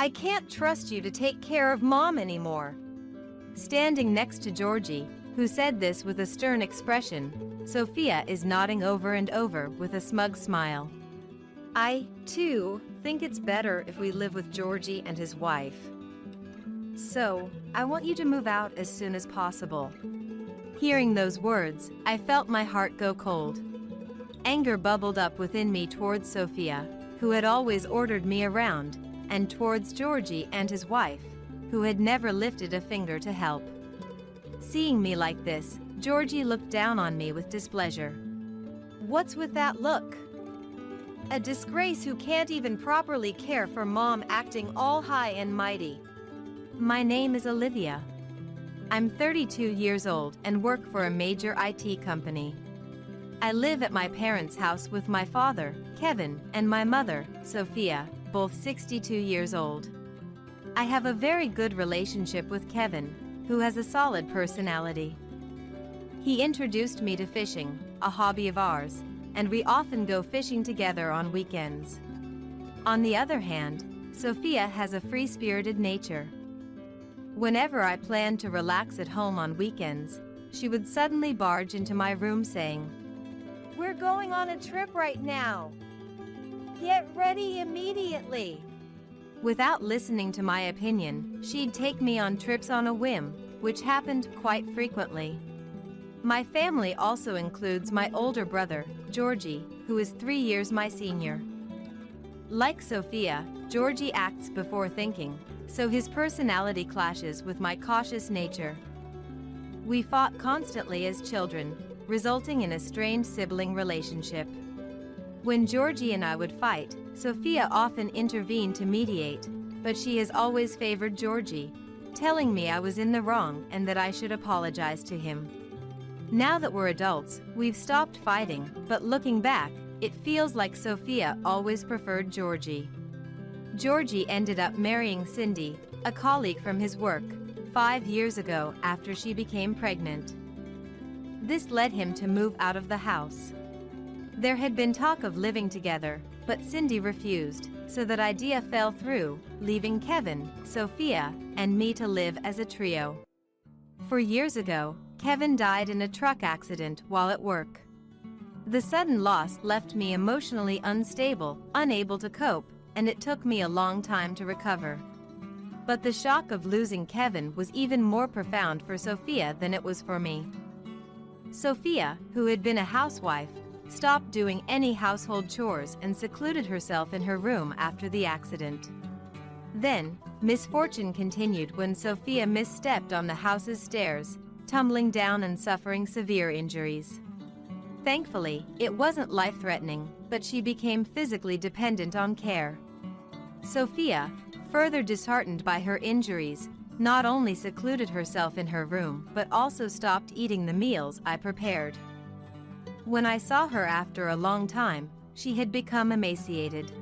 I can't trust you to take care of Mom anymore." Standing next to Georgie, who said this with a stern expression, Sophia is nodding over and over with a smug smile. "I, too, think it's better if we live with Georgie and his wife. So, I want you to move out as soon as possible." Hearing those words, I felt my heart go cold. Anger bubbled up within me towards Sophia, who had always ordered me around, and towards Georgie and his wife, who had never lifted a finger to help. Seeing me like this, Georgie looked down on me with displeasure. "What's with that look? A disgrace who can't even properly care for Mom, acting all high and mighty." "My name is Olivia. I'm 32 years old and work for a major IT company. I live at my parents' house with my father, Kevin, and my mother, Sophia, both 62 years old. I have a very good relationship with Kevin, who has a solid personality. He introduced me to fishing, a hobby of ours, and we often go fishing together on weekends. On the other hand, Sophia has a free-spirited nature. Whenever I planned to relax at home on weekends, she would suddenly barge into my room saying, "We're going on a trip right now. Get ready immediately." Without listening to my opinion, she'd take me on trips on a whim, which happened quite frequently. My family also includes my older brother, Georgie, who is 3 years my senior. Like Sophia, Georgie acts before thinking, so his personality clashes with my cautious nature. We fought constantly as children, resulting in a strained sibling relationship. When Georgie and I would fight, Sophia often intervened to mediate, but she has always favored Georgie, telling me I was in the wrong and that I should apologize to him. Now that we're adults, we've stopped fighting, but looking back, it feels like Sophia always preferred Georgie. Georgie ended up marrying Cindy, a colleague from his work, 5 years ago after she became pregnant. This led him to move out of the house. There had been talk of living together, but Cindy refused, so that idea fell through, leaving Kevin, Sophia, and me to live as a trio. 4 years ago, Kevin died in a truck accident while at work. The sudden loss left me emotionally unstable, unable to cope, and it took me a long time to recover. But the shock of losing Kevin was even more profound for Sophia than it was for me. Sophia, who had been a housewife, stopped doing any household chores and secluded herself in her room after the accident. Then, misfortune continued when Sophia misstepped on the house's stairs, tumbling down and suffering severe injuries. Thankfully, it wasn't life-threatening, but she became physically dependent on care. Sophia, further disheartened by her injuries, not only secluded herself in her room but also stopped eating the meals I prepared. When I saw her after a long time, she had become emaciated.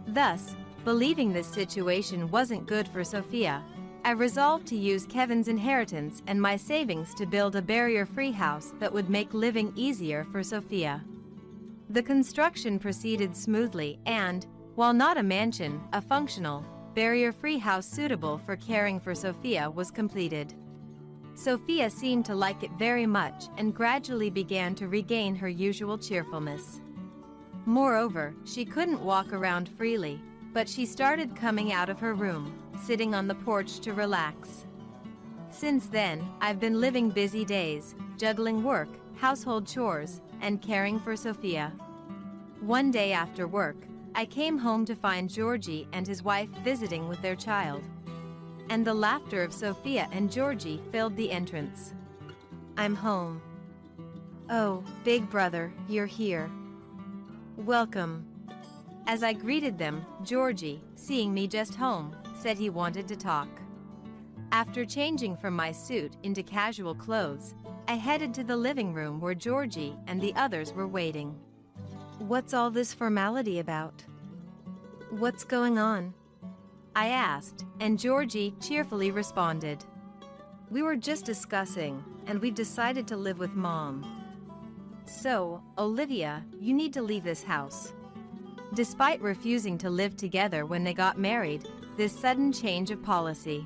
Thus, believing this situation wasn't good for Sophia, I resolved to use Kevin's inheritance and my savings to build a barrier-free house that would make living easier for Sophia. The construction proceeded smoothly and, while not a mansion, a functional, barrier-free house suitable for caring for Sophia was completed. Sophia seemed to like it very much and gradually began to regain her usual cheerfulness. Moreover, she couldn't walk around freely, but she started coming out of her room, sitting on the porch to relax. Since then, I've been living busy days, juggling work, household chores, and caring for Sophia. One day after work, I came home to find Georgie and his wife visiting with their child. And the laughter of Sophia and Georgie filled the entrance. "I'm home. Oh, big brother, you're here. Welcome." As I greeted them, Georgie, seeing me just home, said he wanted to talk. After changing from my suit into casual clothes, I headed to the living room where Georgie and the others were waiting. "What's all this formality about? What's going on?" I asked, and Georgie cheerfully responded. "We were just discussing, and we decided to live with Mom. So, Olivia, you need to leave this house." Despite refusing to live together when they got married, this sudden change of policy.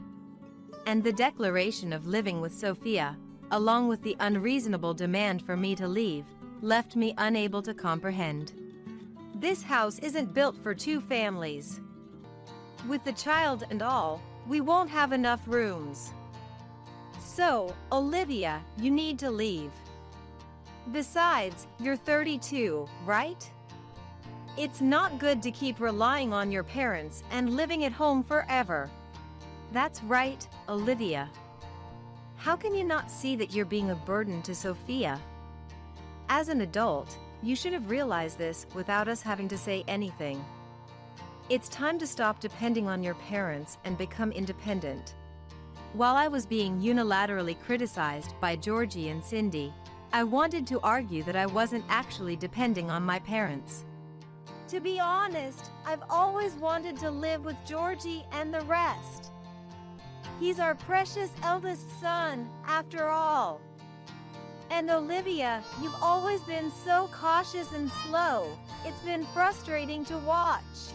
And the declaration of living with Sophia, along with the unreasonable demand for me to leave, left me unable to comprehend. This house isn't built for two families. With the child and all, we won't have enough rooms. So, Olivia, you need to leave. Besides, you're 32, right? It's not good to keep relying on your parents and living at home forever. That's right, Olivia. How can you not see that you're being a burden to Sophia? As an adult, you should have realized this without us having to say anything. It's time to stop depending on your parents and become independent. While I was being unilaterally criticized by Georgie and Cindy, I wanted to argue that I wasn't actually depending on my parents. To be honest, I've always wanted to live with Georgie and the rest. He's our precious eldest son, after all. And Olivia, you've always been so cautious and slow. It's been frustrating to watch.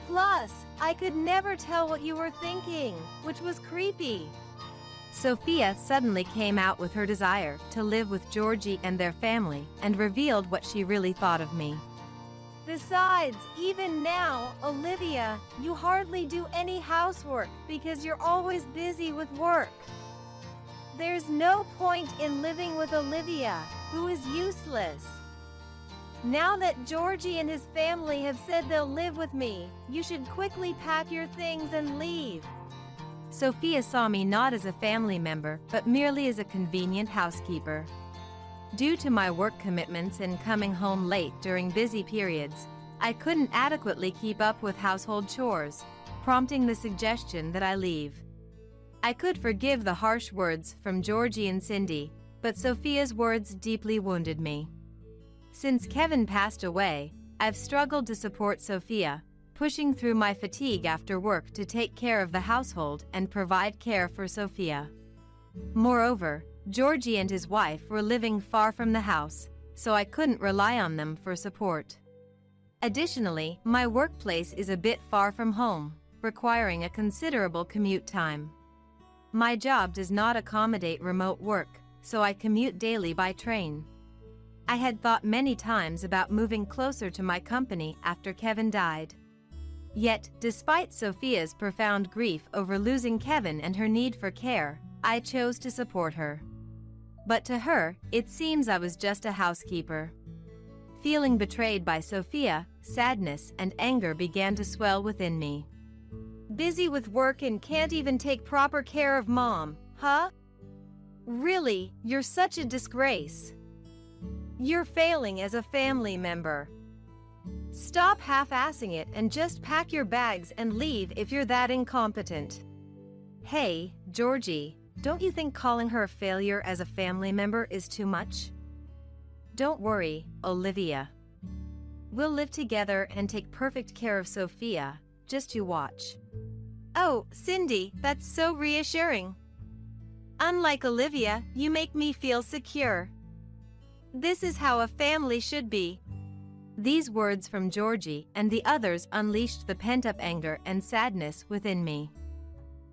Plus, I could never tell what you were thinking, which was creepy. Sophia suddenly came out with her desire to live with Georgie and their family and revealed what she really thought of me. Besides, even now, Olivia, you hardly do any housework because you're always busy with work. There's no point in living with Olivia, who is useless. Now that Georgie and his family have said they'll live with me, you should quickly pack your things and leave. Sophia saw me not as a family member, but merely as a convenient housekeeper. Due to my work commitments and coming home late during busy periods, I couldn't adequately keep up with household chores, prompting the suggestion that I leave. I could forgive the harsh words from Georgie and Cindy, but Sophia's words deeply wounded me. Since Kevin passed away, I've struggled to support Sophia, pushing through my fatigue after work to take care of the household and provide care for Sophia. Moreover, Georgie and his wife were living far from the house, so I couldn't rely on them for support. Additionally, my workplace is a bit far from home, requiring a considerable commute time. My job does not accommodate remote work, so I commute daily by train. I had thought many times about moving closer to my company after Kevin died. Yet, despite Sophia's profound grief over losing Kevin and her need for care, I chose to support her. But to her, it seems I was just a housekeeper. Feeling betrayed by Sophia, sadness and anger began to swell within me. Busy with work and can't even take proper care of Mom, huh? Really, you're such a disgrace. You're failing as a family member. Stop half-assing it and just pack your bags and leave if you're that incompetent. Hey, Georgie, don't you think calling her a failure as a family member is too much? Don't worry, Olivia. We'll live together and take perfect care of Sophia, just you watch. Oh, Cindy, that's so reassuring. Unlike Olivia, you make me feel secure. This is how a family should be. These words from Georgie and the others unleashed the pent-up anger and sadness within me.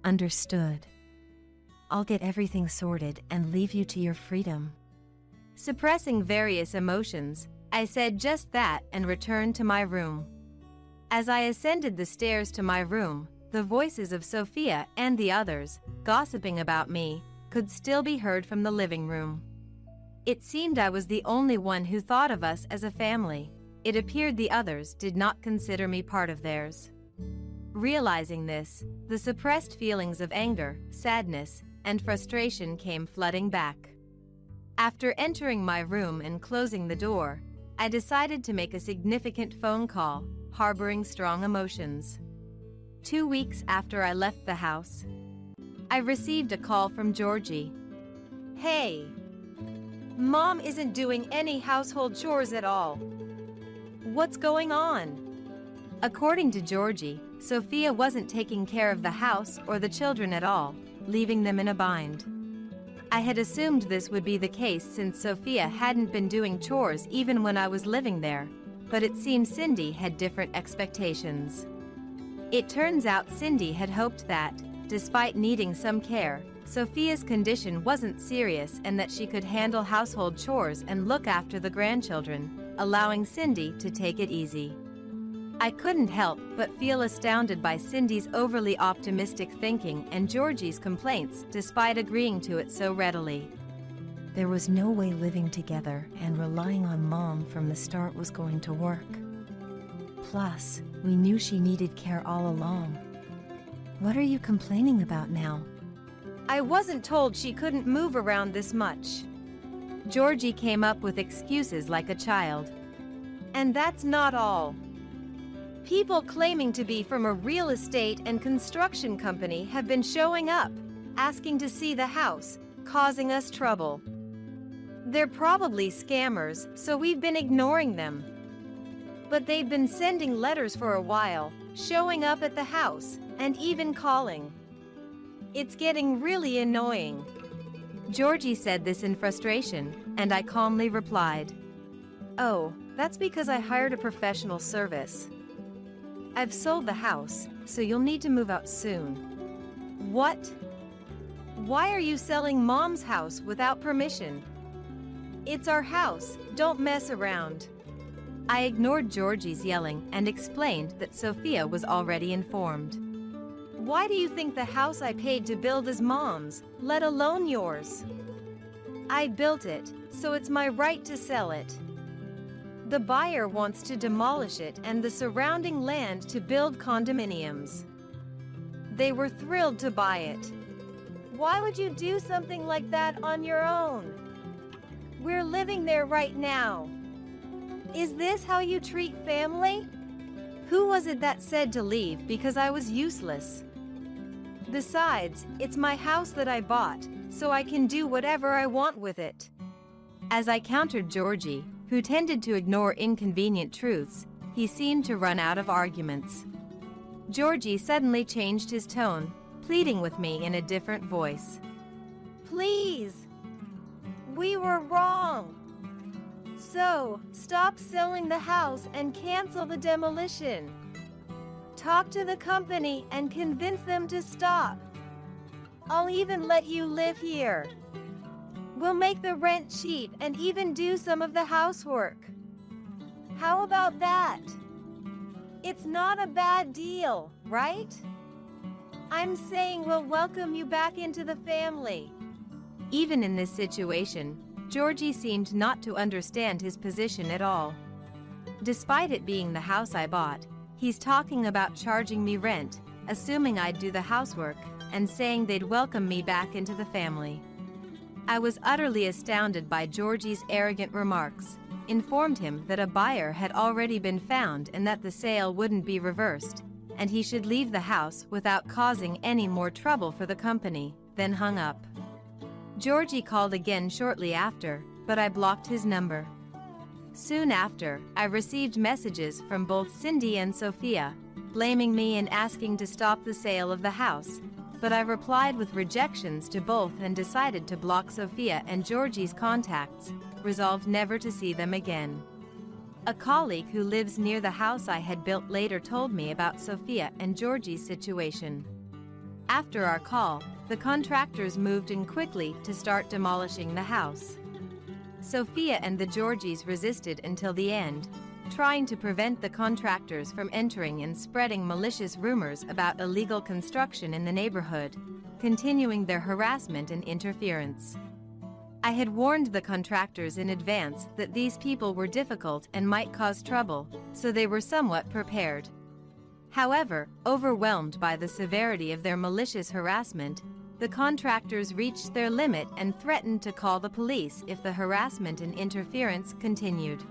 Understood. I'll get everything sorted and leave you to your freedom. Suppressing various emotions, I said just that and returned to my room. As I ascended the stairs to my room, the voices of Sophia and the others, gossiping about me, could still be heard from the living room. It seemed I was the only one who thought of us as a family. It appeared the others did not consider me part of theirs. Realizing this, the suppressed feelings of anger, sadness, and frustration came flooding back. After entering my room and closing the door, I decided to make a significant phone call, harboring strong emotions. 2 weeks after I left the house, I received a call from Georgie. Hey, Mom isn't doing any household chores at all. What's going on? According to Georgie, Sophia wasn't taking care of the house or the children at all, leaving them in a bind. I had assumed this would be the case since Sophia hadn't been doing chores even when I was living there, but it seemed Cindy had different expectations. It turns out Cindy had hoped that, despite needing some care, Sophia's condition wasn't serious and that she could handle household chores and look after the grandchildren, allowing Cindy to take it easy. I couldn't help but feel astounded by Cindy's overly optimistic thinking and Georgie's complaints, despite agreeing to it so readily. There was no way living together and relying on Mom from the start was going to work. Plus, we knew she needed care all along. What are you complaining about now? I wasn't told she couldn't move around this much. Georgie came up with excuses like a child. And that's not all. People claiming to be from a real estate and construction company have been showing up, asking to see the house, causing us trouble. They're probably scammers, so we've been ignoring them. But they've been sending letters for a while, showing up at the house, and even calling. It's getting really annoying. Georgie said this in frustration, and I calmly replied, "Oh, that's because I hired a professional service. I've sold the house, so you'll need to move out soon." What? Why are you selling Mom's house without permission? It's our house, don't mess around. I ignored Georgie's yelling and explained that Sophia was already informed. Why do you think the house I paid to build is Mom's, let alone yours? I built it, so it's my right to sell it. The buyer wants to demolish it and the surrounding land to build condominiums. They were thrilled to buy it. Why would you do something like that on your own? We're living there right now. Is this how you treat family? Who was it that said to leave because I was useless? Besides, it's my house that I bought, so I can do whatever I want with it. As I countered Georgie, who tended to ignore inconvenient truths, he seemed to run out of arguments. Georgie suddenly changed his tone, pleading with me in a different voice. Please! We were wrong! So, stop selling the house and cancel the demolition. Talk to the company and convince them to stop. I'll even let you live here. We'll make the rent cheap and even do some of the housework. How about that? It's not a bad deal, right? I'm saying we'll welcome you back into the family. Even in this situation, Georgie seemed not to understand his position at all. Despite it being the house I bought, he's talking about charging me rent, assuming I'd do the housework, and saying they'd welcome me back into the family. I was utterly astounded by Georgie's arrogant remarks, informed him that a buyer had already been found and that the sale wouldn't be reversed, and he should leave the house without causing any more trouble for the company, then hung up. Georgie called again shortly after, but I blocked his number. Soon after, I received messages from both Cindy and Sophia, blaming me and asking to stop the sale of the house, but I replied with rejections to both and decided to block Sophia and Georgie's contacts, resolved never to see them again. A colleague who lives near the house I had built later told me about Sophia and Georgie's situation. After our call, the contractors moved in quickly to start demolishing the house. Sophia and the Georgies resisted until the end, trying to prevent the contractors from entering and spreading malicious rumors about illegal construction in the neighborhood, continuing their harassment and interference. I had warned the contractors in advance that these people were difficult and might cause trouble, so they were somewhat prepared. However, overwhelmed by the severity of their malicious harassment, the contractors reached their limit and threatened to call the police if the harassment and interference continued.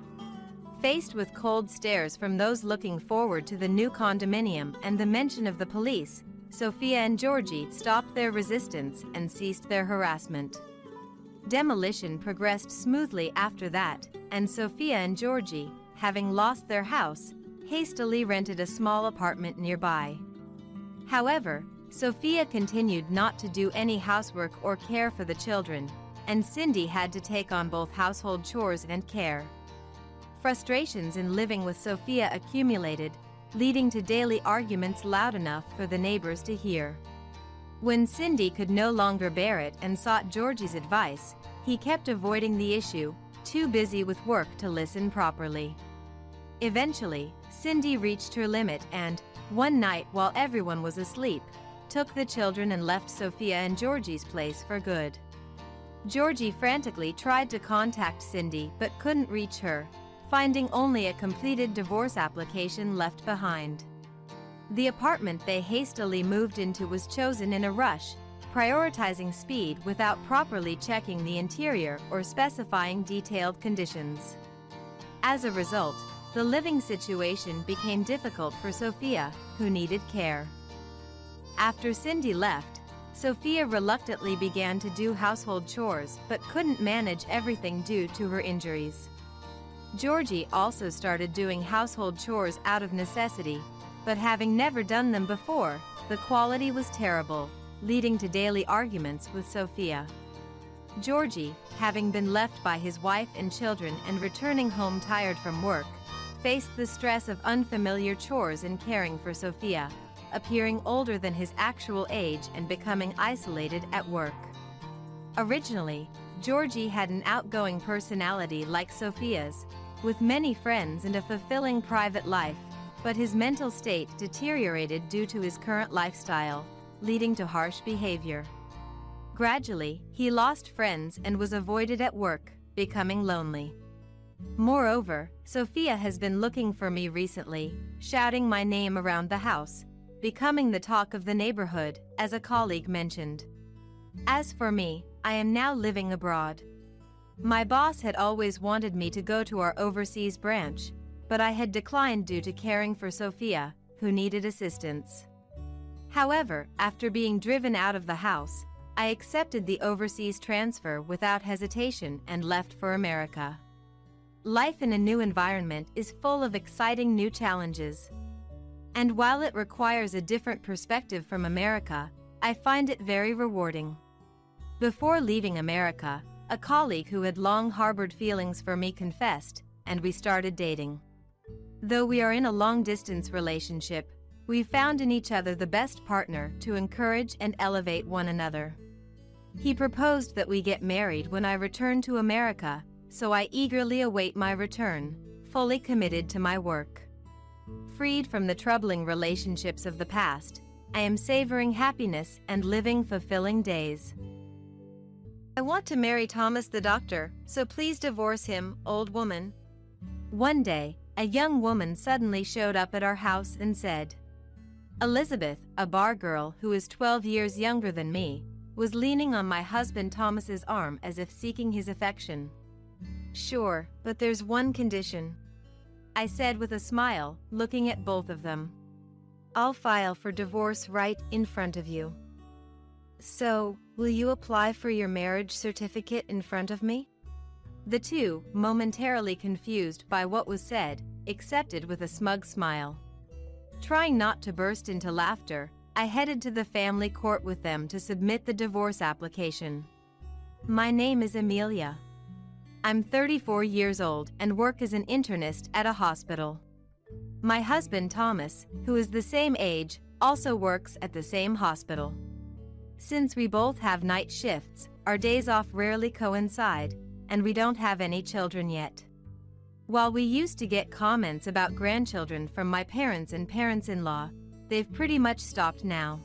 Faced with cold stares from those looking forward to the new condominium and the mention of the police, Sophia and Georgie stopped their resistance and ceased their harassment. Demolition progressed smoothly after that, and Sophia and Georgie, having lost their house, hastily rented a small apartment nearby. However, Sophia continued not to do any housework or care for the children, and Cindy had to take on both household chores and care. Frustrations in living with Sophia accumulated, leading to daily arguments loud enough for the neighbors to hear. When Cindy could no longer bear it and sought Georgie's advice, he kept avoiding the issue, too busy with work to listen properly. Eventually, Cindy reached her limit and, one night while everyone was asleep, took the children and left Sophia and Georgie's place for good. Georgie frantically tried to contact Cindy but couldn't reach her, finding only a completed divorce application left behind. The apartment they hastily moved into was chosen in a rush, prioritizing speed without properly checking the interior or specifying detailed conditions. As a result, the living situation became difficult for Sophia, who needed care. After Cindy left, Sophia reluctantly began to do household chores but couldn't manage everything due to her injuries. Georgie also started doing household chores out of necessity, but having never done them before, the quality was terrible, leading to daily arguments with Sophia. Georgie, having been left by his wife and children and returning home tired from work, faced the stress of unfamiliar chores and caring for Sophia, appearing older than his actual age and becoming isolated at work. Originally, Georgie had an outgoing personality like Sophia's, with many friends and a fulfilling private life, but his mental state deteriorated due to his current lifestyle, leading to harsh behavior. Gradually, he lost friends and was avoided at work, becoming lonely. Moreover, Sophia has been looking for me recently, shouting my name around the house, becoming the talk of the neighborhood, as a colleague mentioned. As for me, I am now living abroad. My boss had always wanted me to go to our overseas branch, but I had declined due to caring for Sophia, who needed assistance. However, after being driven out of the house, I accepted the overseas transfer without hesitation and left for America. Life in a new environment is full of exciting new challenges. And while it requires a different perspective from America, I find it very rewarding. Before leaving America, a colleague who had long harbored feelings for me confessed, and we started dating. Though we are in a long-distance relationship, we found in each other the best partner to encourage and elevate one another. He proposed that we get married when I return to America, so I eagerly await my return, fully committed to my work. Freed from the troubling relationships of the past, I am savoring happiness and living fulfilling days. I want to marry Thomas the doctor, so please divorce him, old woman. One day, a young woman suddenly showed up at our house and said. Elizabeth, a bar girl who is 12 years younger than me, was leaning on my husband Thomas's arm as if seeking his affection. Sure, but there's one condition, I said with a smile, looking at both of them. I'll file for divorce right in front of you. So, will you apply for your marriage certificate in front of me? The two, momentarily confused by what was said, accepted with a smug smile. Trying not to burst into laughter, I headed to the family court with them to submit the divorce application. My name is Amelia. I'm 34 years old and work as an internist at a hospital. My husband Thomas, who is the same age, also works at the same hospital. Since we both have night shifts, our days off rarely coincide, and we don't have any children yet. While we used to get comments about grandchildren from my parents and parents-in-law, they've pretty much stopped now.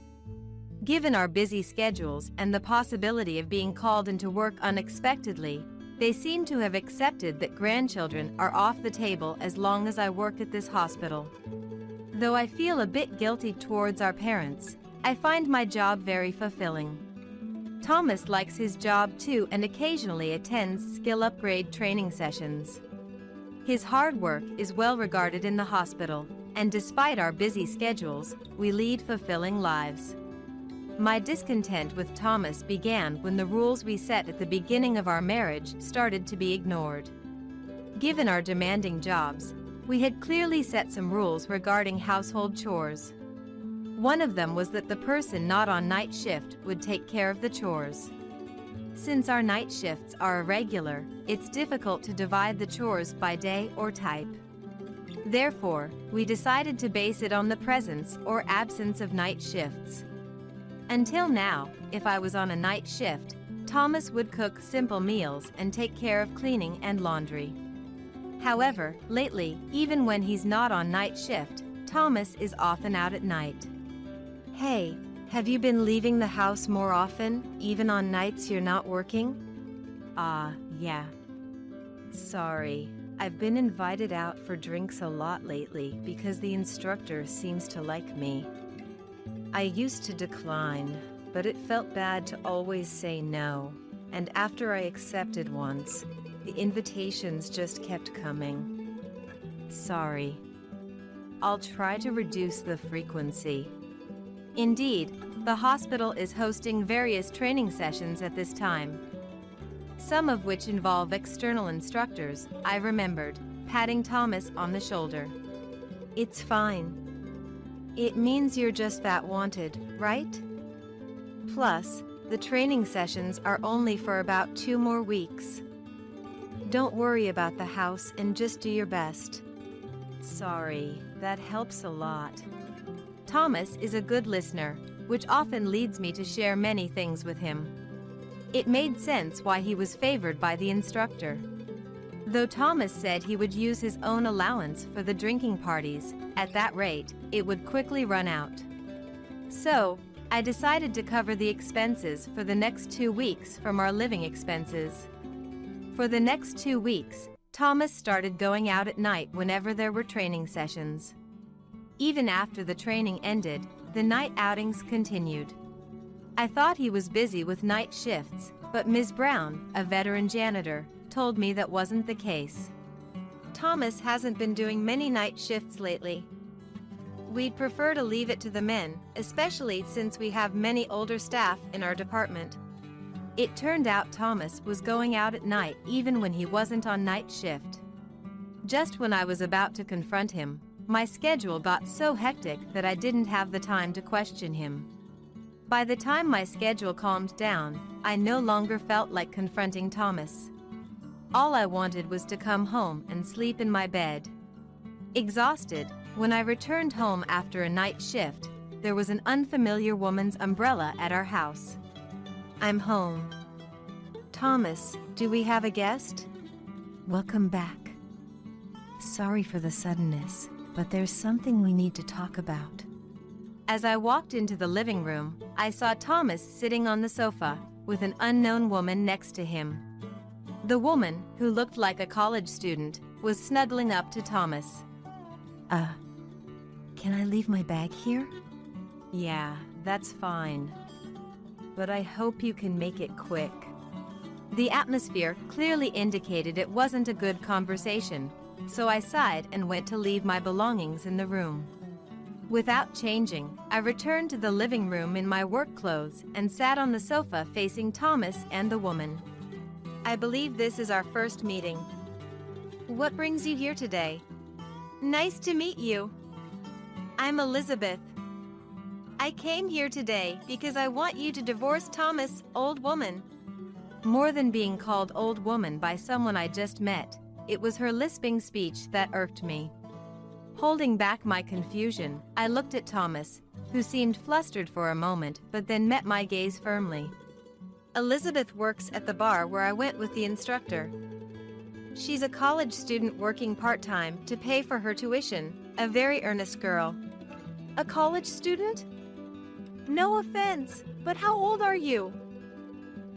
Given our busy schedules and the possibility of being called into work unexpectedly, they seem to have accepted that grandchildren are off the table as long as I work at this hospital. Though I feel a bit guilty towards our parents, I find my job very fulfilling. Thomas likes his job too and occasionally attends skill upgrade training sessions. His hard work is well regarded in the hospital, and despite our busy schedules, we lead fulfilling lives. My discontent with Thomas began when the rules we set at the beginning of our marriage started to be ignored. Given our demanding jobs, we had clearly set some rules regarding household chores. One of them was that the person not on night shift would take care of the chores. Since our night shifts are irregular, it's difficult to divide the chores by day or type. Therefore, we decided to base it on the presence or absence of night shifts. Until now, if I was on a night shift, Thomas would cook simple meals and take care of cleaning and laundry. However, lately, even when he's not on night shift, Thomas is often out at night. Hey, have you been leaving the house more often, even on nights you're not working? Yeah. Sorry, I've been invited out for drinks a lot lately because the instructor seems to like me. I used to decline, but it felt bad to always say no, and after I accepted once, the invitations just kept coming. Sorry. I'll try to reduce the frequency. Indeed, the hospital is hosting various training sessions at this time, some of which involve external instructors. I remembered, patting Thomas on the shoulder. It's fine. It means you're just that wanted, right? Plus, the training sessions are only for about 2 more weeks. Don't worry about the house and just do your best. Sorry, that helps a lot. Thomas is a good listener, which often leads me to share many things with him. It made sense why he was favored by the instructor. Though Thomas said he would use his own allowance for the drinking parties, at that rate, it would quickly run out. So, I decided to cover the expenses for the next 2 weeks from our living expenses. For the next 2 weeks, Thomas started going out at night whenever there were training sessions. Even after the training ended, the night outings continued. I thought he was busy with night shifts, but Ms. Brown, a veteran janitor, told me that wasn't the case. Thomas hasn't been doing many night shifts lately. We'd prefer to leave it to the men, especially since we have many older staff in our department. It turned out Thomas was going out at night even when he wasn't on night shift. Just when I was about to confront him, my schedule got so hectic that I didn't have the time to question him. By the time my schedule calmed down, I no longer felt like confronting Thomas. All I wanted was to come home and sleep in my bed. Exhausted, when I returned home after a night shift, there was an unfamiliar woman's umbrella at our house. I'm home. Thomas, do we have a guest? Welcome back. Sorry for the suddenness, but there's something we need to talk about. As I walked into the living room, I saw Thomas sitting on the sofa, with an unknown woman next to him. The woman, who looked like a college student, was snuggling up to Thomas. Can I leave my bag here? Yeah, that's fine. But I hope you can make it quick. The atmosphere clearly indicated it wasn't a good conversation, so I sighed and went to leave my belongings in the room. Without changing, I returned to the living room in my work clothes and sat on the sofa facing Thomas and the woman. I believe this is our first meeting. What brings you here today? Nice to meet you. I'm Elizabeth. I came here today because I want you to divorce Thomas, old woman. More than being called old woman by someone I just met, it was her lisping speech that irked me. Holding back my confusion, I looked at Thomas, who seemed flustered for a moment but then met my gaze firmly. Elizabeth works at the bar where I went with the instructor. She's a college student working part-time to pay for her tuition, a very earnest girl. A college student? No offense, but how old are you?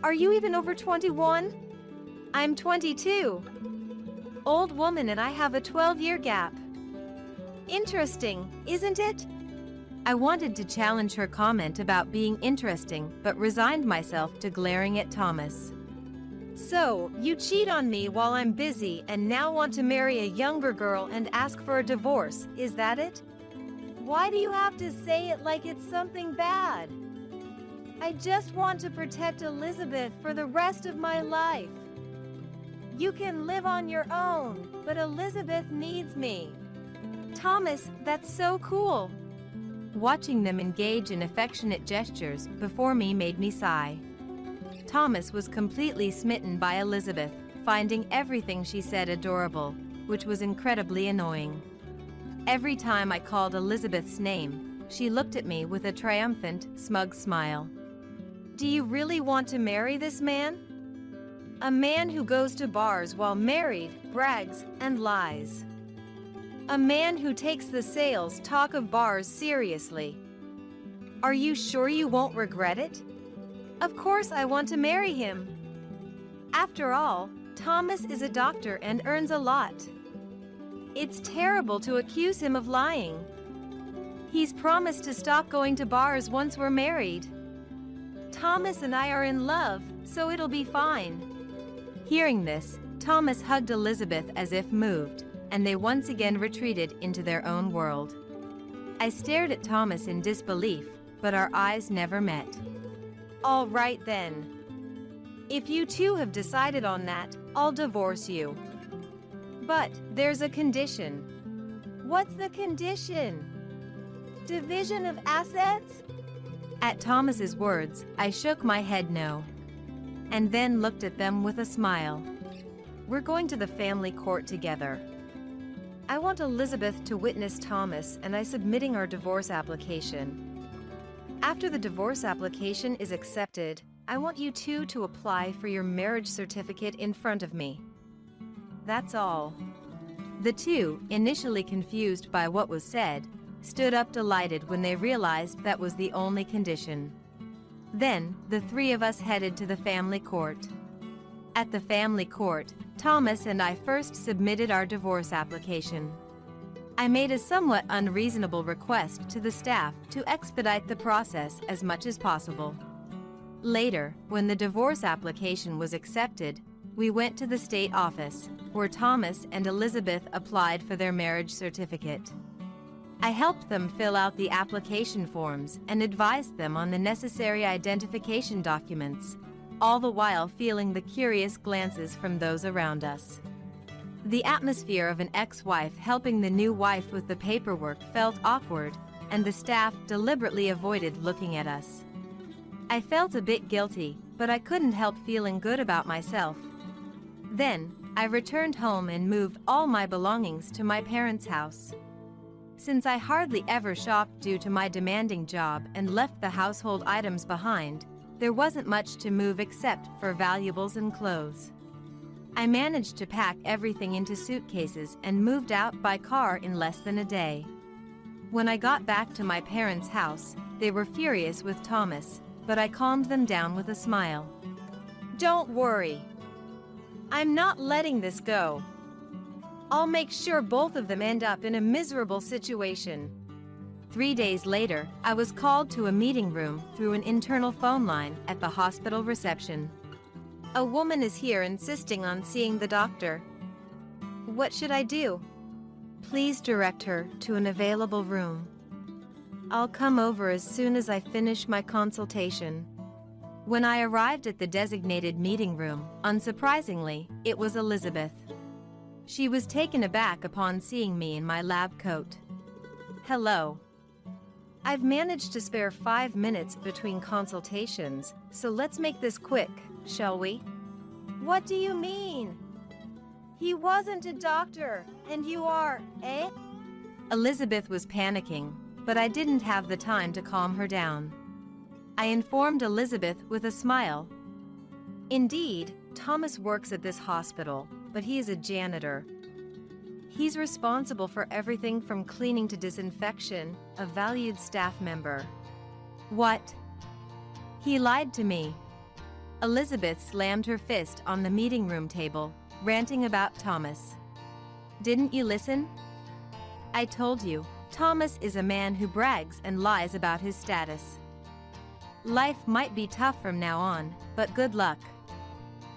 Are you even over 21? I'm 22. Old woman and I have a 12-year gap. Interesting, isn't it? I wanted to challenge her comment about being interesting, but resigned myself to glaring at Thomas. So, you cheat on me while I'm busy and now want to marry a younger girl and ask for a divorce, is that it? Why do you have to say it like it's something bad? I just want to protect Elizabeth for the rest of my life. You can live on your own, but Elizabeth needs me. Thomas, that's so cool. Watching them engage in affectionate gestures before me made me sigh. Thomas was completely smitten by Elizabeth, finding everything she said adorable, which was incredibly annoying. Every time I called Elizabeth's name, she looked at me with a triumphant, smug smile. Do you really want to marry this man? A man who goes to bars while married, brags, and lies. A man who takes the sales talk of bars seriously. Are you sure you won't regret it? Of course I want to marry him. After all, Thomas is a doctor and earns a lot. It's terrible to accuse him of lying. He's promised to stop going to bars once we're married. Thomas and I are in love, so it'll be fine. Hearing this, Thomas hugged Elizabeth as if moved, and they once again retreated into their own world. I stared at Thomas in disbelief, but our eyes never met. All right then. If you two have decided on that, I'll divorce you. But there's a condition. What's the condition? Division of assets? At Thomas's words, I shook my head no, and then looked at them with a smile. We're going to the family court together. I want Elizabeth to witness Thomas and I submitting our divorce application. After the divorce application is accepted, I want you two to apply for your marriage certificate in front of me. That's all. The two, initially confused by what was said, stood up delighted when they realized that was the only condition. Then, the three of us headed to the family court. At the family court, Thomas and I first submitted our divorce application. I made a somewhat unreasonable request to the staff to expedite the process as much as possible. Later, when the divorce application was accepted, we went to the state office, where Thomas and Elizabeth applied for their marriage certificate. I helped them fill out the application forms and advised them on the necessary identification documents, all the while feeling the curious glances from those around us. The atmosphere of an ex-wife helping the new wife with the paperwork felt awkward, and the staff deliberately avoided looking at us. I felt a bit guilty, but I couldn't help feeling good about myself. Then, I returned home and moved all my belongings to my parents' house. Since I hardly ever shopped due to my demanding job and left the household items behind, there wasn't much to move except for valuables and clothes. I managed to pack everything into suitcases and moved out by car in less than a day. When I got back to my parents' house, they were furious with Thomas, but I calmed them down with a smile. Don't worry. I'm not letting this go. I'll make sure both of them end up in a miserable situation. 3 days later, I was called to a meeting room through an internal phone line at the hospital reception. A woman is here insisting on seeing the doctor. What should I do? Please direct her to an available room. I'll come over as soon as I finish my consultation. When I arrived at the designated meeting room, unsurprisingly, it was Elizabeth. She was taken aback upon seeing me in my lab coat. Hello. I've managed to spare 5 minutes between consultations, so let's make this quick, shall we? What do you mean? He wasn't a doctor, and you are, eh? Elizabeth was panicking, but I didn't have the time to calm her down. I informed Elizabeth with a smile. Indeed, Thomas works at this hospital, but he is a janitor. He's responsible for everything from cleaning to disinfection, a valued staff member. What? He lied to me. Elizabeth slammed her fist on the meeting room table, ranting about Thomas. Didn't you listen? I told you, Thomas is a man who brags and lies about his status. Life might be tough from now on, but good luck.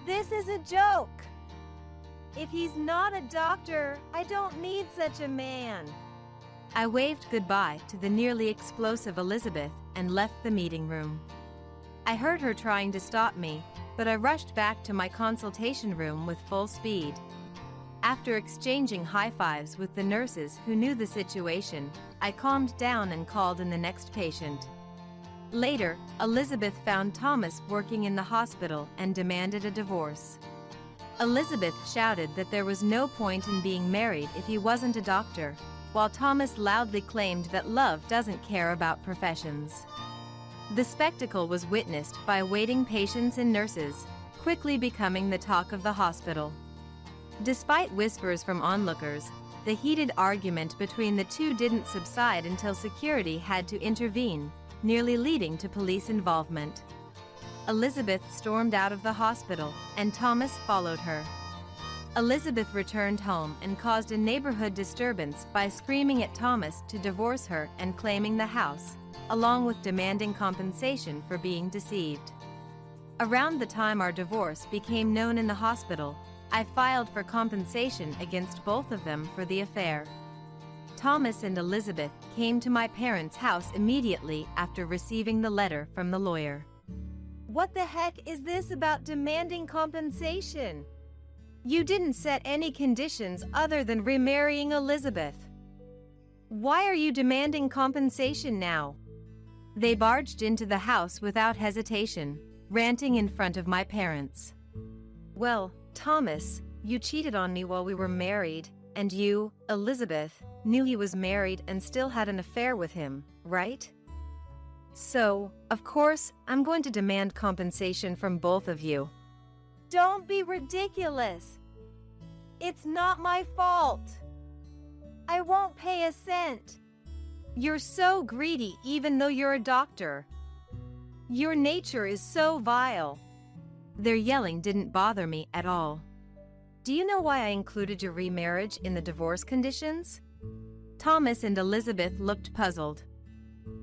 This is a joke. If he's not a doctor, I don't need such a man. I waved goodbye to the nearly explosive Elizabeth and left the meeting room. I heard her trying to stop me, but I rushed back to my consultation room with full speed. After exchanging high fives with the nurses who knew the situation, I calmed down and called in the next patient. Later, Elizabeth found Thomas working in the hospital and demanded a divorce. Elizabeth shouted that there was no point in being married if he wasn't a doctor. while Thomas loudly claimed that love doesn't care about professions. The spectacle was witnessed by waiting patients and nurses, quickly becoming the talk of the hospital. Despite whispers from onlookers, the heated argument between the two didn't subside until security had to intervene, nearly leading to police involvement. Elizabeth stormed out of the hospital, and Thomas followed her. Elizabeth returned home and caused a neighborhood disturbance by screaming at Thomas to divorce her and claiming the house, along with demanding compensation for being deceived. Around the time our divorce became known in the hospital, I filed for compensation against both of them for the affair. Thomas and Elizabeth came to my parents' house immediately after receiving the letter from the lawyer. What the heck is this about demanding compensation? You didn't set any conditions other than remarrying Elizabeth. Why are you demanding compensation now? They barged into the house without hesitation, ranting in front of my parents. Well, Thomas, you cheated on me while we were married, and you, Elizabeth, knew he was married and still had an affair with him, right? So, of course, I'm going to demand compensation from both of you. Don't be ridiculous. It's not my fault. I won't pay a cent. You're so greedy even though you're a doctor. Your nature is so vile. Their yelling didn't bother me at all. Do you know why I included your remarriage in the divorce conditions? Thomas and Elizabeth looked puzzled.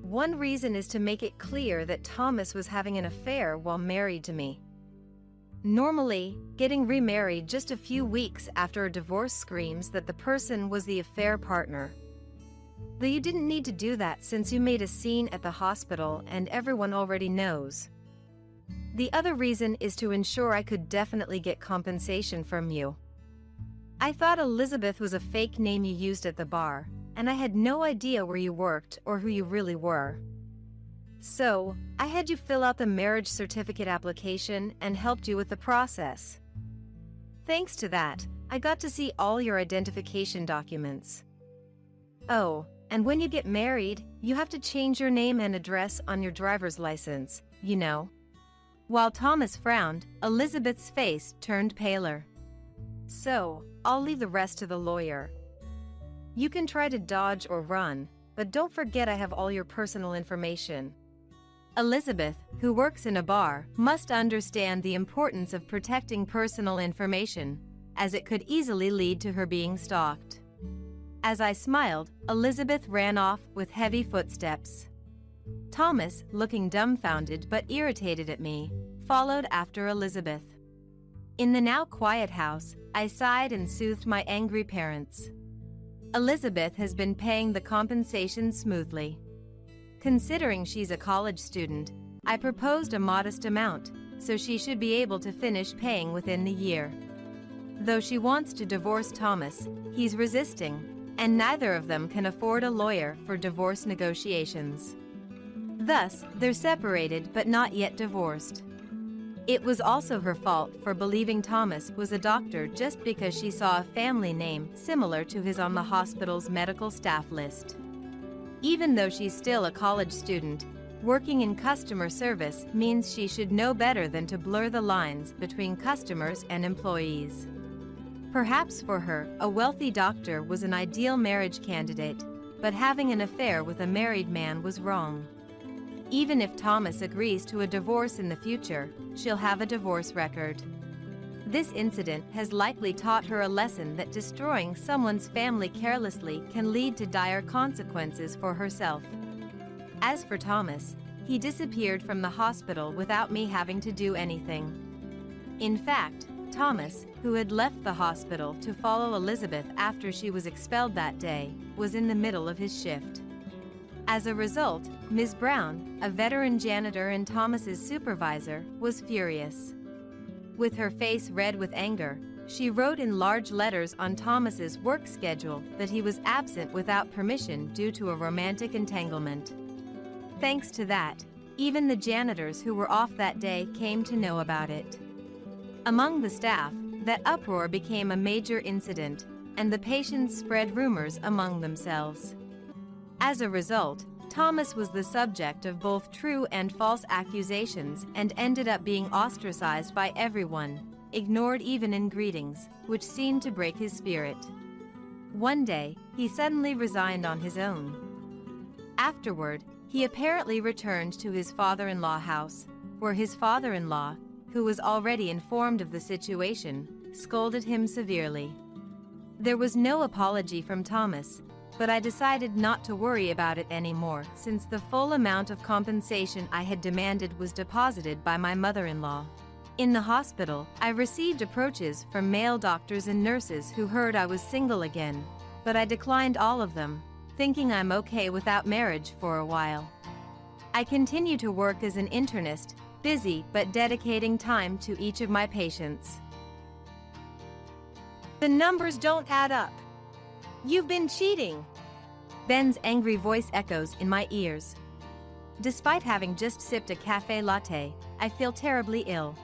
One reason is to make it clear that Thomas was having an affair while married to me. Normally, getting remarried just a few weeks after a divorce screams that the person was the affair partner. Though you didn't need to do that since you made a scene at the hospital and everyone already knows. The other reason is to ensure I could definitely get compensation from you. I thought Elizabeth was a fake name you used at the bar, and I had no idea where you worked or who you really were. So, I had you fill out the marriage certificate application and helped you with the process. Thanks to that, I got to see all your identification documents. Oh, and when you get married, you have to change your name and address on your driver's license, you know. While Thomas frowned, Elizabeth's face turned paler. So, I'll leave the rest to the lawyer. You can try to dodge or run, but don't forget I have all your personal information. Elizabeth, who works in a bar, must understand the importance of protecting personal information, as it could easily lead to her being stalked. As I smiled, Elizabeth ran off with heavy footsteps. Thomas, looking dumbfounded but irritated at me, followed after Elizabeth. In the now quiet house, I sighed and soothed my angry parents. Elizabeth has been paying the compensation smoothly. Considering she's a college student, I proposed a modest amount, so she should be able to finish paying within the year. Though she wants to divorce Thomas, he's resisting, and neither of them can afford a lawyer for divorce negotiations. Thus, they're separated but not yet divorced. It was also her fault for believing Thomas was a doctor just because she saw a family name similar to his on the hospital's medical staff list. Even though she's still a college student, working in customer service means she should know better than to blur the lines between customers and employees. Perhaps for her, a wealthy doctor was an ideal marriage candidate, but having an affair with a married man was wrong. Even if Thomas agrees to a divorce in the future, she'll have a divorce record. This incident has likely taught her a lesson that destroying someone's family carelessly can lead to dire consequences for herself. As for Thomas, he disappeared from the hospital without me having to do anything. In fact, Thomas, who had left the hospital to follow Elizabeth after she was expelled that day, was in the middle of his shift. As a result, Ms. Brown, a veteran janitor and Thomas's supervisor, was furious. With her face red with anger, she wrote in large letters on Thomas's work schedule that he was absent without permission due to a romantic entanglement. Thanks to that, even the janitors who were off that day came to know about it. Among the staff, that uproar became a major incident, and the patients spread rumors among themselves. As a result, Thomas was the subject of both true and false accusations and ended up being ostracized by everyone, ignored even in greetings, which seemed to break his spirit. One day, he suddenly resigned on his own. Afterward, he apparently returned to his father-in-law house, where his father-in-law, who was already informed of the situation, scolded him severely. There was no apology from Thomas, but I decided not to worry about it anymore since the full amount of compensation I had demanded was deposited by my mother-in-law. In the hospital, I received approaches from male doctors and nurses who heard I was single again, but I declined all of them, thinking I'm okay without marriage for a while. I continue to work as an internist, busy but dedicating time to each of my patients. The numbers don't add up. You've been cheating. Ben's angry voice echoes in my ears. Despite having just sipped a cafe latte, I feel terribly ill.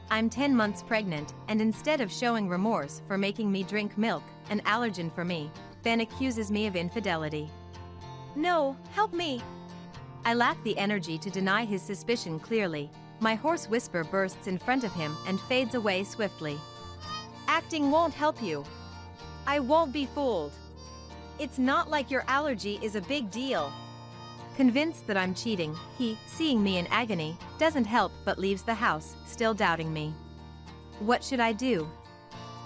I'm 10 months pregnant, and instead of showing remorse for making me drink milk, an allergen for me, Ben accuses me of infidelity. No, help me. I lack the energy to deny his suspicion clearly. My hoarse whisper bursts in front of him and fades away swiftly. Acting won't help you. I won't be fooled. It's not like your allergy is a big deal. Convinced that I'm cheating, he, seeing me in agony, doesn't help but leaves the house, still doubting me. What should I do?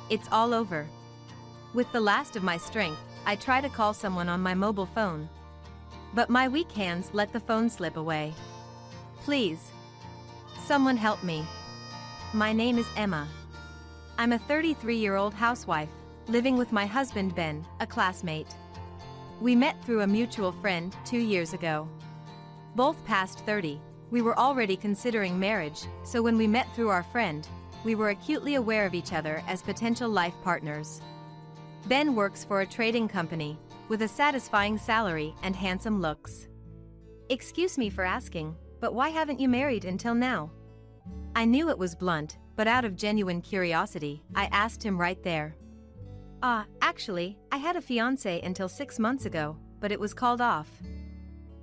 It's all over. With the last of my strength, I try to call someone on my mobile phone. But my weak hands let the phone slip away. Please. Someone help me. My name is Emma. I'm a 33-year-old housewife, living with my husband Ben, a classmate. We met through a mutual friend 2 years ago. Both past 30, we were already considering marriage, so when we met through our friend, we were acutely aware of each other as potential life partners. Ben works for a trading company, with a satisfying salary and handsome looks. Excuse me for asking, but why haven't you married until now? I knew it was blunt, but out of genuine curiosity, I asked him right there. Actually, I had a fiancé until 6 months ago, but it was called off.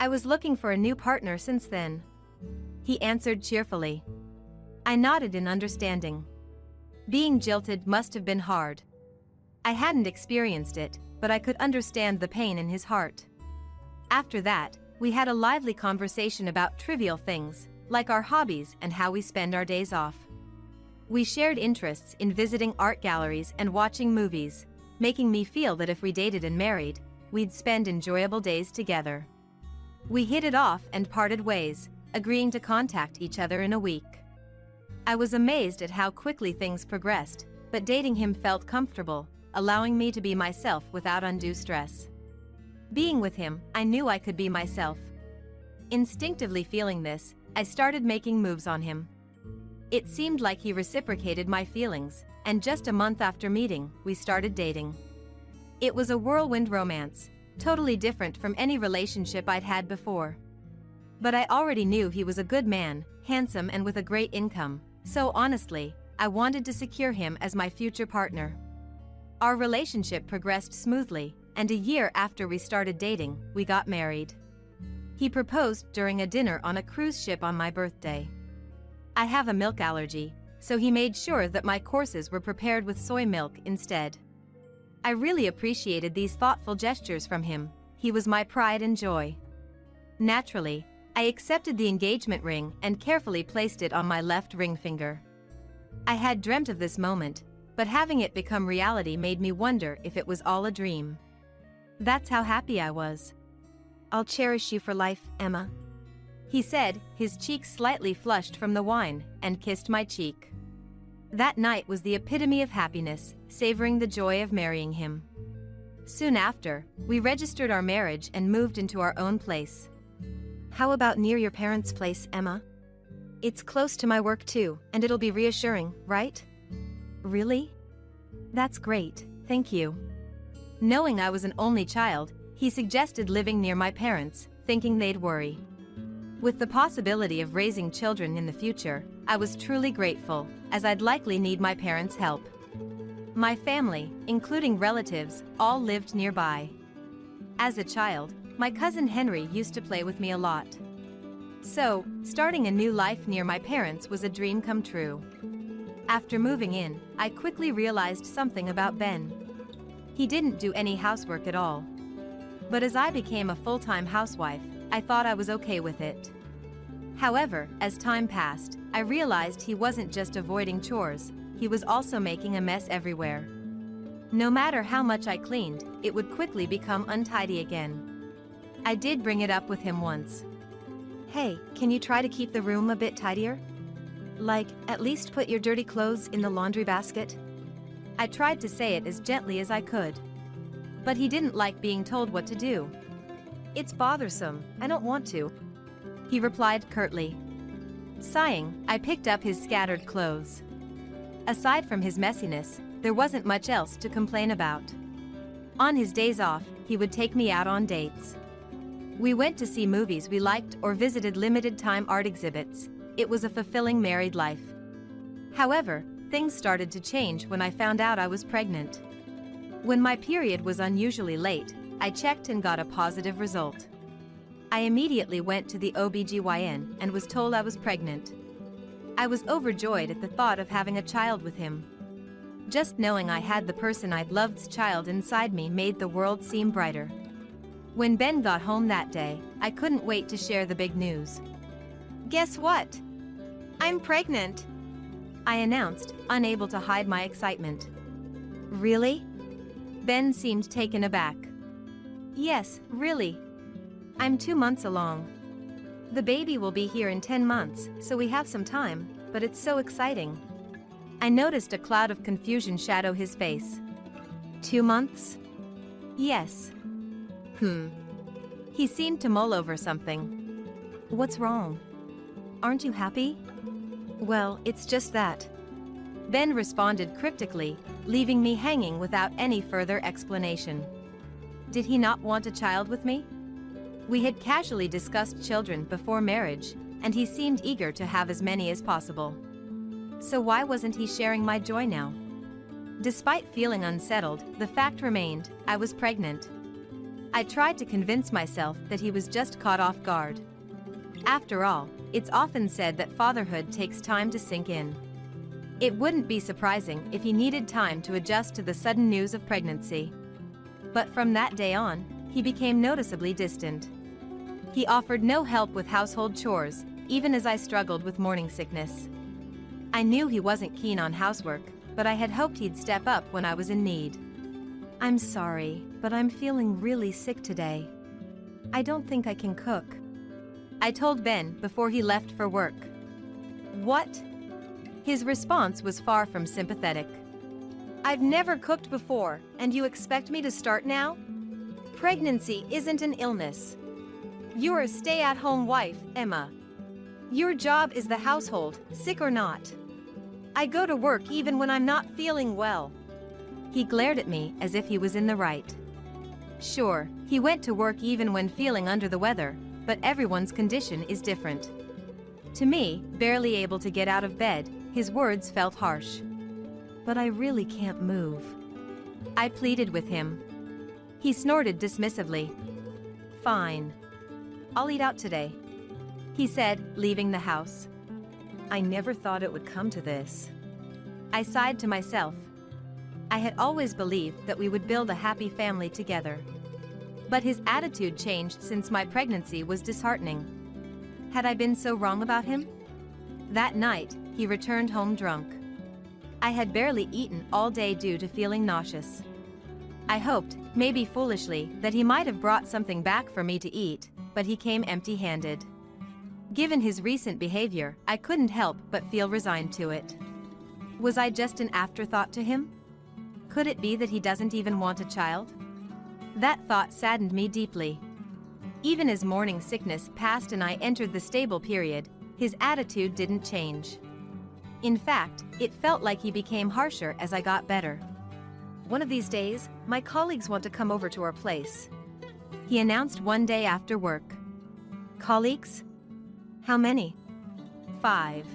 I was looking for a new partner since then. He answered cheerfully. I nodded in understanding. Being jilted must have been hard. I hadn't experienced it, but I could understand the pain in his heart. After that, we had a lively conversation about trivial things, like our hobbies and how we spend our days off. We shared interests in visiting art galleries and watching movies, making me feel that if we dated and married, we'd spend enjoyable days together. We hit it off and parted ways, agreeing to contact each other in a week. I was amazed at how quickly things progressed, but dating him felt comfortable, allowing me to be myself without undue stress. Being with him, I knew I could be myself. Instinctively feeling this, I started making moves on him. It seemed like he reciprocated my feelings, and just a month after meeting, we started dating. It was a whirlwind romance, totally different from any relationship I'd had before. But I already knew he was a good man, handsome and with a great income, so honestly, I wanted to secure him as my future partner. Our relationship progressed smoothly, and a year after we started dating, we got married. He proposed during a dinner on a cruise ship on my birthday. I have a milk allergy, so he made sure that my courses were prepared with soy milk instead. I really appreciated these thoughtful gestures from him. He was my pride and joy. Naturally, I accepted the engagement ring and carefully placed it on my left ring finger. I had dreamt of this moment, but having it become reality made me wonder if it was all a dream. That's how happy I was. I'll cherish you for life, Emma. He said, his cheeks slightly flushed from the wine, and kissed my cheek. That night was the epitome of happiness, savoring the joy of marrying him. Soon after, we registered our marriage and moved into our own place. How about near your parents' place, Emma? It's close to my work too, and it'll be reassuring, right? Really? That's great, thank you. Knowing I was an only child, he suggested living near my parents, thinking they'd worry. With the possibility of raising children in the future, I was truly grateful, as I'd likely need my parents' help. My family, including relatives, all lived nearby. As a child, my cousin Henry used to play with me a lot. So, starting a new life near my parents was a dream come true. After moving in, I quickly realized something about Ben. He didn't do any housework at all. But as I became a full-time housewife, I thought I was okay with it. However, as time passed, I realized he wasn't just avoiding chores, he was also making a mess everywhere. No matter how much I cleaned, it would quickly become untidy again. I did bring it up with him once. Hey, can you try to keep the room a bit tidier? Like, at least put your dirty clothes in the laundry basket? I tried to say it as gently as I could. But he didn't like being told what to do. It's bothersome, I don't want to, he replied curtly. Sighing, I picked up his scattered clothes. Aside from his messiness, there wasn't much else to complain about. On his days off, he would take me out on dates. We went to see movies we liked or visited limited-time art exhibits. It was a fulfilling married life. However, things started to change when I found out I was pregnant. When my period was unusually late, I checked and got a positive result. I immediately went to the OBGYN and was told I was pregnant. I was overjoyed at the thought of having a child with him. Just knowing I had the person I'd loved's child inside me made the world seem brighter. When Ben got home that day, I couldn't wait to share the big news. Guess what? I'm pregnant, I announced, unable to hide my excitement. Really? Ben seemed taken aback. Yes, really. I'm 2 months along. The baby will be here in 10 months, so we have some time, but it's so exciting. I noticed a cloud of confusion shadow his face. 2 months? Yes. He seemed to mull over something. What's wrong? Aren't you happy? Well, it's just that. Ben responded cryptically, leaving me hanging without any further explanation. Did he not want a child with me? We had casually discussed children before marriage, and he seemed eager to have as many as possible. So why wasn't he sharing my joy now? Despite feeling unsettled, the fact remained, I was pregnant. I tried to convince myself that he was just caught off guard. After all, it's often said that fatherhood takes time to sink in. It wouldn't be surprising if he needed time to adjust to the sudden news of pregnancy. But from that day on, he became noticeably distant. He offered no help with household chores, even as I struggled with morning sickness. I knew he wasn't keen on housework, but I had hoped he'd step up when I was in need. I'm sorry, but I'm feeling really sick today. I don't think I can cook, I told Ben before he left for work. What? His response was far from sympathetic. I've never cooked before, and you expect me to start now? Pregnancy isn't an illness. You're a stay-at-home wife, Emma. Your job is the household, sick or not. I go to work even when I'm not feeling well. He glared at me as if he was in the right. Sure, he went to work even when feeling under the weather, but everyone's condition is different. To me, barely able to get out of bed, his words felt harsh. But I really can't move, I pleaded with him. He snorted dismissively. Fine. I'll eat out today, he said, leaving the house. I never thought it would come to this. I sighed to myself. I had always believed that we would build a happy family together. But his attitude changed since my pregnancy was disheartening. Had I been so wrong about him? That night, he returned home drunk. I had barely eaten all day due to feeling nauseous. I hoped, maybe foolishly, that he might have brought something back for me to eat, but he came empty-handed. Given his recent behavior, I couldn't help but feel resigned to it. Was I just an afterthought to him? Could it be that he doesn't even want a child? That thought saddened me deeply. Even as morning sickness passed and I entered the stable period, his attitude didn't change. In fact, it felt like he became harsher as I got better. One of these days, my colleagues want to come over to our place, he announced one day after work. Colleagues? How many? 5.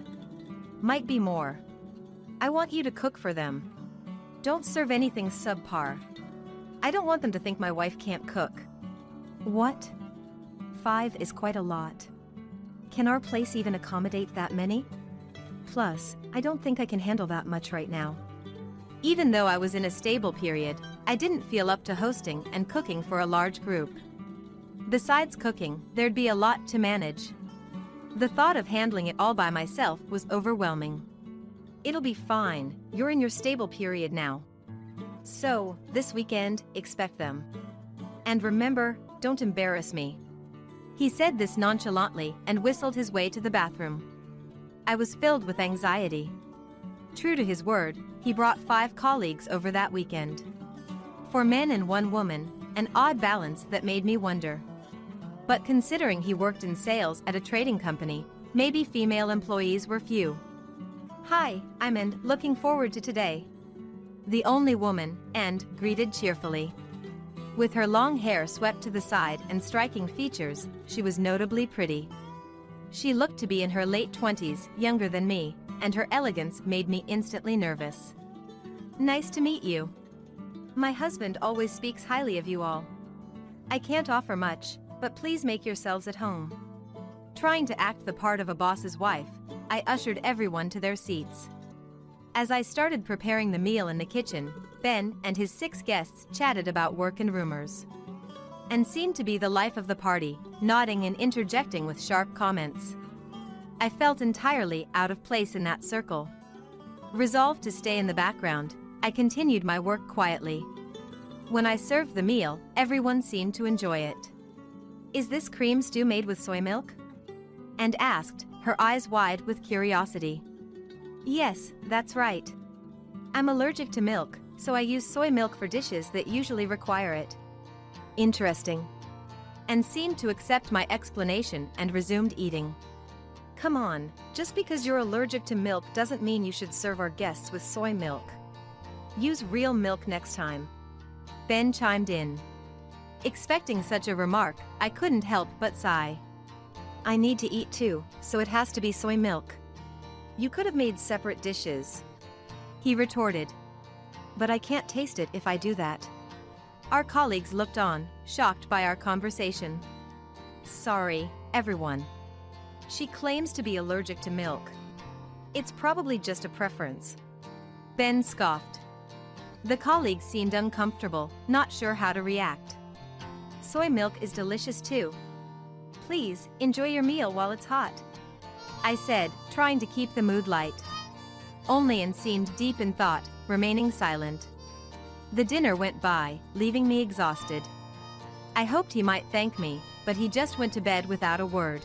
Might be more. I want you to cook for them. Don't serve anything subpar. I don't want them to think my wife can't cook. What? 5 is quite a lot. Can our place even accommodate that many? Plus, I don't think I can handle that much right now. Even though I was in a stable period, I didn't feel up to hosting and cooking for a large group. Besides cooking, there'd be a lot to manage. The thought of handling it all by myself was overwhelming. It'll be fine, you're in your stable period now. So, this weekend, expect them. And remember, don't embarrass me. He said this nonchalantly and whistled his way to the bathroom. I was filled with anxiety. True to his word, he brought 5 colleagues over that weekend. 4 men and 1 woman, an odd balance that made me wonder. But considering he worked in sales at a trading company, maybe female employees were few. Hi, I'm and looking forward to today. The only woman, and greeted cheerfully. With her long hair swept to the side and striking features, she was notably pretty. She looked to be in her late 20s, younger than me, and her elegance made me instantly nervous. Nice to meet you. My husband always speaks highly of you all. I can't offer much, but please make yourselves at home. Trying to act the part of a boss's wife, I ushered everyone to their seats. As I started preparing the meal in the kitchen, Ben and his 6 guests chatted about work and rumors. And seemed to be the life of the party, nodding and interjecting with sharp comments. I felt entirely out of place in that circle. Resolved to stay in the background, I continued my work quietly. When I served the meal, everyone seemed to enjoy it. Is this cream stew made with soy milk? And asked, her eyes wide with curiosity. Yes, that's right. I'm allergic to milk, so I use soy milk for dishes that usually require it. Interesting. And seemed to accept my explanation and resumed eating. Come on, just because you're allergic to milk doesn't mean you should serve our guests with soy milk. Use real milk next time. Ben chimed in. Expecting such a remark, I couldn't help but sigh. I need to eat too, so it has to be soy milk. You could have made separate dishes. He retorted. But I can't taste it if I do that. Our colleagues looked on, shocked by our conversation. Sorry, everyone. She claims to be allergic to milk. It's probably just a preference. Ben scoffed. The colleagues seemed uncomfortable, not sure how to react. Soy milk is delicious too. Please, enjoy your meal while it's hot, I said, trying to keep the mood light. Only and seemed deep in thought, remaining silent. The dinner went by, leaving me exhausted. I hoped he might thank me, but he just went to bed without a word.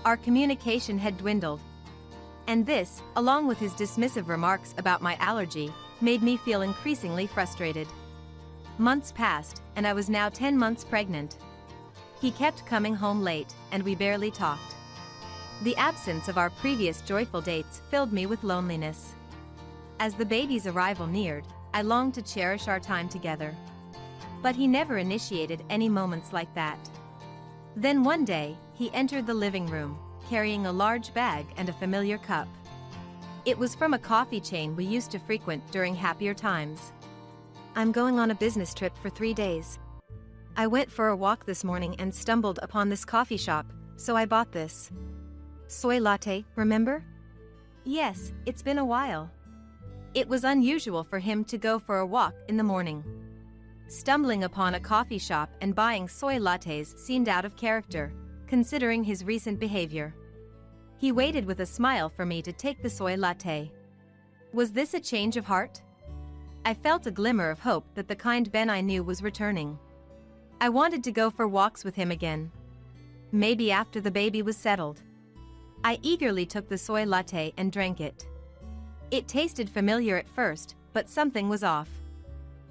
Our communication had dwindled. And this, along with his dismissive remarks about my allergy, made me feel increasingly frustrated. Months passed, and I was now 10 months pregnant. He kept coming home late, and we barely talked. The absence of our previous joyful dates filled me with loneliness. As the baby's arrival neared, I longed to cherish our time together. But he never initiated any moments like that. Then one day, he entered the living room, carrying a large bag and a familiar cup. It was from a coffee chain we used to frequent during happier times. I'm going on a business trip for 3 days. I went for a walk this morning and stumbled upon this coffee shop, so I bought this. Soy latte, remember? Yes, it's been a while. It was unusual for him to go for a walk in the morning. Stumbling upon a coffee shop and buying soy lattes seemed out of character, considering his recent behavior. He waited with a smile for me to take the soy latte. Was this a change of heart? I felt a glimmer of hope that the kind Ben I knew was returning. I wanted to go for walks with him again. Maybe after the baby was settled. I eagerly took the soy latte and drank it. It tasted familiar at first, but something was off.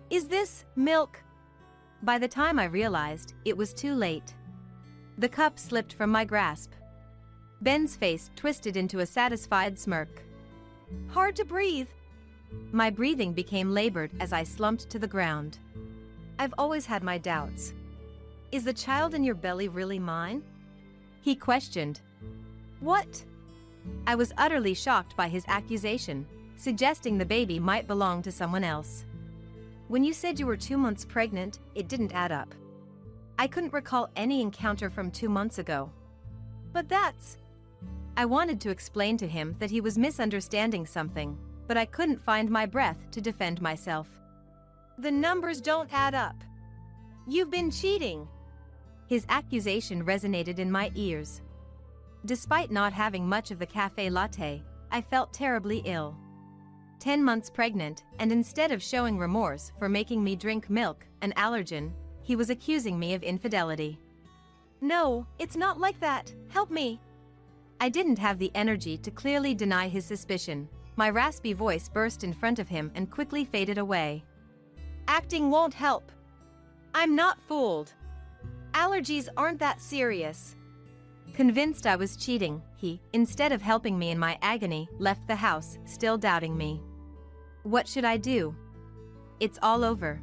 Is this milk? By the time I realized, it was too late. The cup slipped from my grasp. Ben's face twisted into a satisfied smirk. Hard to breathe. My breathing became labored as I slumped to the ground. I've always had my doubts. Is the child in your belly really mine? He questioned. What? I was utterly shocked by his accusation, suggesting the baby might belong to someone else. When you said you were 2 months pregnant, it didn't add up. I couldn't recall any encounter from 2 months ago. But that's... I wanted to explain to him that he was misunderstanding something, but I couldn't find my breath to defend myself. The numbers don't add up. You've been cheating. His accusation resonated in my ears. Despite not having much of the cafe latte, I felt terribly ill. 10 months pregnant, and instead of showing remorse for making me drink milk, an allergen, he was accusing me of infidelity. No, it's not like that. Help me. I didn't have the energy to clearly deny his suspicion. My raspy voice burst in front of him and quickly faded away. Acting won't help. I'm not fooled. Allergies aren't that serious. Convinced I was cheating, he, instead of helping me in my agony, left the house, still doubting me. What should I do? It's all over.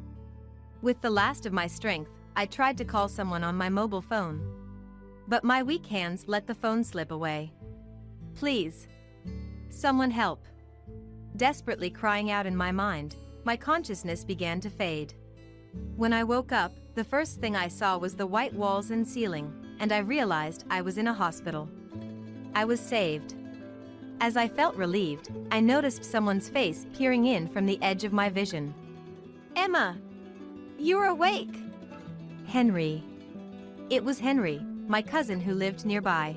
With the last of my strength, I tried to call someone on my mobile phone. But my weak hands let the phone slip away. Please. Someone help. Desperately crying out in my mind, my consciousness began to fade. When I woke up, the first thing I saw was the white walls and ceiling, and I realized I was in a hospital. I was saved. As I felt relieved, I noticed someone's face peering in from the edge of my vision. Emma! You're awake! Henry. It was Henry, my cousin who lived nearby.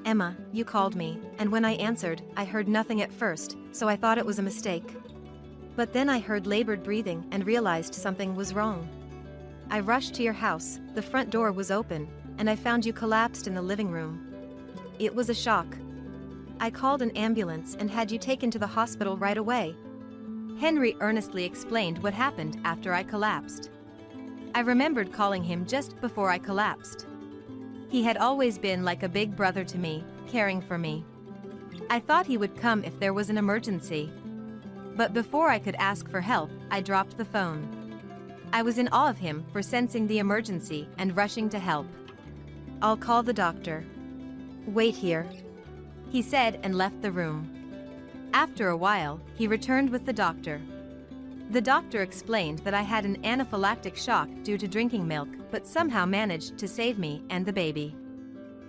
Emma, you called me, and when I answered, I heard nothing at first, so I thought it was a mistake. But then I heard labored breathing and realized something was wrong. I rushed to your house, the front door was open, and I found you collapsed in the living room. It was a shock. I called an ambulance and had you taken to the hospital right away. Henry earnestly explained what happened after I collapsed. I remembered calling him just before I collapsed. He had always been like a big brother to me, caring for me. I thought he would come if there was an emergency. But before I could ask for help, I dropped the phone. I was in awe of him for sensing the emergency and rushing to help. I'll call the doctor. Wait here, he said and left the room. After a while, he returned with the doctor. The doctor explained that I had an anaphylactic shock due to drinking milk, but somehow managed to save me and the baby.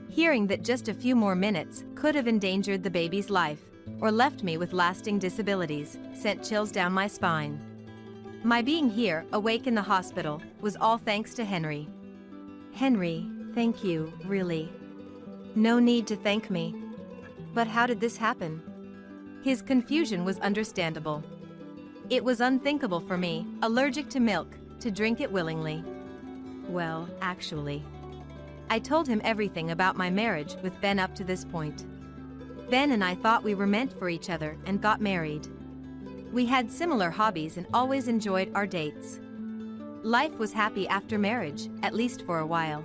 Hearing that just a few more minutes could have endangered the baby's life, or left me with lasting disabilities, sent chills down my spine. My being here, awake in the hospital, was all thanks to Henry. Henry, thank you, really. No need to thank me. But how did this happen? His confusion was understandable. It was unthinkable for me, allergic to milk, to drink it willingly. Well, actually, I told him everything about my marriage with Ben up to this point. Ben and I thought we were meant for each other and got married. We had similar hobbies and always enjoyed our dates. Life was happy after marriage, at least for a while.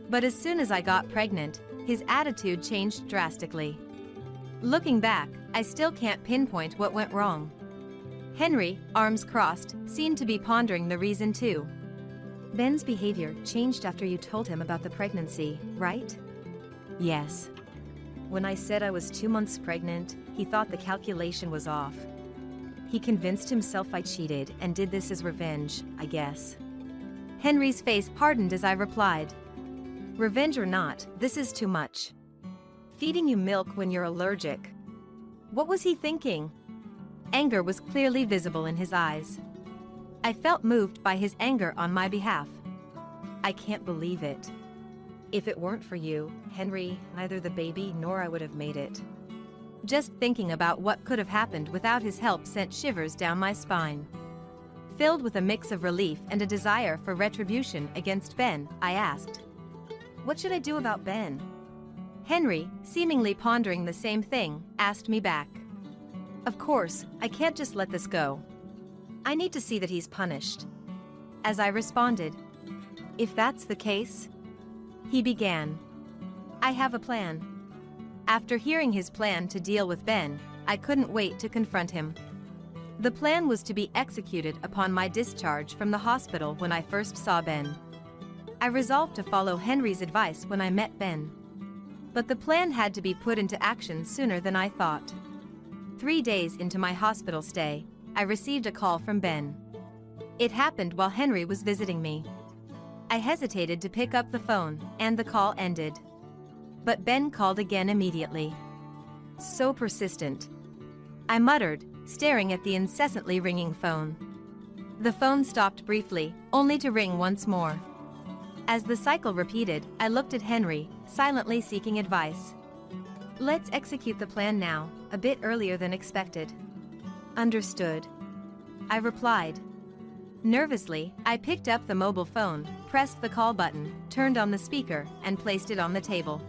But as soon as I got pregnant, his attitude changed drastically. Looking back, I still can't pinpoint what went wrong. Henry, arms crossed, seemed to be pondering the reason too. Ben's behavior changed after you told him about the pregnancy, right? Yes. When I said I was 2 months pregnant, he thought the calculation was off. He convinced himself I cheated and did this as revenge, I guess. Henry's face hardened as I replied. Revenge or not, this is too much. Feeding you milk when you're allergic. What was he thinking? Anger was clearly visible in his eyes. I felt moved by his anger on my behalf. I can't believe it. If it weren't for you, Henry, neither the baby nor I would have made it. Just thinking about what could have happened without his help sent shivers down my spine. Filled with a mix of relief and a desire for retribution against Ben, I asked, what should I do about Ben? Henry, seemingly pondering the same thing, asked me back. Of course, I can't just let this go. I need to see that he's punished. As I responded, if that's the case, he began. I have a plan. After hearing his plan to deal with Ben, I couldn't wait to confront him. The plan was to be executed upon my discharge from the hospital when I first saw Ben. I resolved to follow Henry's advice when I met Ben. But the plan had to be put into action sooner than I thought. 3 days into my hospital stay, I received a call from Ben. It happened while Henry was visiting me. I hesitated to pick up the phone, and the call ended. But Ben called again immediately. So persistent. I muttered, staring at the incessantly ringing phone. The phone stopped briefly, only to ring once more. As the cycle repeated, I looked at Henry, silently seeking advice. Let's execute the plan now, a bit earlier than expected. Understood. I replied. Nervously, I picked up the mobile phone, pressed the call button, turned on the speaker, and placed it on the table.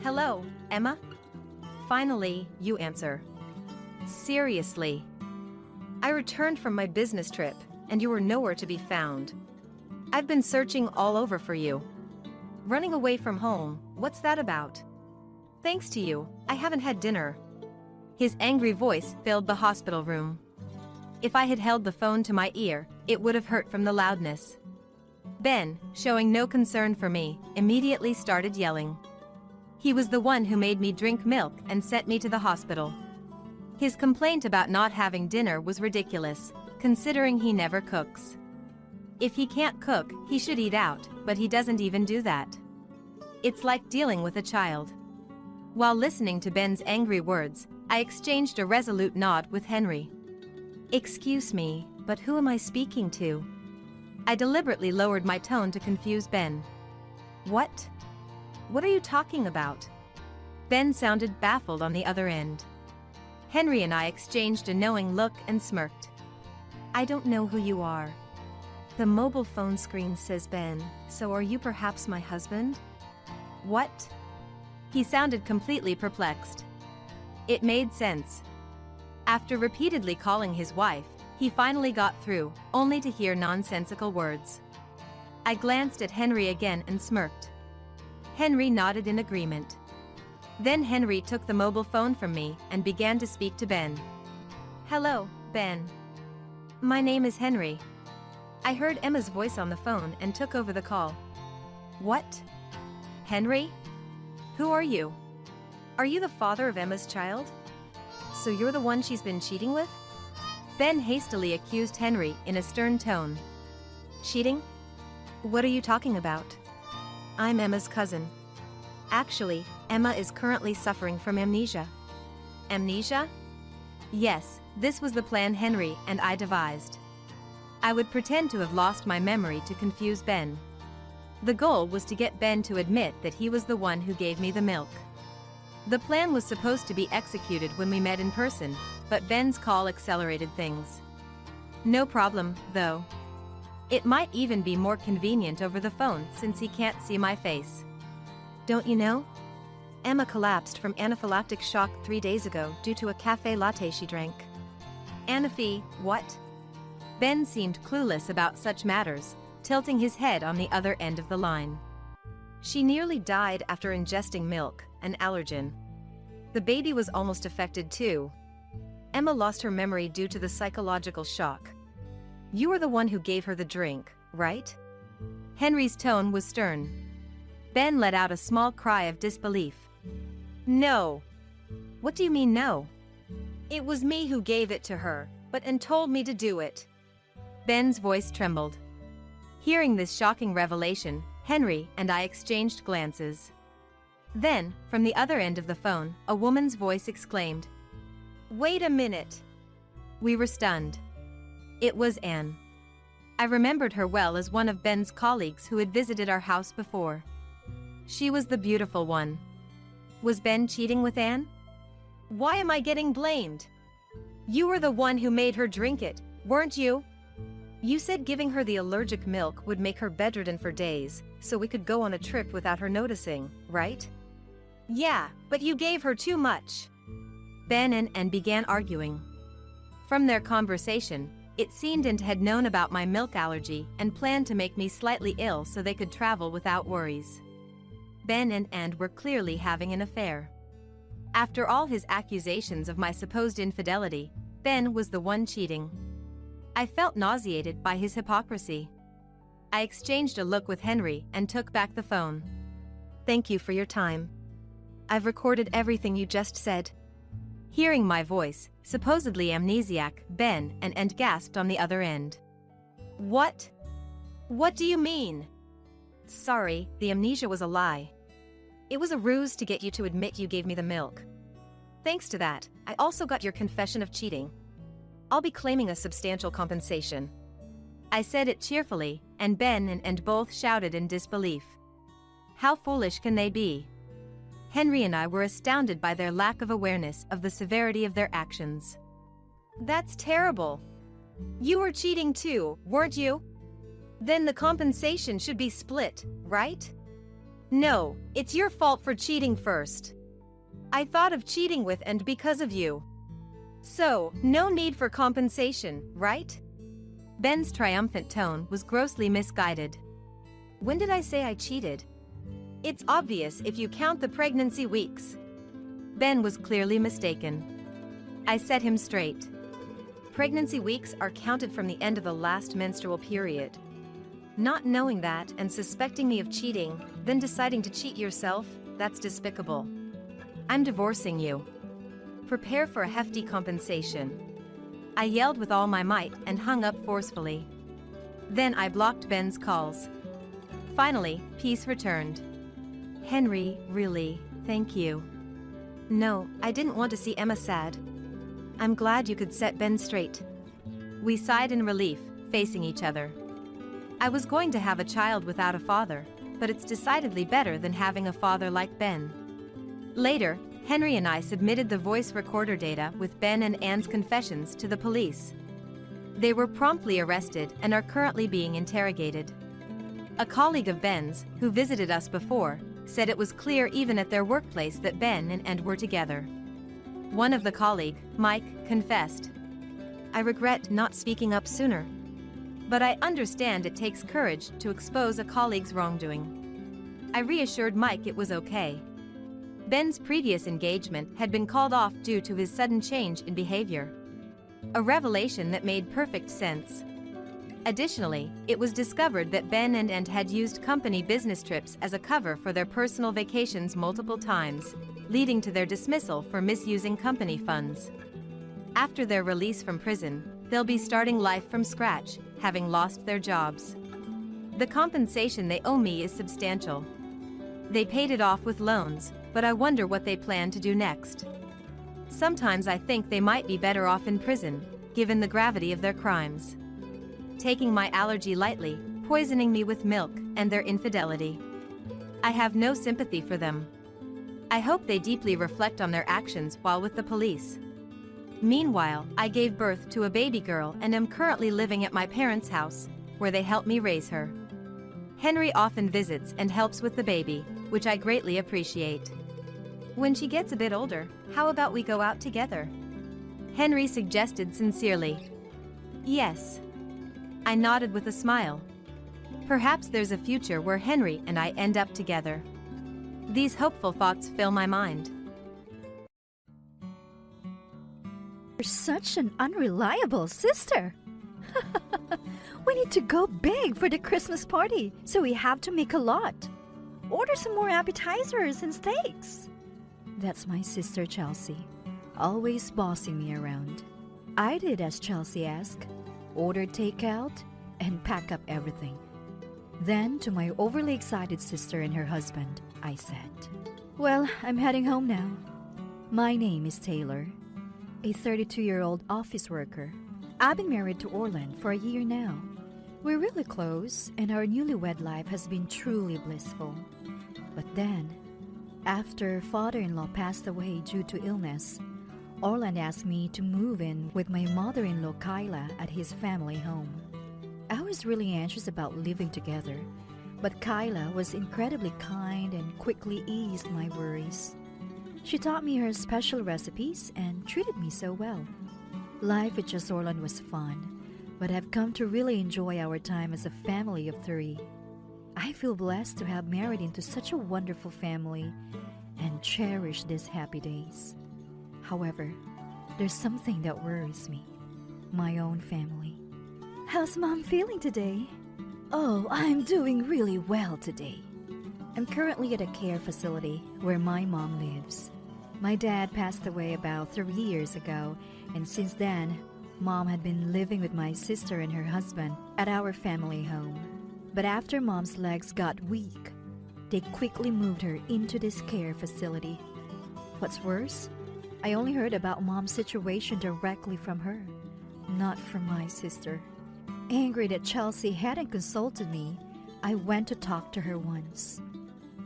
Hello, Emma? Finally, you answer. Seriously. I returned from my business trip, and you were nowhere to be found. I've been searching all over for you. Running away from home, what's that about? Thanks to you, I haven't had dinner. His angry voice filled the hospital room. If I had held the phone to my ear, it would have hurt from the loudness. Ben, showing no concern for me, immediately started yelling. He was the one who made me drink milk and sent me to the hospital. His complaint about not having dinner was ridiculous, considering he never cooks. If he can't cook, he should eat out, but he doesn't even do that. It's like dealing with a child. While listening to Ben's angry words, I exchanged a resolute nod with Henry. Excuse me, but who am I speaking to? I deliberately lowered my tone to confuse Ben. What? What are you talking about? Ben sounded baffled on the other end. Henry and I exchanged a knowing look and smirked. I don't know who you are. The mobile phone screen says Ben, so are you perhaps my husband? What? He sounded completely perplexed. It made sense. After repeatedly calling his wife, he finally got through, only to hear nonsensical words. I glanced at Henry again and smirked. Henry nodded in agreement. Then Henry took the mobile phone from me and began to speak to Ben. Hello, Ben. My name is Henry. I heard Emma's voice on the phone and took over the call. What? Henry? Who are you? Are you the father of Emma's child? So you're the one she's been cheating with? Ben hastily accused Henry in a stern tone. Cheating? What are you talking about? I'm Emma's cousin. Actually, Emma is currently suffering from amnesia. Amnesia? Yes, this was the plan Henry and I devised. I would pretend to have lost my memory to confuse Ben. The goal was to get Ben to admit that he was the one who gave me the milk. The plan was supposed to be executed when we met in person, but Ben's call accelerated things. No problem, though. It might even be more convenient over the phone since he can't see my face. Don't you know? Emma collapsed from anaphylactic shock 3 days ago due to a cafe latte she drank. Anaphy, what? Ben seemed clueless about such matters, tilting his head on the other end of the line. She nearly died after ingesting milk, an allergen. The baby was almost affected too. Emma lost her memory due to the psychological shock. You were the one who gave her the drink, right? Henry's tone was stern. Ben let out a small cry of disbelief. No. What do you mean no? It was me who gave it to her, and told me to do it. Ben's voice trembled. Hearing this shocking revelation, Henry and I exchanged glances. Then, from the other end of the phone, a woman's voice exclaimed, Wait a minute. We were stunned. It was Anne. I remembered her well as one of Ben's colleagues who had visited our house before. She was the beautiful one. Was Ben cheating with Anne? Why am I getting blamed? You were the one who made her drink it, weren't you? You said giving her the allergic milk would make her bedridden for days, so we could go on a trip without her noticing, right? Yeah, but you gave her too much. Ben and Anne began arguing. From their conversation, it seemed Anne had known about my milk allergy and planned to make me slightly ill so they could travel without worries. Ben and Anne were clearly having an affair. After all his accusations of my supposed infidelity, Ben was the one cheating. I felt nauseated by his hypocrisy. I exchanged a look with Henry and took back the phone. Thank you for your time. I've recorded everything you just said. Hearing my voice, supposedly amnesiac, Ben and gasped on the other end. What? What do you mean? Sorry, the amnesia was a lie. It was a ruse to get you to admit you gave me the milk. Thanks to that, I also got your confession of cheating. I'll be claiming a substantial compensation. I said it cheerfully, and Ben and both shouted in disbelief. How foolish can they be? Henry and I were astounded by their lack of awareness of the severity of their actions. That's terrible. You were cheating too, weren't you? Then the compensation should be split, right? No, it's your fault for cheating first. I thought of cheating with and because of you. So, no need for compensation, right? Ben's triumphant tone was grossly misguided. When did I say I cheated? It's obvious if you count the pregnancy weeks. Ben was clearly mistaken. I set him straight. Pregnancy weeks are counted from the end of the last menstrual period. Not knowing that and suspecting me of cheating, then deciding to cheat yourself, that's despicable. I'm divorcing you. Prepare for a hefty compensation. I yelled with all my might and hung up forcefully. Then I blocked Ben's calls. Finally, peace returned. Henry, really, thank you. No, I didn't want to see Emma sad. I'm glad you could set Ben straight. We sighed in relief, facing each other. I was going to have a child without a father, but it's decidedly better than having a father like Ben. Later, Henry and I submitted the voice recorder data with Ben and Anne's confessions to the police. They were promptly arrested and are currently being interrogated. A colleague of Ben's, who visited us before, said it was clear even at their workplace that Ben and Anne were together. One of the colleague, Mike, confessed. I regret not speaking up sooner. But I understand it takes courage to expose a colleague's wrongdoing. I reassured Mike it was okay. Ben's previous engagement had been called off due to his sudden change in behavior. A revelation that made perfect sense. Additionally, it was discovered that Ben and Anne had used company business trips as a cover for their personal vacations multiple times, leading to their dismissal for misusing company funds. After their release from prison, they'll be starting life from scratch, having lost their jobs. The compensation they owe me is substantial. They paid it off with loans, but I wonder what they plan to do next. Sometimes I think they might be better off in prison, given the gravity of their crimes. Taking my allergy lightly, poisoning me with milk, and their infidelity. I have no sympathy for them. I hope they deeply reflect on their actions while with the police. Meanwhile, I gave birth to a baby girl and am currently living at my parents' house, where they help me raise her. Henry often visits and helps with the baby, which I greatly appreciate. When she gets a bit older, how about we go out together? Henry suggested sincerely. Yes. I nodded with a smile. Perhaps there's a future where Henry and I end up together. These hopeful thoughts fill my mind. You're such an unreliable sister. We need to go big for the Christmas party, so we have to make a lot. Order some more appetizers and steaks. That's my sister Chelsea, always bossing me around. I did as Chelsea asked, ordered takeout, and pack up everything. Then, to my overly excited sister and her husband, I said, well, I'm heading home now. My name is Taylor, a 32-year-old office worker. I've been married to Orland for a year now. We're really close, and our newlywed life has been truly blissful. But then, after father-in-law passed away due to illness, Orland asked me to move in with my mother-in-law Kyla at his family home. I was really anxious about living together, but Kyla was incredibly kind and quickly eased my worries. She taught me her special recipes and treated me so well. Life with just Orland was fun, but I've come to really enjoy our time as a family of 3. I feel blessed to have married into such a wonderful family and cherish these happy days. However, there's something that worries me. My own family. How's Mom feeling today? Oh, I'm doing really well today. I'm currently at a care facility where my mom lives. My dad passed away about 3 years ago, and since then, Mom had been living with my sister and her husband at our family home. But after Mom's legs got weak, they quickly moved her into this care facility. What's worse, I only heard about Mom's situation directly from her, not from my sister. Angry that Chelsea hadn't consulted me, I went to talk to her once.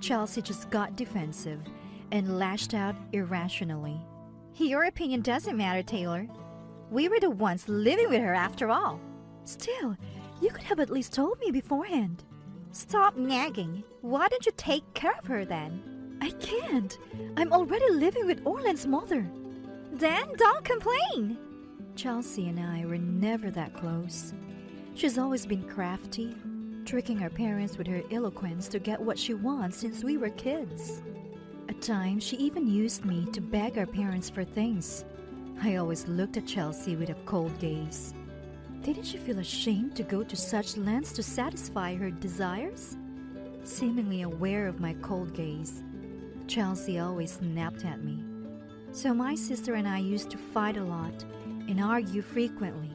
Chelsea just got defensive and lashed out irrationally. Your opinion doesn't matter, Taylor. We were the ones living with her after all. Still, you could have at least told me beforehand. Stop nagging. Why don't you take care of her then? I can't. I'm already living with Orland's mother. Then don't complain. Chelsea and I were never that close. She's always been crafty, tricking our parents with her eloquence to get what she wants since we were kids. At times, she even used me to beg our parents for things. I always looked at Chelsea with a cold gaze. Didn't she feel ashamed to go to such lengths to satisfy her desires? Seemingly aware of my cold gaze, Chelsea always snapped at me. So my sister and I used to fight a lot and argue frequently.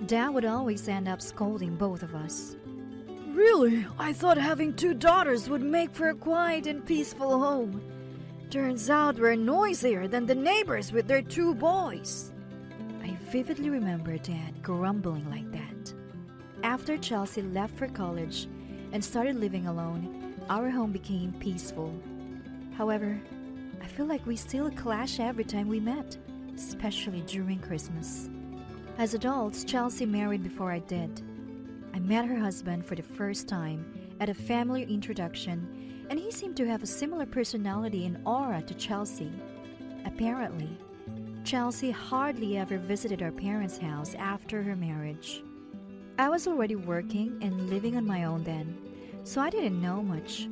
Dad would always end up scolding both of us. Really? I thought having 2 daughters would make for a quiet and peaceful home. Turns out we're noisier than the neighbors with their 2 boys. I vividly remember Dad grumbling like that. After Chelsea left for college and started living alone, our home became peaceful. However, I feel like we still clash every time we met, especially during Christmas. As adults, Chelsea married before I did. I met her husband for the first time at a family introduction, and he seemed to have a similar personality and aura to Chelsea. Apparently, Chelsea hardly ever visited our parents' house after her marriage. I was already working and living on my own then, so I didn't know much.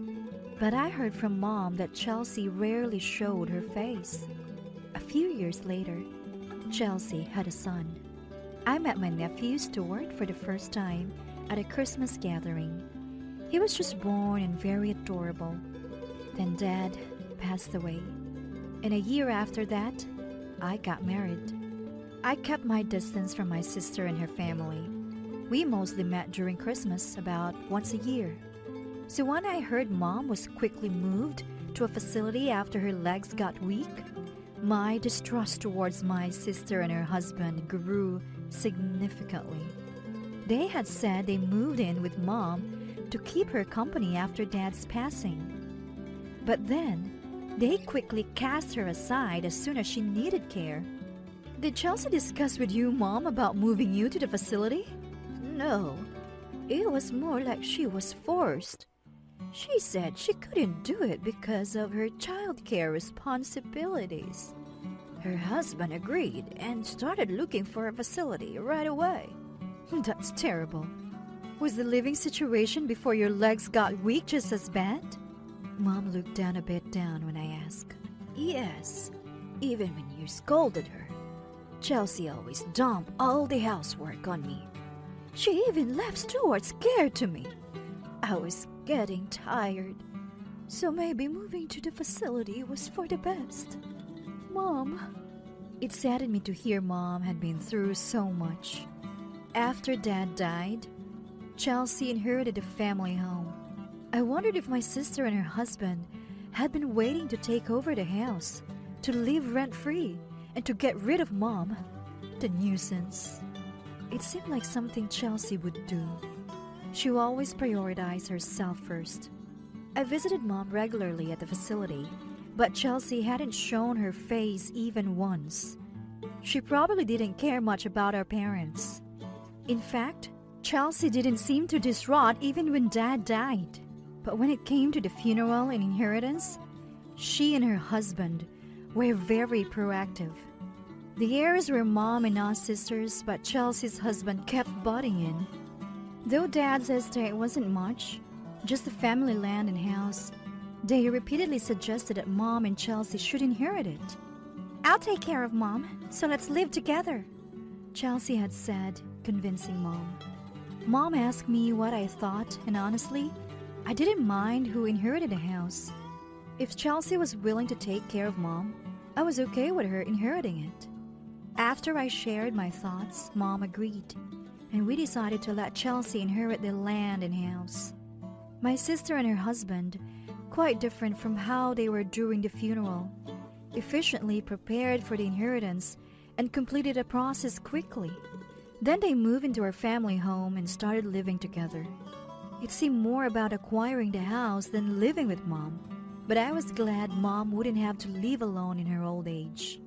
But I heard from Mom that Chelsea rarely showed her face. A few years later, Chelsea had a son. I met my nephew Stuart for the first time at a Christmas gathering. He was just born and very adorable. Then Dad passed away. And a year after that, I got married. I kept my distance from my sister and her family. We mostly met during Christmas about once a year. So when I heard Mom was quickly moved to a facility after her legs got weak, my distrust towards my sister and her husband grew significantly. They had said they moved in with Mom to keep her company after Dad's passing. But then, they quickly cast her aside as soon as she needed care. Did Chelsea discuss with you, Mom, about moving you to the facility? No. It was more like she was forced. She said she couldn't do it because of her childcare responsibilities. Her husband agreed and started looking for a facility right away. That's terrible. Was the living situation before your legs got weak just as bad? Mom looked down a bit when I asked. Yes, even when you scolded her. Chelsea always dumped all the housework on me. She even left Stuart scared to me. I was getting tired, so maybe moving to the facility was for the best. Mom. It saddened me to hear Mom had been through so much. After Dad died, Chelsea inherited the family home. I wondered if my sister and her husband had been waiting to take over the house, to live rent-free, and to get rid of Mom, the nuisance. It seemed like something Chelsea would do. She would always prioritize herself first. I visited Mom regularly at the facility, but Chelsea hadn't shown her face even once. She probably didn't care much about our parents. In fact, Chelsea didn't seem too distraught even when Dad died. But when it came to the funeral and inheritance, she and her husband were very proactive. The heirs were Mom and us sisters, but Chelsea's husband kept butting in. Though Dad's estate wasn't much, just the family land and house, they repeatedly suggested that Mom and Chelsea should inherit it. I'll take care of Mom, so let's live together, Chelsea had said, convincing Mom. Mom asked me what I thought, and honestly, I didn't mind who inherited the house. If Chelsea was willing to take care of Mom, I was okay with her inheriting it. After I shared my thoughts, Mom agreed, and we decided to let Chelsea inherit the land and house. My sister and her husband, quite different from how they were during the funeral, efficiently prepared for the inheritance and completed the process quickly. Then they moved into our family home and started living together. It seemed more about acquiring the house than living with Mom, but I was glad Mom wouldn't have to live alone in her old age.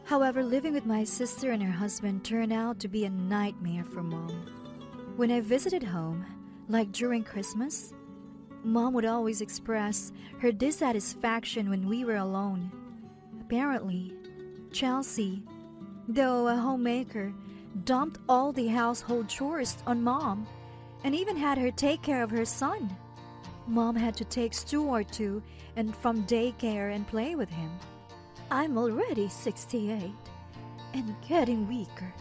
However, living with my sister and her husband turned out to be a nightmare for Mom. When I visited home, like during Christmas, Mom would always express her dissatisfaction when we were alone. Apparently, Chelsea, though a homemaker, dumped all the household chores on Mom and even had her take care of her son. Mom had to take Stuart to and from daycare and play with him. I'm already 68 and getting weaker.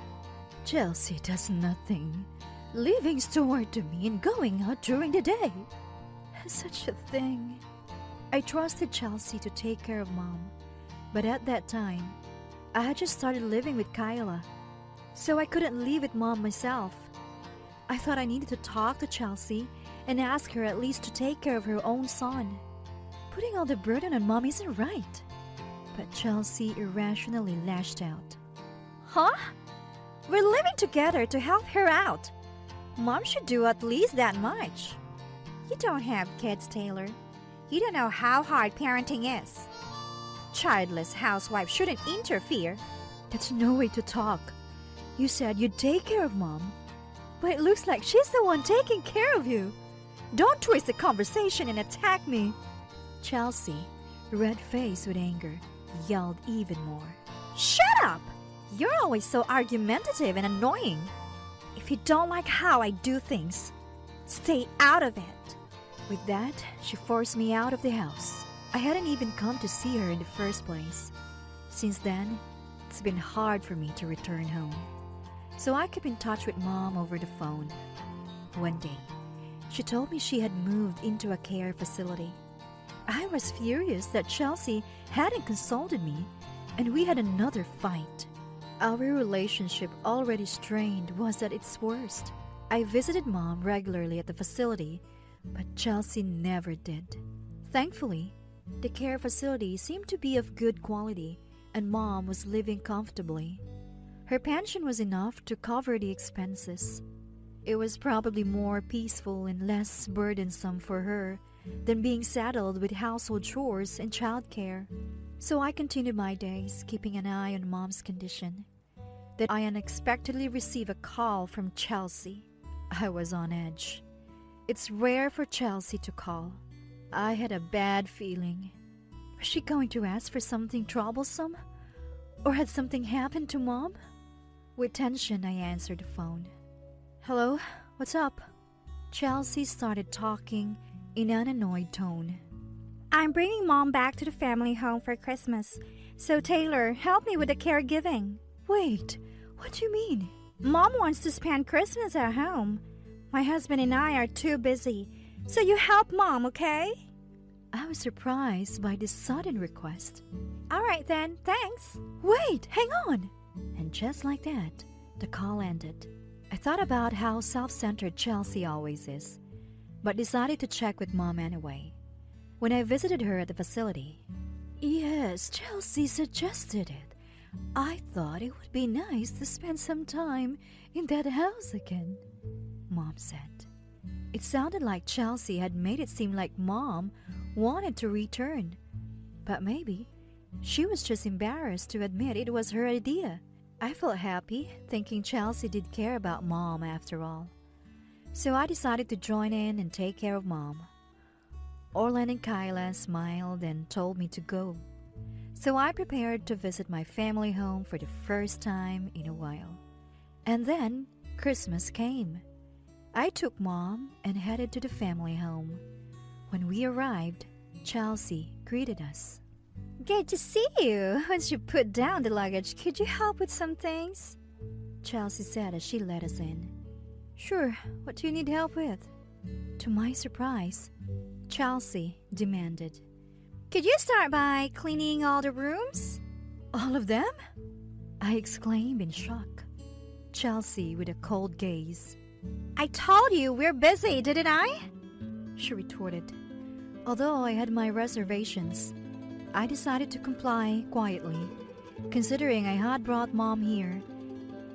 Chelsea does nothing, leaving Stuart to me and going out during the day. Such a thing. I trusted Chelsea to take care of Mom, but at that time, I had just started living with Kyla, so I couldn't live with Mom myself. I thought I needed to talk to Chelsea and ask her at least to take care of her own son. Putting all the burden on Mom isn't right. But Chelsea irrationally lashed out. Huh? We're living together to help her out. Mom should do at least that much. You don't have kids, Taylor. You don't know how hard parenting is. Childless housewife shouldn't interfere. That's no way to talk. You said you'd take care of Mom, but it looks like she's the one taking care of you. Don't twist the conversation and attack me. Chelsea, red-faced with anger, yelled even more. Shut up! You're always so argumentative and annoying. If you don't like how I do things, stay out of it. With that, she forced me out of the house. I hadn't even come to see her in the first place. Since then, it's been hard for me to return home. So I kept in touch with Mom over the phone. One day, she told me she had moved into a care facility. I was furious that Chelsea hadn't consulted me, and we had another fight. Our relationship, already strained, was at its worst. I visited Mom regularly at the facility, but Chelsea never did. Thankfully, the care facility seemed to be of good quality, and Mom was living comfortably. Her pension was enough to cover the expenses. It was probably more peaceful and less burdensome for her than being saddled with household chores and childcare. So I continued my days, keeping an eye on Mom's condition. Then I unexpectedly received a call from Chelsea. I was on edge. It's rare for Chelsea to call. I had a bad feeling. Was she going to ask for something troublesome? Or had something happened to Mom? With tension, I answered the phone. Hello, what's up? Chelsea started talking in an annoyed tone. I'm bringing Mom back to the family home for Christmas. So Taylor, help me with the caregiving. Wait, what do you mean? Mom wants to spend Christmas at home. My husband and I are too busy. So you help Mom, okay? I was surprised by this sudden request. All right then, thanks. Wait, hang on. And just like that, the call ended. I thought about how self-centered Chelsea always is, but decided to check with Mom anyway. When I visited her at the facility, yes, Chelsea suggested it. I thought it would be nice to spend some time in that house again, Mom said. It sounded like Chelsea had made it seem like Mom wanted to return, but maybe she was just embarrassed to admit it was her idea. I felt happy, thinking Chelsea did care about Mom after all. So I decided to join in and take care of Mom. Orlan and Kyla smiled and told me to go. So I prepared to visit my family home for the first time in a while. And then Christmas came. I took Mom and headed to the family home. When we arrived, Chelsea greeted us. Good to see you. Once you put down the luggage, could you help with some things? Chelsea said as she let us in. Sure, what do you need help with? To my surprise, Chelsea demanded. Could you start by cleaning all the rooms? All of them? I exclaimed in shock. Chelsea with a cold gaze. I told you we're busy, didn't I? She retorted. Although I had my reservations, I decided to comply quietly, considering I had brought Mom here,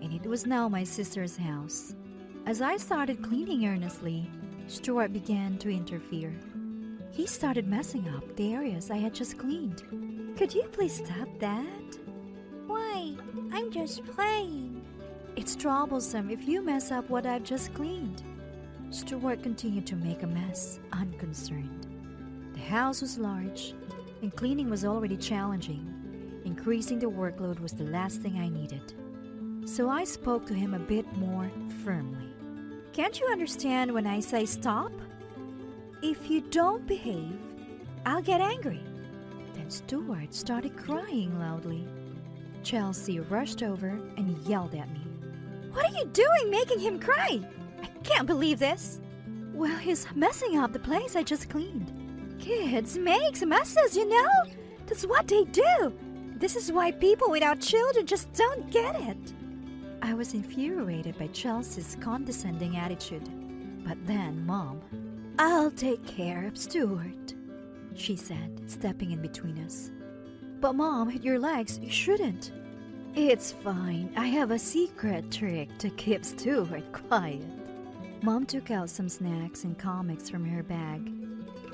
and it was now my sister's house. As I started cleaning earnestly, Stuart began to interfere. He started messing up the areas I had just cleaned. Could you please stop that? Why? I'm just playing. It's troublesome if you mess up what I've just cleaned. Stuart continued to make a mess, unconcerned. The house was large, and cleaning was already challenging. Increasing the workload was the last thing I needed. So I spoke to him a bit more firmly. Can't you understand when I say stop? If you don't behave, I'll get angry. Then Stuart started crying loudly. Chelsea rushed over and yelled at me. What are you doing making him cry? I can't believe this. Well, he's messing up the place I just cleaned. Kids make messes, you know? That's what they do. This is why people without children just don't get it. I was infuriated by Chelsea's condescending attitude. But then Mom, I'll take care of Stuart, she said, stepping in between us. But Mom, hit your legs, you shouldn't. It's fine. I have a secret trick to keep Stuart quiet. Mom took out some snacks and comics from her bag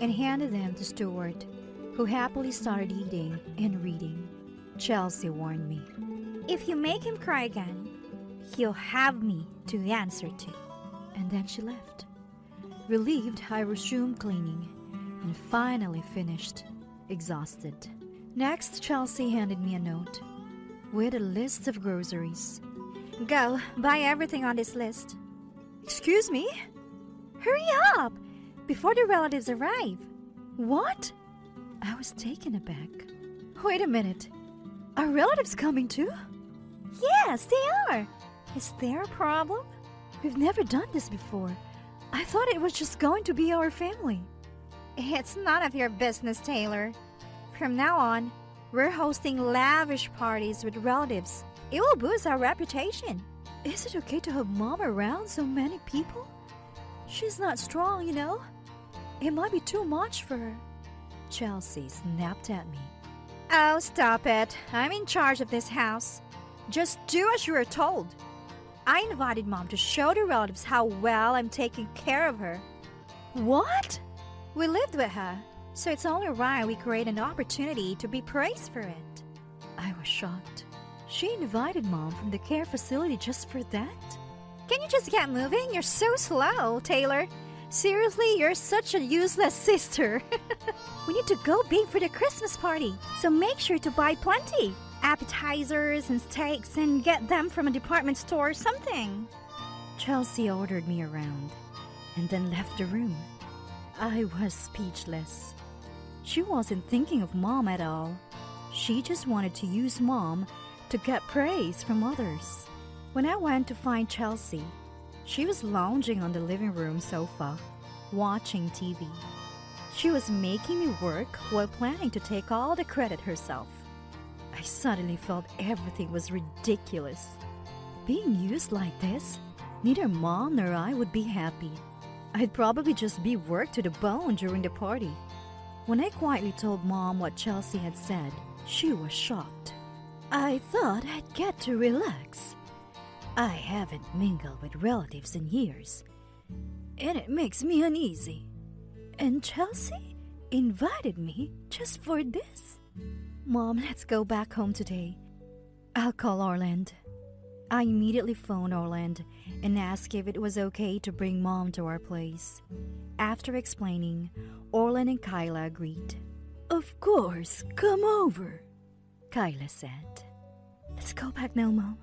and handed them to Stuart, who happily started eating and reading. Chelsea warned me. If you make him cry again, he'll have me to answer to. And then she left. Relieved, I resumed cleaning and finally finished, exhausted. Next, Chelsea handed me a note with a list of groceries. Go, buy everything on this list. Excuse me? Hurry up, before the relatives arrive. What? I was taken aback. Wait a minute. Are relatives coming too? Yes, they are. Is there a problem? We've never done this before. I thought it was just going to be our family. It's none of your business, Taylor. From now on, we're hosting lavish parties with relatives. It will boost our reputation. Is it okay to have Mom around so many people? She's not strong, you know. It might be too much for her. Chelsea snapped at me. Oh, stop it. I'm in charge of this house. Just do as you are told. I invited Mom to show the relatives how well I'm taking care of her. What? We lived with her, so it's only right we create an opportunity to be praised for it. I was shocked. She invited Mom from the care facility just for that? Can you just get moving? You're so slow, Taylor. Seriously, you're such a useless sister. We need to go big for the Christmas party, so make sure to buy plenty. Appetizers and steaks and get them from a department store or something. Chelsea ordered me around and then left the room. I was speechless. She wasn't thinking of Mom at all. She just wanted to use Mom to get praise from others. When I went to find Chelsea, she was lounging on the living room sofa, watching TV. She was making me work while planning to take all the credit herself. I suddenly felt everything was ridiculous. Being used like this, neither Mom nor I would be happy. I'd probably just be worked to the bone during the party. When I quietly told Mom what Chelsea had said, she was shocked. I thought I'd get to relax. I haven't mingled with relatives in years, and it makes me uneasy. And Chelsea invited me just for this? Mom, let's go back home today. I'll call Orland. I immediately phoned Orland and asked if it was okay to bring Mom to our place. After explaining, Orland and Kyla agreed. Of course, come over, Kyla said. Let's go back now, Mom.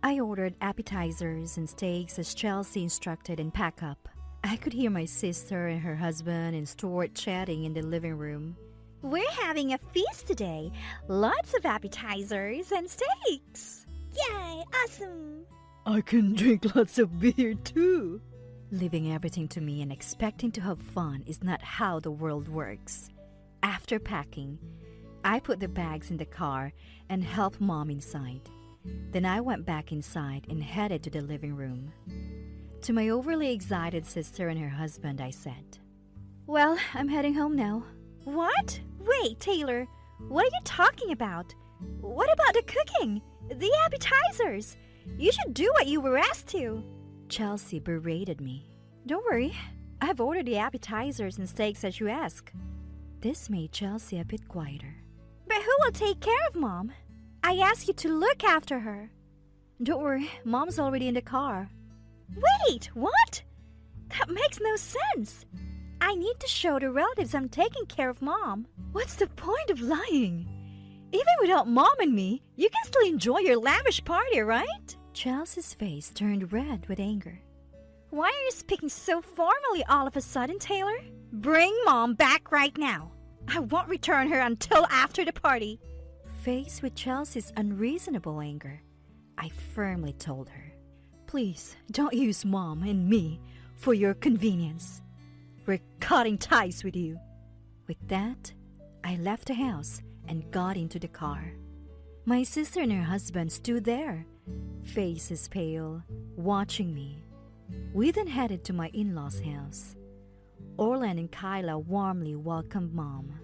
I ordered appetizers and steaks as Chelsea instructed and pack up. I could hear my sister and her husband and Stuart chatting in the living room. We're having a feast today. Lots of appetizers and steaks. Yay, awesome. I can drink lots of beer too. Leaving everything to me and expecting to have fun is not how the world works. After packing, I put the bags in the car and helped Mom inside. Then I went back inside and headed to the living room. To my overly excited sister and her husband, I said, "Well, I'm heading home now." What? Wait, Taylor. What are you talking about? What about the cooking? The appetizers? You should do what you were asked to. Chelsea berated me. "Don't worry, I've ordered the appetizers and steaks as you asked." This made Chelsea a bit quieter. But who will take care of Mom? I asked you to look after her. "Don't worry, Mom's already in the car." Wait, what? That makes no sense. I need to show the relatives I'm taking care of Mom. What's the point of lying? Even without Mom and me, you can still enjoy your lavish party, right? Chelsea's face turned red with anger. Why are you speaking so formally all of a sudden, Taylor? Bring Mom back right now. I won't return her until after the party. Faced with Chelsea's unreasonable anger, I firmly told her, "Please, don't use Mom and me for your convenience. We're cutting ties with you." With that, I left the house and got into the car. My sister and her husband stood there, faces pale, watching me. We then headed to my in-laws' house. Orland and Kyla warmly welcomed Mom.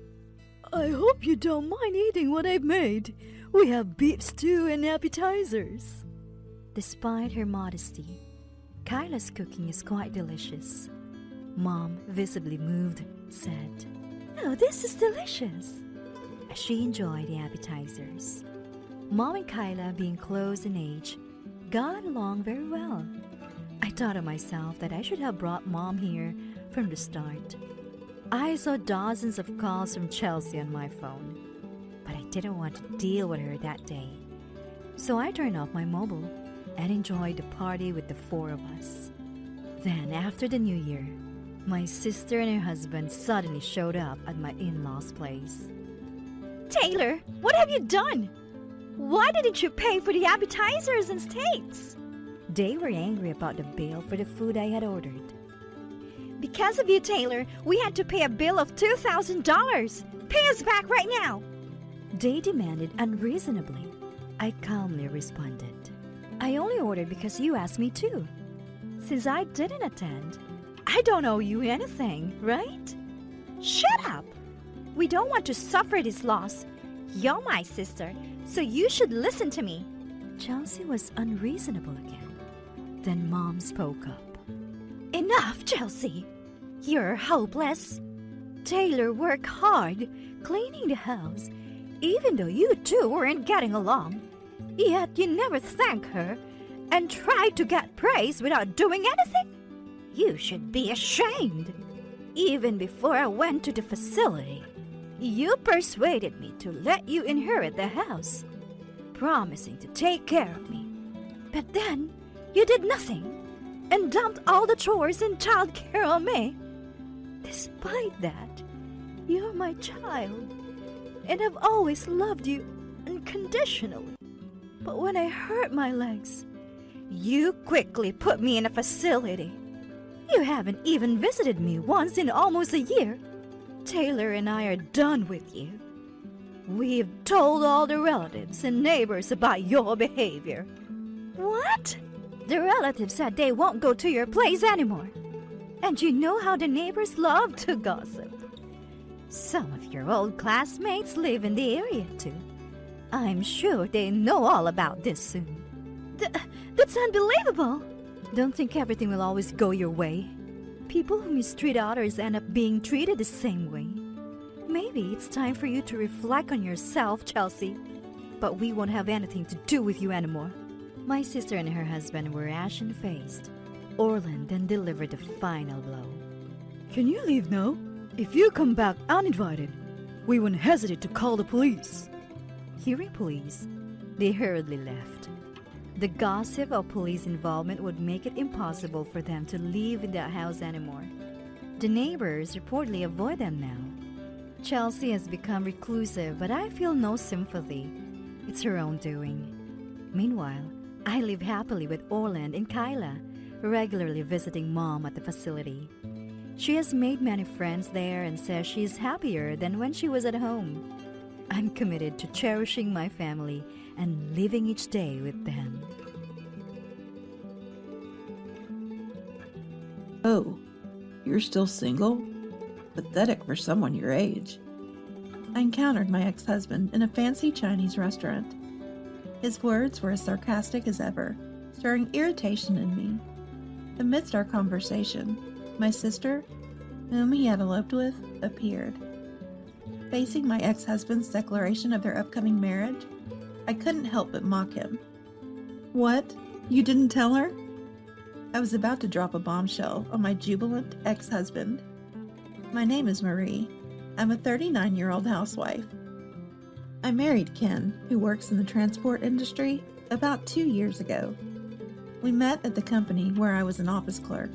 "I hope you don't mind eating what I've made. We have beef stew and appetizers." Despite her modesty, Kyla's cooking is quite delicious. Mom, visibly moved, said, "Oh, this is delicious," as she enjoyed the appetizers. Mom and Kyla, being close in age, got along very well. I thought to myself that I should have brought Mom here from the start. I saw dozens of calls from Chelsea on my phone, but I didn't want to deal with her that day. So I turned off my mobile and enjoyed the party with the four of us. Then, after the New Year, my sister and her husband suddenly showed up at my in-laws' place. Taylor, what have you done? Why didn't you pay for the appetizers and steaks? They were angry about the bill for the food I had ordered. Because of you, Taylor, we had to pay a bill of $2,000. Pay us back right now. They demanded unreasonably. I calmly responded, "I only ordered because you asked me to. Since I didn't attend, I don't owe you anything, right?" Shut up! We don't want to suffer this loss. You're my sister, so you should listen to me. Chelsea was unreasonable again. Then Mom spoke up. Enough, Chelsea. You're hopeless. Taylor worked hard cleaning the house, even though you two weren't getting along. Yet you never thank her and tried to get praise without doing anything. You should be ashamed. Even before I went to the facility, you persuaded me to let you inherit the house, promising to take care of me. But then you did nothing and dumped all the chores and childcare on me. Despite that, you're my child, and I've always loved you unconditionally. But when I hurt my legs, you quickly put me in a facility. You haven't even visited me once in almost a year. Taylor and I are done with you. We've told all the relatives and neighbors about your behavior." What? The relatives said they won't go to your place anymore. And you know how the neighbors love to gossip. Some of your old classmates live in the area too. I'm sure they know all about this soon. That's unbelievable. Don't think everything will always go your way. People who mistreat others end up being treated the same way. Maybe it's time for you to reflect on yourself, Chelsea. But we won't have anything to do with you anymore. My sister and her husband were ashen-faced. Orland then delivered the final blow. "Can you leave now? If you come back uninvited, we won't hesitate to call the police." Hearing police, they hurriedly left. The gossip of police involvement would make it impossible for them to live in that house anymore. The neighbors reportedly avoid them now. Chelsea has become reclusive, but I feel no sympathy. It's her own doing. Meanwhile, I live happily with Orland and Kyla, regularly visiting Mom at the facility. She has made many friends there and says she is happier than when she was at home. I'm committed to cherishing my family and living each day with them. Oh, you're still single? Pathetic for someone your age. I encountered my ex-husband in a fancy Chinese restaurant. His words were as sarcastic as ever, stirring irritation in me. Amidst our conversation, my sister, whom he had eloped with, appeared. Facing my ex-husband's declaration of their upcoming marriage, I couldn't help but mock him. What? You didn't tell her? I was about to drop a bombshell on my jubilant ex-husband. My name is Marie. I'm a 39-year-old housewife. I married Ken, who works in the transport industry, about 2 years ago. We met at the company where I was an office clerk.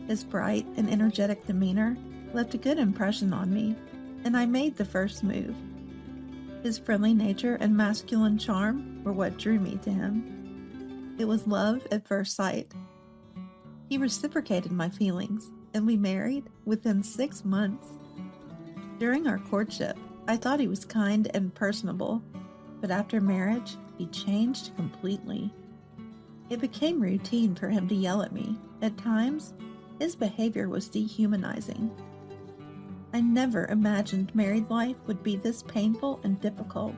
His bright and energetic demeanor left a good impression on me, and I made the first move. His friendly nature and masculine charm were what drew me to him. It was love at first sight. He reciprocated my feelings, and we married within 6 months. During our courtship, I thought he was kind and personable, but after marriage, he changed completely. It became routine for him to yell at me. At times, his behavior was dehumanizing. I never imagined married life would be this painful and difficult.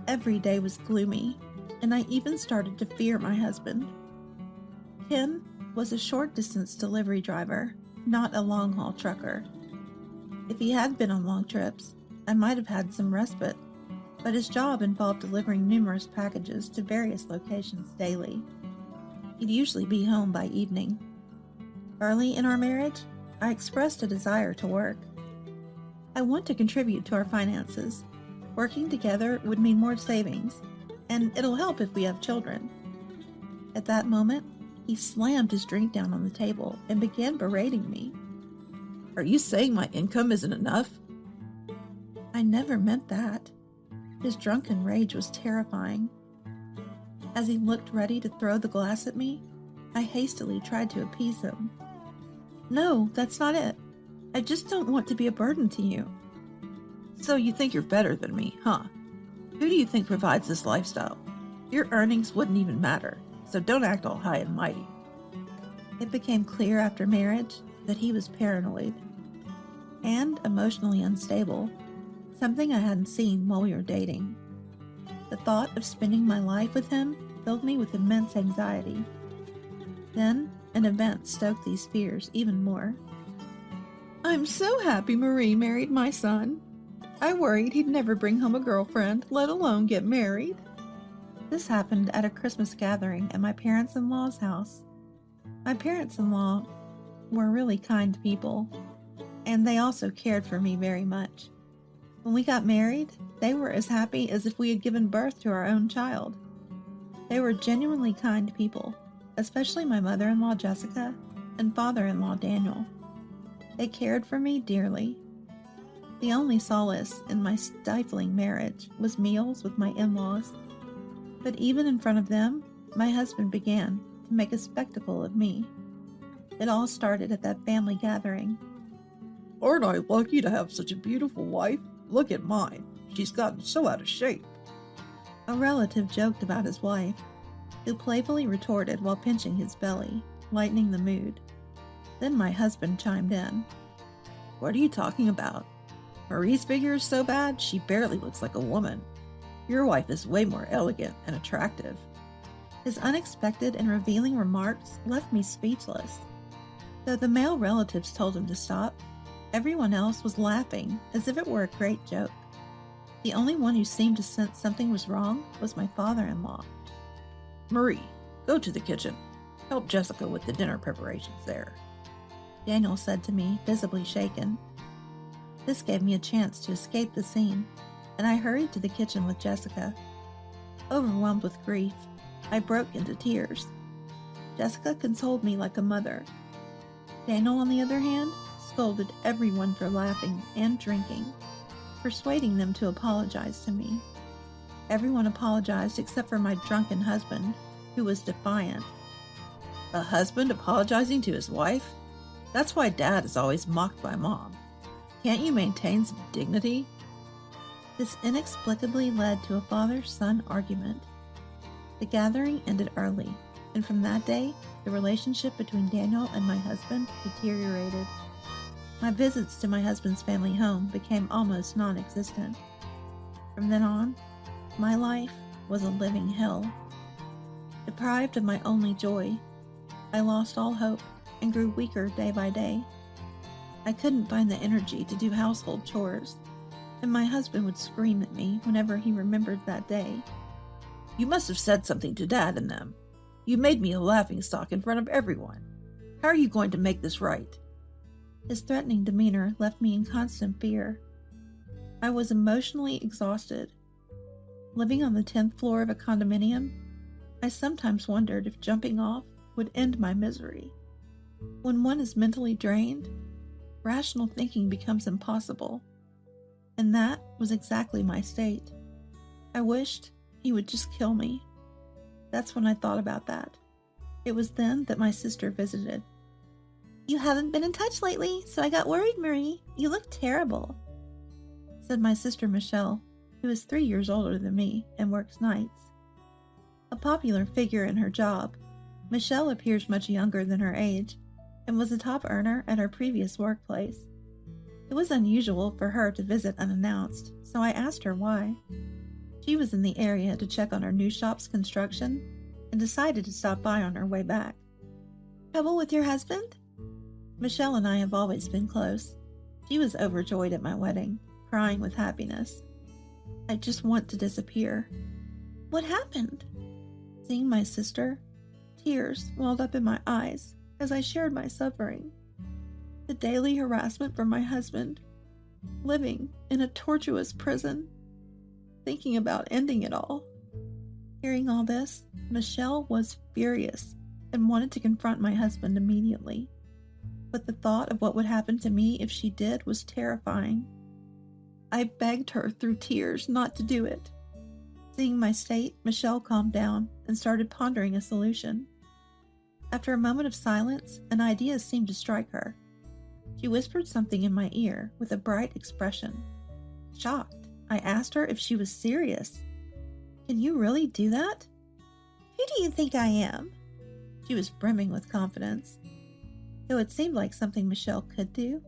Every day was gloomy, and I even started to fear my husband. Ken was a short-distance delivery driver, not a long-haul trucker. If he had been on long trips, I might have had some respite, but his job involved delivering numerous packages to various locations daily. He'd usually be home by evening. Early in our marriage, I expressed a desire to work. I want to contribute to our finances. Working together would mean more savings, and it'll help if we have children. At that moment, he slammed his drink down on the table and began berating me. Are you saying my income isn't enough? I never meant that. His drunken rage was terrifying. As he looked ready to throw the glass at me, I hastily tried to appease him. No, that's not it. I just don't want to be a burden to you. So you think you're better than me, huh? Who do you think provides this lifestyle? Your earnings wouldn't even matter, so don't act all high and mighty. It became clear after marriage that he was paranoid and emotionally unstable, something I hadn't seen while we were dating. The thought of spending my life with him filled me with immense anxiety. Then, an event stoked these fears even more. I'm so happy Marie married my son. I worried he'd never bring home a girlfriend, let alone get married. This happened at a Christmas gathering at my parents-in-law's house. My parents-in-law were really kind people, and they also cared for me very much. When we got married, they were as happy as if we had given birth to our own child. They were genuinely kind people, especially my mother-in-law Jessica and father-in-law Daniel. They cared for me dearly. The only solace in my stifling marriage was meals with my in-laws. But even in front of them, my husband began to make a spectacle of me. It all started at that family gathering. Aren't I lucky to have such a beautiful wife? Look at mine. She's gotten so out of shape. A relative joked about his wife, who playfully retorted while pinching his belly, lightening the mood. Then my husband chimed in. What are you talking about? Marie's figure is so bad, she barely looks like a woman. Your wife is way more elegant and attractive. His unexpected and revealing remarks left me speechless. Though the male relatives told him to stop, everyone else was laughing as if it were a great joke. The only one who seemed to sense something was wrong was my father-in-law. Marie, go to the kitchen. Help Jessica with the dinner preparations there. Daniel said to me, visibly shaken. This gave me a chance to escape the scene, and I hurried to the kitchen with Jessica. Overwhelmed with grief, I broke into tears. Jessica consoled me like a mother. Daniel, on the other hand, scolded everyone for laughing and drinking, persuading them to apologize to me. Everyone apologized except for my drunken husband, who was defiant. A husband apologizing to his wife? That's why Dad is always mocked by Mom. Can't you maintain some dignity? This inexplicably led to a father-son argument. The gathering ended early, and from that day, the relationship between Daniel and my husband deteriorated. My visits to my husband's family home became almost non-existent. From then on, my life was a living hell. Deprived of my only joy, I lost all hope and grew weaker day by day. I couldn't find the energy to do household chores, and my husband would scream at me whenever he remembered that day. You must have said something to Dad and them. You made me a laughingstock in front of everyone. How are you going to make this right? His threatening demeanor left me in constant fear. I was emotionally exhausted. Living on the 10th floor of a condominium, I sometimes wondered if jumping off would end my misery. When one is mentally drained, rational thinking becomes impossible. And that was exactly my state. I wished he would just kill me. That's when I thought about that. It was then that my sister visited. "You haven't been in touch lately, so I got worried, Marie. You look terrible," said my sister Michelle, who is 3 years older than me and works nights. A popular figure in her job, Michelle appears much younger than her age and was a top earner at her previous workplace. It was unusual for her to visit unannounced, so I asked her why. She was in the area to check on her new shop's construction and decided to stop by on her way back. "Trouble with your husband?" Michelle and I have always been close. She was overjoyed at my wedding, crying with happiness. I just want to disappear. "What happened?" Seeing my sister, tears welled up in my eyes as I shared my suffering. The daily harassment from my husband, living in a tortuous prison, thinking about ending it all. Hearing all this, Michelle was furious and wanted to confront my husband immediately. But the thought of what would happen to me if she did was terrifying. I begged her through tears not to do it. Seeing my state, Michelle calmed down and started pondering a solution. After a moment of silence, an idea seemed to strike her. She whispered something in my ear with a bright expression. Shocked, I asked her if she was serious. "Can you really do that?" "Who do you think I am?" She was brimming with confidence. Though it seemed like something Michelle could do,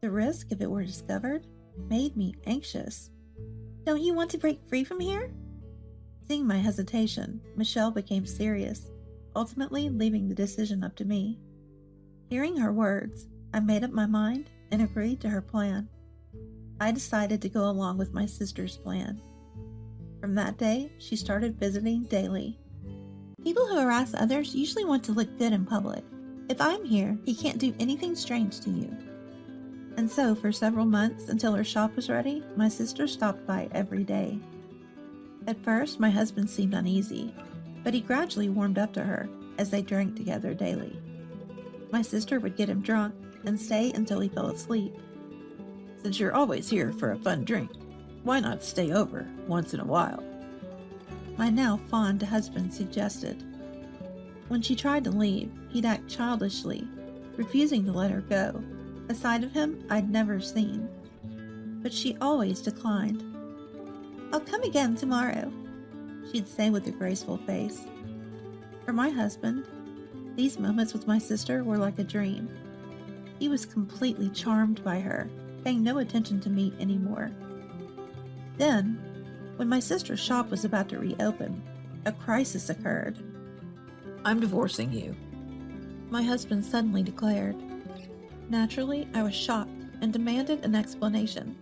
the risk, if it were discovered, made me anxious. "Don't you want to break free from here?" Seeing my hesitation, Michelle became serious, ultimately leaving the decision up to me. Hearing her words, I made up my mind and agreed to her plan. I decided to go along with my sister's plan. From that day, she started visiting daily. "People who harass others usually want to look good in public. If I'm here, he can't do anything strange to you." And so, for several months, until her shop was ready, my sister stopped by every day. At first, my husband seemed uneasy, but he gradually warmed up to her as they drank together daily. My sister would get him drunk and stay until he fell asleep. "Since you're always here for a fun drink, why not stay over once in a while?" My now fond husband suggested. When she tried to leave, he'd act childishly, refusing to let her go, a side of him I'd never seen. But she always declined. "I'll come again tomorrow," she'd say with a graceful face. For my husband, these moments with my sister were like a dream. He was completely charmed by her, paying no attention to me anymore. Then, when my sister's shop was about to reopen, a crisis occurred. "I'm divorcing you," my husband suddenly declared. Naturally, I was shocked and demanded an explanation.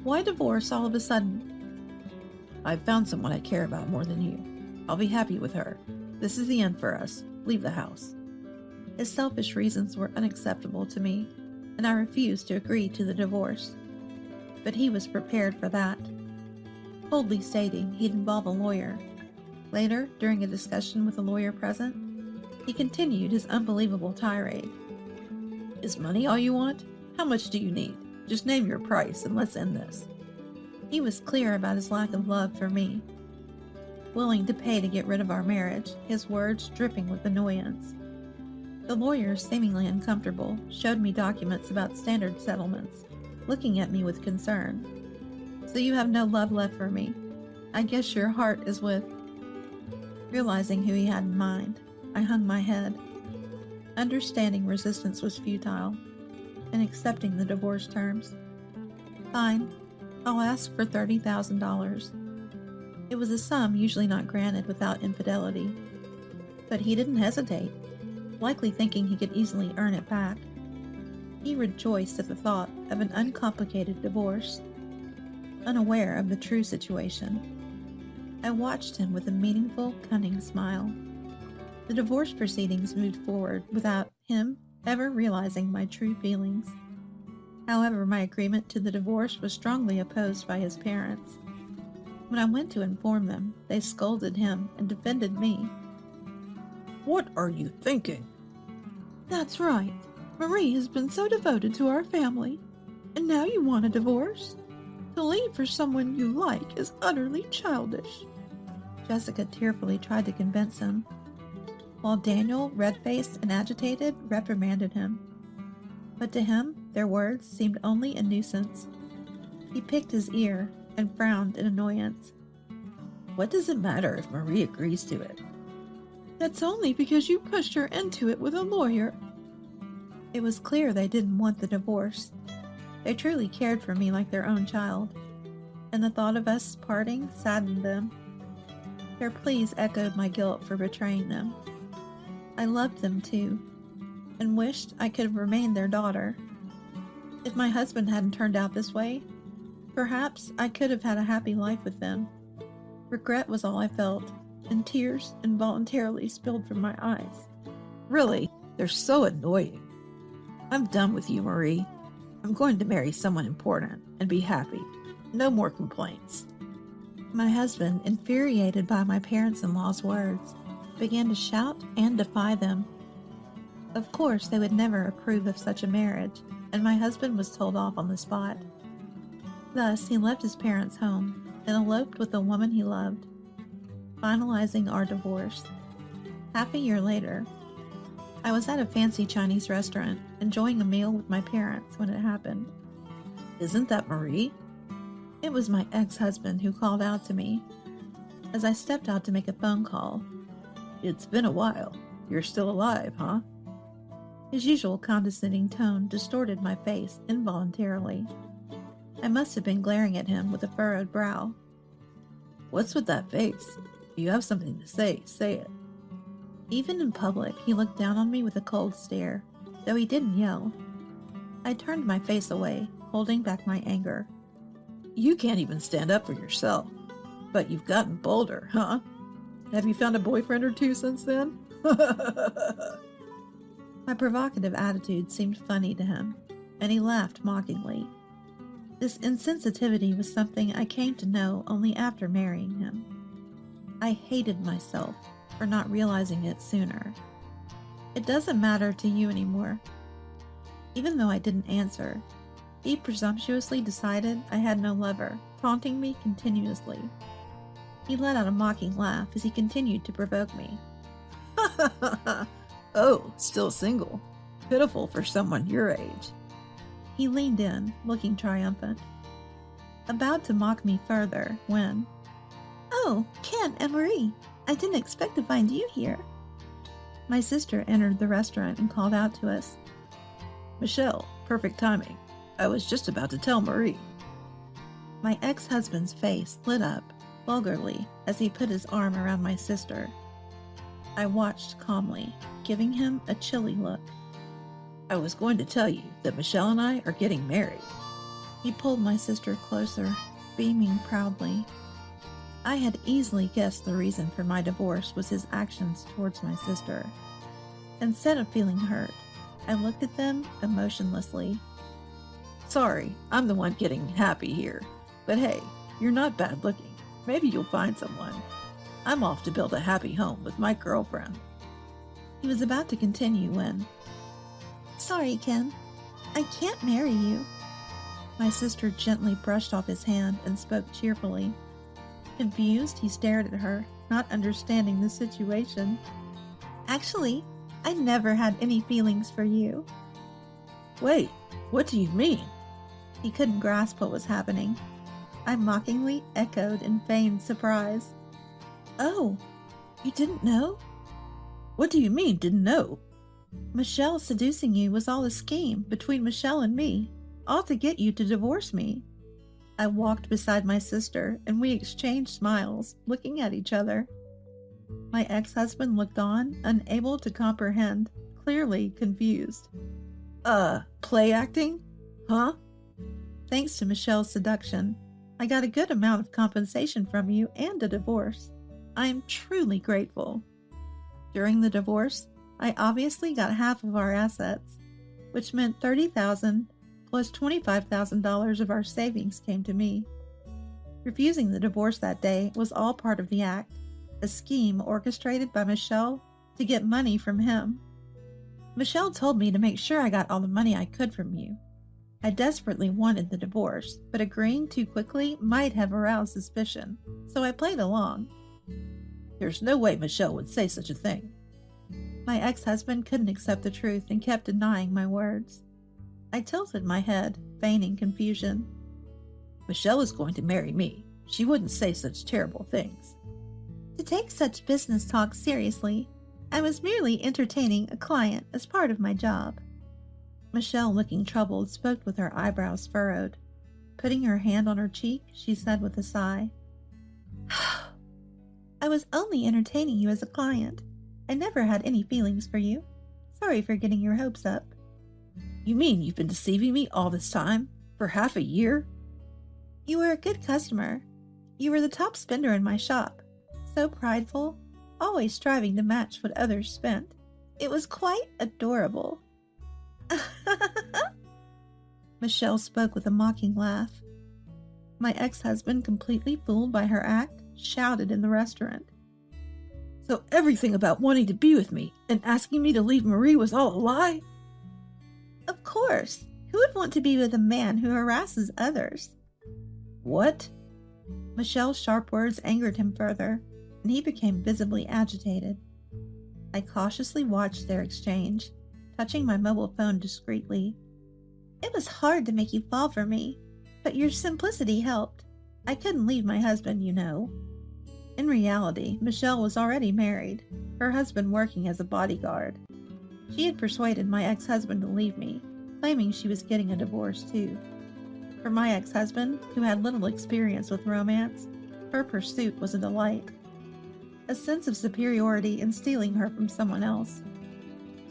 Why divorce all of a sudden? "I've found someone I care about more than you. I'll be happy with her. This is the end for us. Leave the house." His selfish reasons were unacceptable to me, and I refused to agree to the divorce. But he was prepared for that, coldly stating he'd involve a lawyer. Later, during a discussion with a lawyer present, he continued his unbelievable tirade. "Is money all you want? How much do you need? Just name your price and let's end this." He was clear about his lack of love for me. Willing to pay to get rid of our marriage, his words dripping with annoyance. The lawyer, seemingly uncomfortable, showed me documents about standard settlements, looking at me with concern. So you have no love left for me. I guess your heart is with... Realizing who he had in mind, I hung my head. Understanding resistance was futile, and accepting the divorce terms. Fine, I'll ask for $30,000. It was a sum usually not granted without infidelity. But he didn't hesitate, likely thinking he could easily earn it back. He rejoiced at the thought of an uncomplicated divorce, unaware of the true situation. I watched him with a meaningful, cunning smile. The divorce proceedings moved forward without him ever realizing my true feelings. However, my agreement to the divorce was strongly opposed by his parents. When I went to inform them, they scolded him and defended me. What are you thinking? That's right. Marie has been so devoted to our family, and now you want a divorce? To leave for someone you like is utterly childish. Jessica tearfully tried to convince him, while Daniel, red-faced and agitated, reprimanded him. But to him, their words seemed only a nuisance. He picked his ear and frowned in annoyance. What does it matter if Marie agrees to it? That's only because you pushed her into it with a lawyer. It was clear they didn't want the divorce. They truly cared for me like their own child, and the thought of us parting saddened them. Their pleas echoed my guilt for betraying them. I loved them too, and wished I could have remained their daughter. If my husband hadn't turned out this way, perhaps I could have had a happy life with them. Regret was all I felt, and tears involuntarily spilled from my eyes. Really, they're so annoying. I'm done with you, Marie. I'm going to marry someone important and be happy. No more complaints. My husband, infuriated by my parents-in-law's words, began to shout and defy them. Of course, they would never approve of such a marriage, and my husband was told off on the spot. Thus, he left his parents' home and eloped with the woman he loved, finalizing our divorce. Half a year later, I was at a fancy Chinese restaurant, enjoying a meal with my parents when it happened. Isn't that Marie? It was my ex-husband who called out to me as I stepped out to make a phone call. It's been a while. You're still alive, huh? His usual condescending tone distorted my face involuntarily. I must have been glaring at him with a furrowed brow. What's with that face? If you have something to say it. Even in public, he looked down on me with a cold stare, though he didn't yell. I turned my face away, holding back my anger. You can't even stand up for yourself. But you've gotten bolder, huh? Have you found a boyfriend or two since then? My provocative attitude seemed funny to him, and he laughed mockingly. This insensitivity was something I came to know only after marrying him. I hated myself for not realizing it sooner. It doesn't matter to you anymore. Even though I didn't answer, he presumptuously decided I had no lover, taunting me continuously. He let out a mocking laugh as he continued to provoke me. Oh, still single. Pitiful for someone your age. He leaned in, looking triumphant, about to mock me further when, "Oh, Ken and Marie, I didn't expect to find you here." My sister entered the restaurant and called out to us. Michelle, perfect timing. I was just about to tell Marie. My ex-husband's face lit up vulgarly as he put his arm around my sister. I watched calmly, giving him a chilly look. I was going to tell you that Michelle and I are getting married. He pulled my sister closer, beaming proudly. I had easily guessed the reason for my divorce was his actions towards my sister. Instead of feeling hurt, I looked at them emotionlessly. Sorry, I'm the one getting happy here. But hey, you're not bad looking. Maybe you'll find someone. I'm off to build a happy home with my girlfriend. He was about to continue when, "Sorry, Ken, I can't marry you." My sister gently brushed off his hand and spoke cheerfully. Confused, he stared at her, not understanding the situation. "Actually, I never had any feelings for you." Wait, what do you mean? He couldn't grasp what was happening. I mockingly echoed in feigned surprise. Oh, you didn't know? What do you mean, didn't know? Michelle seducing you was all a scheme between Michelle and me, all to get you to divorce me. I walked beside my sister, and we exchanged smiles, looking at each other. My ex-husband looked on, unable to comprehend, clearly confused. Play acting? Huh? Thanks to Michelle's seduction, I got a good amount of compensation from you and a divorce. I am truly grateful. During the divorce, I obviously got half of our assets, which meant $30,000 plus $25,000 of our savings came to me. Refusing the divorce that day was all part of the act, a scheme orchestrated by Michelle to get money from him. Michelle told me to make sure I got all the money I could from you. I desperately wanted the divorce, but agreeing too quickly might have aroused suspicion, so I played along. There's no way Michelle would say such a thing. My ex-husband couldn't accept the truth and kept denying my words. I tilted my head, feigning confusion. Michelle is going to marry me. She wouldn't say such terrible things. To take such business talk seriously, I was merely entertaining a client as part of my job. Michelle, looking troubled, spoke with her eyebrows furrowed. Putting her hand on her cheek, she said with a sigh, I was only entertaining you as a client. I never had any feelings for you. Sorry for getting your hopes up. You mean you've been deceiving me all this time? For half a year? You were a good customer. You were the top spender in my shop. So prideful, always striving to match what others spent. It was quite adorable. Michelle spoke with a mocking laugh. My ex-husband, completely fooled by her act, shouted in the restaurant. So everything about wanting to be with me and asking me to leave Marie was all a lie? Of course. Who would want to be with a man who harasses others? What? Michelle's sharp words angered him further, and he became visibly agitated. I cautiously watched their exchange, touching my mobile phone discreetly. It was hard to make you fall for me, but your simplicity helped. I couldn't leave my husband, you know. In reality, Michelle was already married, her husband working as a bodyguard. She had persuaded my ex-husband to leave me, claiming she was getting a divorce too. For my ex-husband, who had little experience with romance, her pursuit was a delight. A sense of superiority in stealing her from someone else.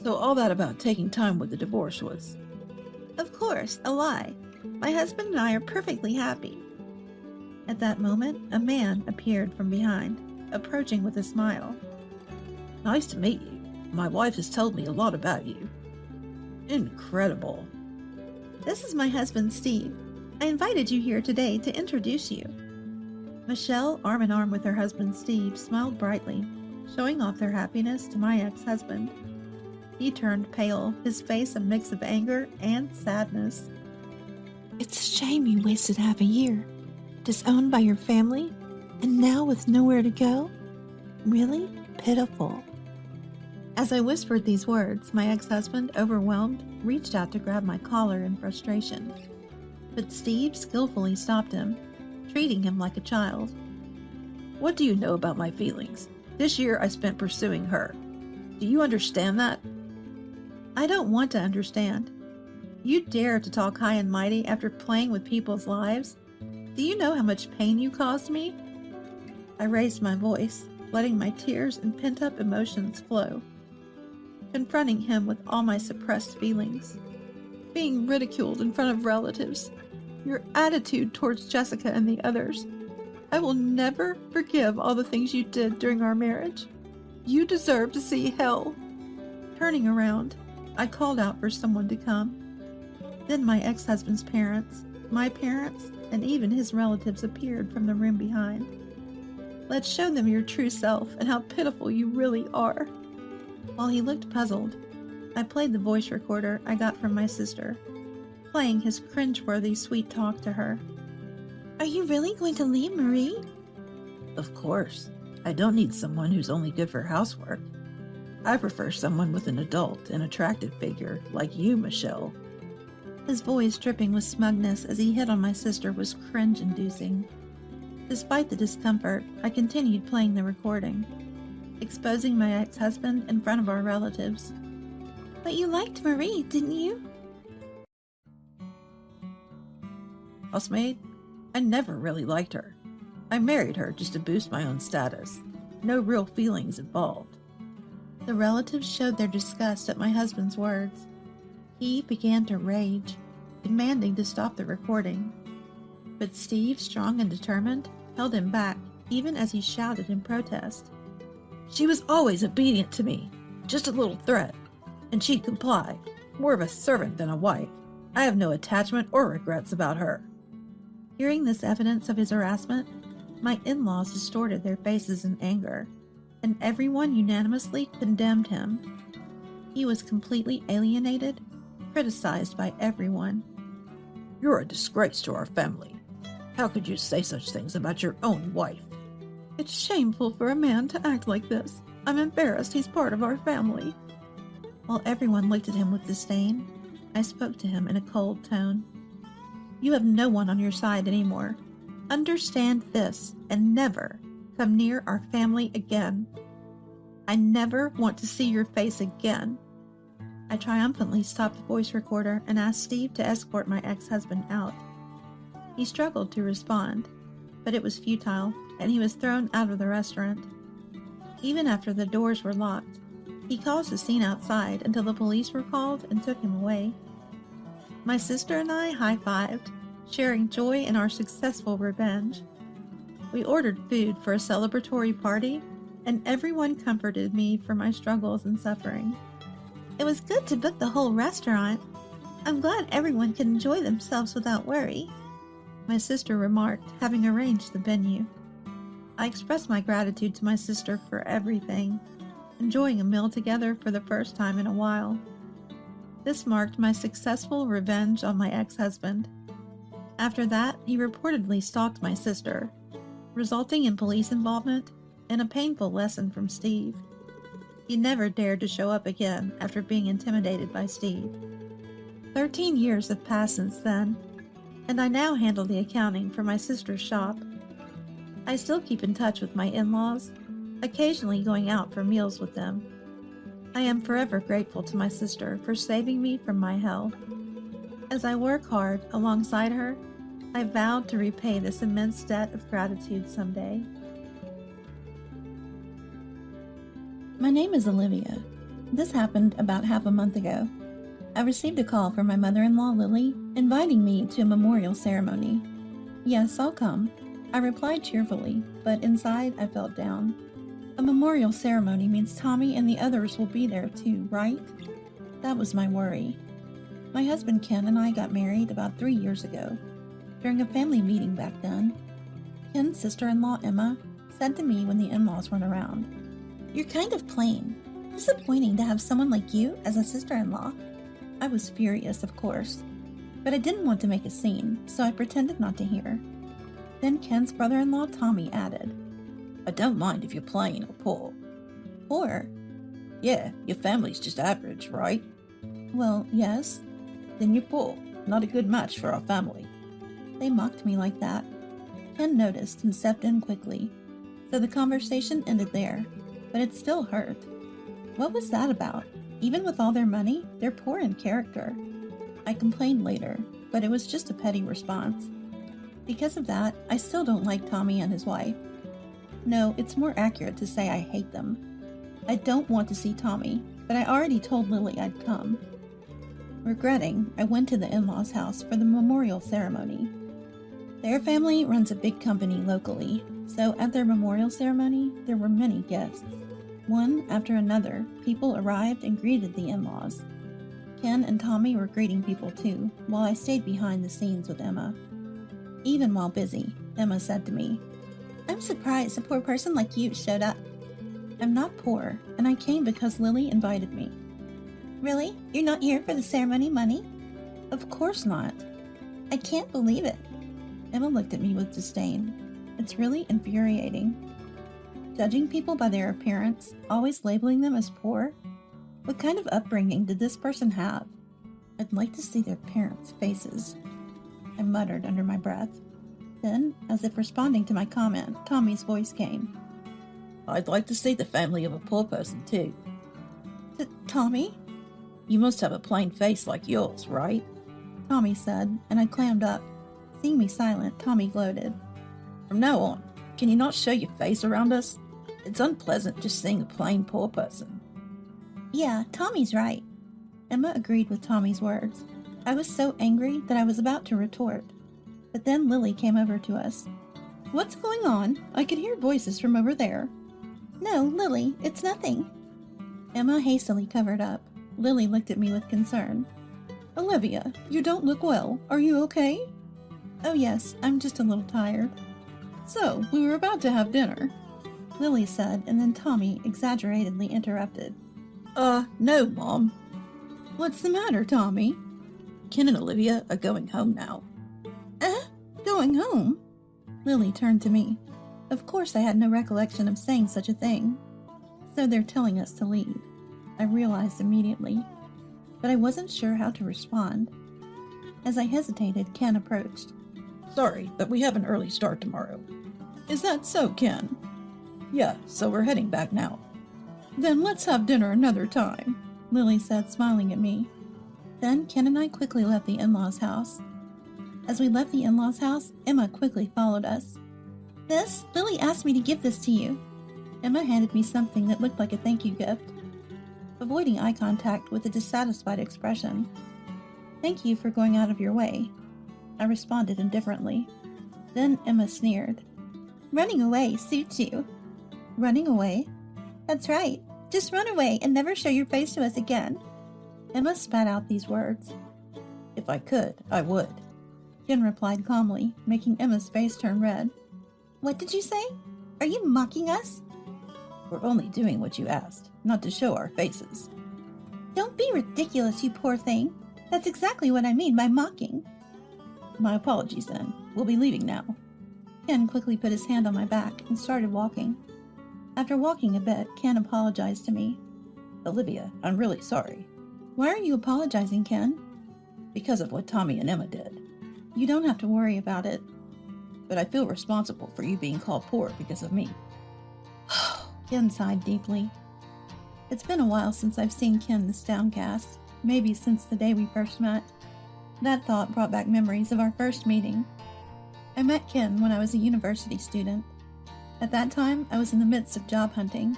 So all that about taking time with the divorce was? Of course, a lie. My husband and I are perfectly happy. At that moment, a man appeared from behind, approaching with a smile. Nice to meet you. My wife has told me a lot about you. Incredible. This is my husband, Steve. I invited you here today to introduce you. Michelle, arm in arm with her husband, Steve, smiled brightly, showing off their happiness to my ex-husband. He turned pale, his face a mix of anger and sadness. It's a shame you wasted half a year. Disowned by your family, and now with nowhere to go? Really pitiful. As I whispered these words, my ex-husband, overwhelmed, reached out to grab my collar in frustration. But Steve skillfully stopped him, treating him like a child. What do you know about my feelings? This year I spent pursuing her. Do you understand that? I don't want to understand. You dare to talk high and mighty after playing with people's lives? Do you know how much pain you caused me? I raised my voice, letting my tears and pent-up emotions flow, confronting him with all my suppressed feelings. Being ridiculed in front of relatives, your attitude towards Jessica and the others. I will never forgive all the things you did during our marriage. You deserve to see hell. Turning around, I called out for someone to come. Then my ex-husband's parents, my parents, and even his relatives appeared from the room behind. Let's show them your true self and how pitiful you really are. While he looked puzzled, I played the voice recorder I got from my sister, playing his cringeworthy sweet talk to her. Are you really going to leave Marie? Of course. I don't need someone who's only good for housework. I prefer someone with an adult and attractive figure like you, Michelle. His voice dripping with smugness as he hit on my sister was cringe-inducing. Despite the discomfort, I continued playing the recording, exposing my ex-husband in front of our relatives. But you liked Marie, didn't you? Housemaid? I never really liked her. I married her just to boost my own status. No real feelings involved. The relatives showed their disgust at my husband's words. He began to rage, demanding to stop the recording. But Steve, strong and determined, held him back, even as he shouted in protest. She was always obedient to me, just a little threat, and she'd comply, more of a servant than a wife. I have no attachment or regrets about her. Hearing this evidence of his harassment, my in-laws distorted their faces in anger, and everyone unanimously condemned him. He was completely alienated, criticized by everyone. You're a disgrace to our family. How could you say such things about your own wife? It's shameful for a man to act like this. I'm embarrassed he's part of our family. While everyone looked at him with disdain, I spoke to him in a cold tone. You have no one on your side anymore. Understand this and never come near our family again. I never want to see your face again. I triumphantly stopped the voice recorder and asked Steve to escort my ex-husband out. He struggled to respond, but it was futile, and he was thrown out of the restaurant. Even after the doors were locked, he caused a scene outside until the police were called and took him away. My sister and I high-fived, sharing joy in our successful revenge. We ordered food for a celebratory party, and everyone comforted me for my struggles and suffering. It was good to book the whole restaurant. I'm glad everyone can enjoy themselves without worry, my sister remarked, having arranged the venue. I expressed my gratitude to my sister for everything, enjoying a meal together for the first time in a while. This marked my successful revenge on my ex-husband. After that, he reportedly stalked my sister, resulting in police involvement and a painful lesson from Steve. He never dared to show up again after being intimidated by Steve. 13 years have passed since then, and I now handle the accounting for my sister's shop. I still keep in touch with my in-laws, occasionally going out for meals with them. I am forever grateful to my sister for saving me from my hell. As I work hard alongside her, I vowed to repay this immense debt of gratitude someday. My name is Olivia. This happened about half a month ago. I received a call from my mother-in-law, Lily, inviting me to a memorial ceremony. Yes, I'll come. I replied cheerfully, but inside I felt down. A memorial ceremony means Tommy and the others will be there too, right? That was my worry. My husband Ken and I got married about 3 years ago. During a family meeting back then, Ken's sister-in-law Emma said to me when the in-laws weren't around, "You're kind of plain. Disappointing to have someone like you as a sister-in-law." I was furious, of course, but I didn't want to make a scene, so I pretended not to hear. Then Ken's brother-in-law Tommy added, "I don't mind if you're plain or poor." "Poor?" "Yeah, your family's just average, right?" "Well, yes." "Then you're poor. Not a good match for our family." They mocked me like that. Ken noticed and stepped in quickly, so the conversation ended there, but it still hurt. What was that about? Even with all their money, they're poor in character. I complained later, but it was just a petty response. Because of that, I still don't like Tommy and his wife. No, it's more accurate to say I hate them. I don't want to see Tommy, but I already told Lily I'd come. Regretting, I went to the in-laws' house for the memorial ceremony. Their family runs a big company locally, so at their memorial ceremony, there were many guests. One after another, people arrived and greeted the in-laws. Ken and Tommy were greeting people too, while I stayed behind the scenes with Emma. Even while busy, Emma said to me, "I'm surprised a poor person like you showed up." "I'm not poor, and I came because Lily invited me." "Really? You're not here for the ceremony money?" "Of course not." "I can't believe it." Emma looked at me with disdain. It's really infuriating. Judging people by their appearance, always labeling them as poor? What kind of upbringing did this person have? I'd like to see their parents' faces, I muttered under my breath. Then, as if responding to my comment, Tommy's voice came. I'd like to see the family of a poor person, too. Tommy? You must have a plain face like yours, right? Tommy said, and I clammed up. Seeing me silent, Tommy gloated. From now on, can you not show your face around us? It's unpleasant just seeing a plain poor person. Yeah, Tommy's right. Emma agreed with Tommy's words. I was so angry that I was about to retort. But then Lily came over to us. What's going on? I could hear voices from over there. No, Lily, it's nothing. Emma hastily covered up. Lily looked at me with concern. Olivia, you don't look well. Are you okay? Oh yes, I'm just a little tired. So, we were about to have dinner, Lily said, and then Tommy exaggeratedly interrupted. No, Mom. What's the matter, Tommy? Ken and Olivia are going home now. Going home? Lily turned to me. Of course I had no recollection of saying such a thing. So they're telling us to leave. I realized immediately, but I wasn't sure how to respond. As I hesitated, Ken approached. Sorry, but we have an early start tomorrow. Is that so, Ken? Yeah, so we're heading back now. Then let's have dinner another time, Lily said, smiling at me. Then Ken and I quickly left the in-laws' house. As we left the in-laws' house, Emma quickly followed us. Miss, Lily asked me to give this to you. Emma handed me something that looked like a thank you gift. Avoiding eye contact with a dissatisfied expression. Thank you for going out of your way. I responded indifferently. Then Emma sneered. Running away suits you. Running away? That's right. Just run away and never show your face to us again. Emma spat out these words. If I could, I would. Ken replied calmly, making Emma's face turn red. What did you say? Are you mocking us? We're only doing what you asked, not to show our faces. Don't be ridiculous, you poor thing. That's exactly what I mean by mocking. My apologies then. We'll be leaving now. Ken quickly put his hand on my back and started walking. After walking a bit, Ken apologized to me. Olivia, I'm really sorry. Why are you apologizing, Ken? Because of what Tommy and Emma did. You don't have to worry about it. But I feel responsible for you being called poor because of me. Ken sighed deeply. It's been a while since I've seen Ken this downcast, maybe since the day we first met. That thought brought back memories of our first meeting. I met Ken when I was a university student. At that time, I was in the midst of job hunting.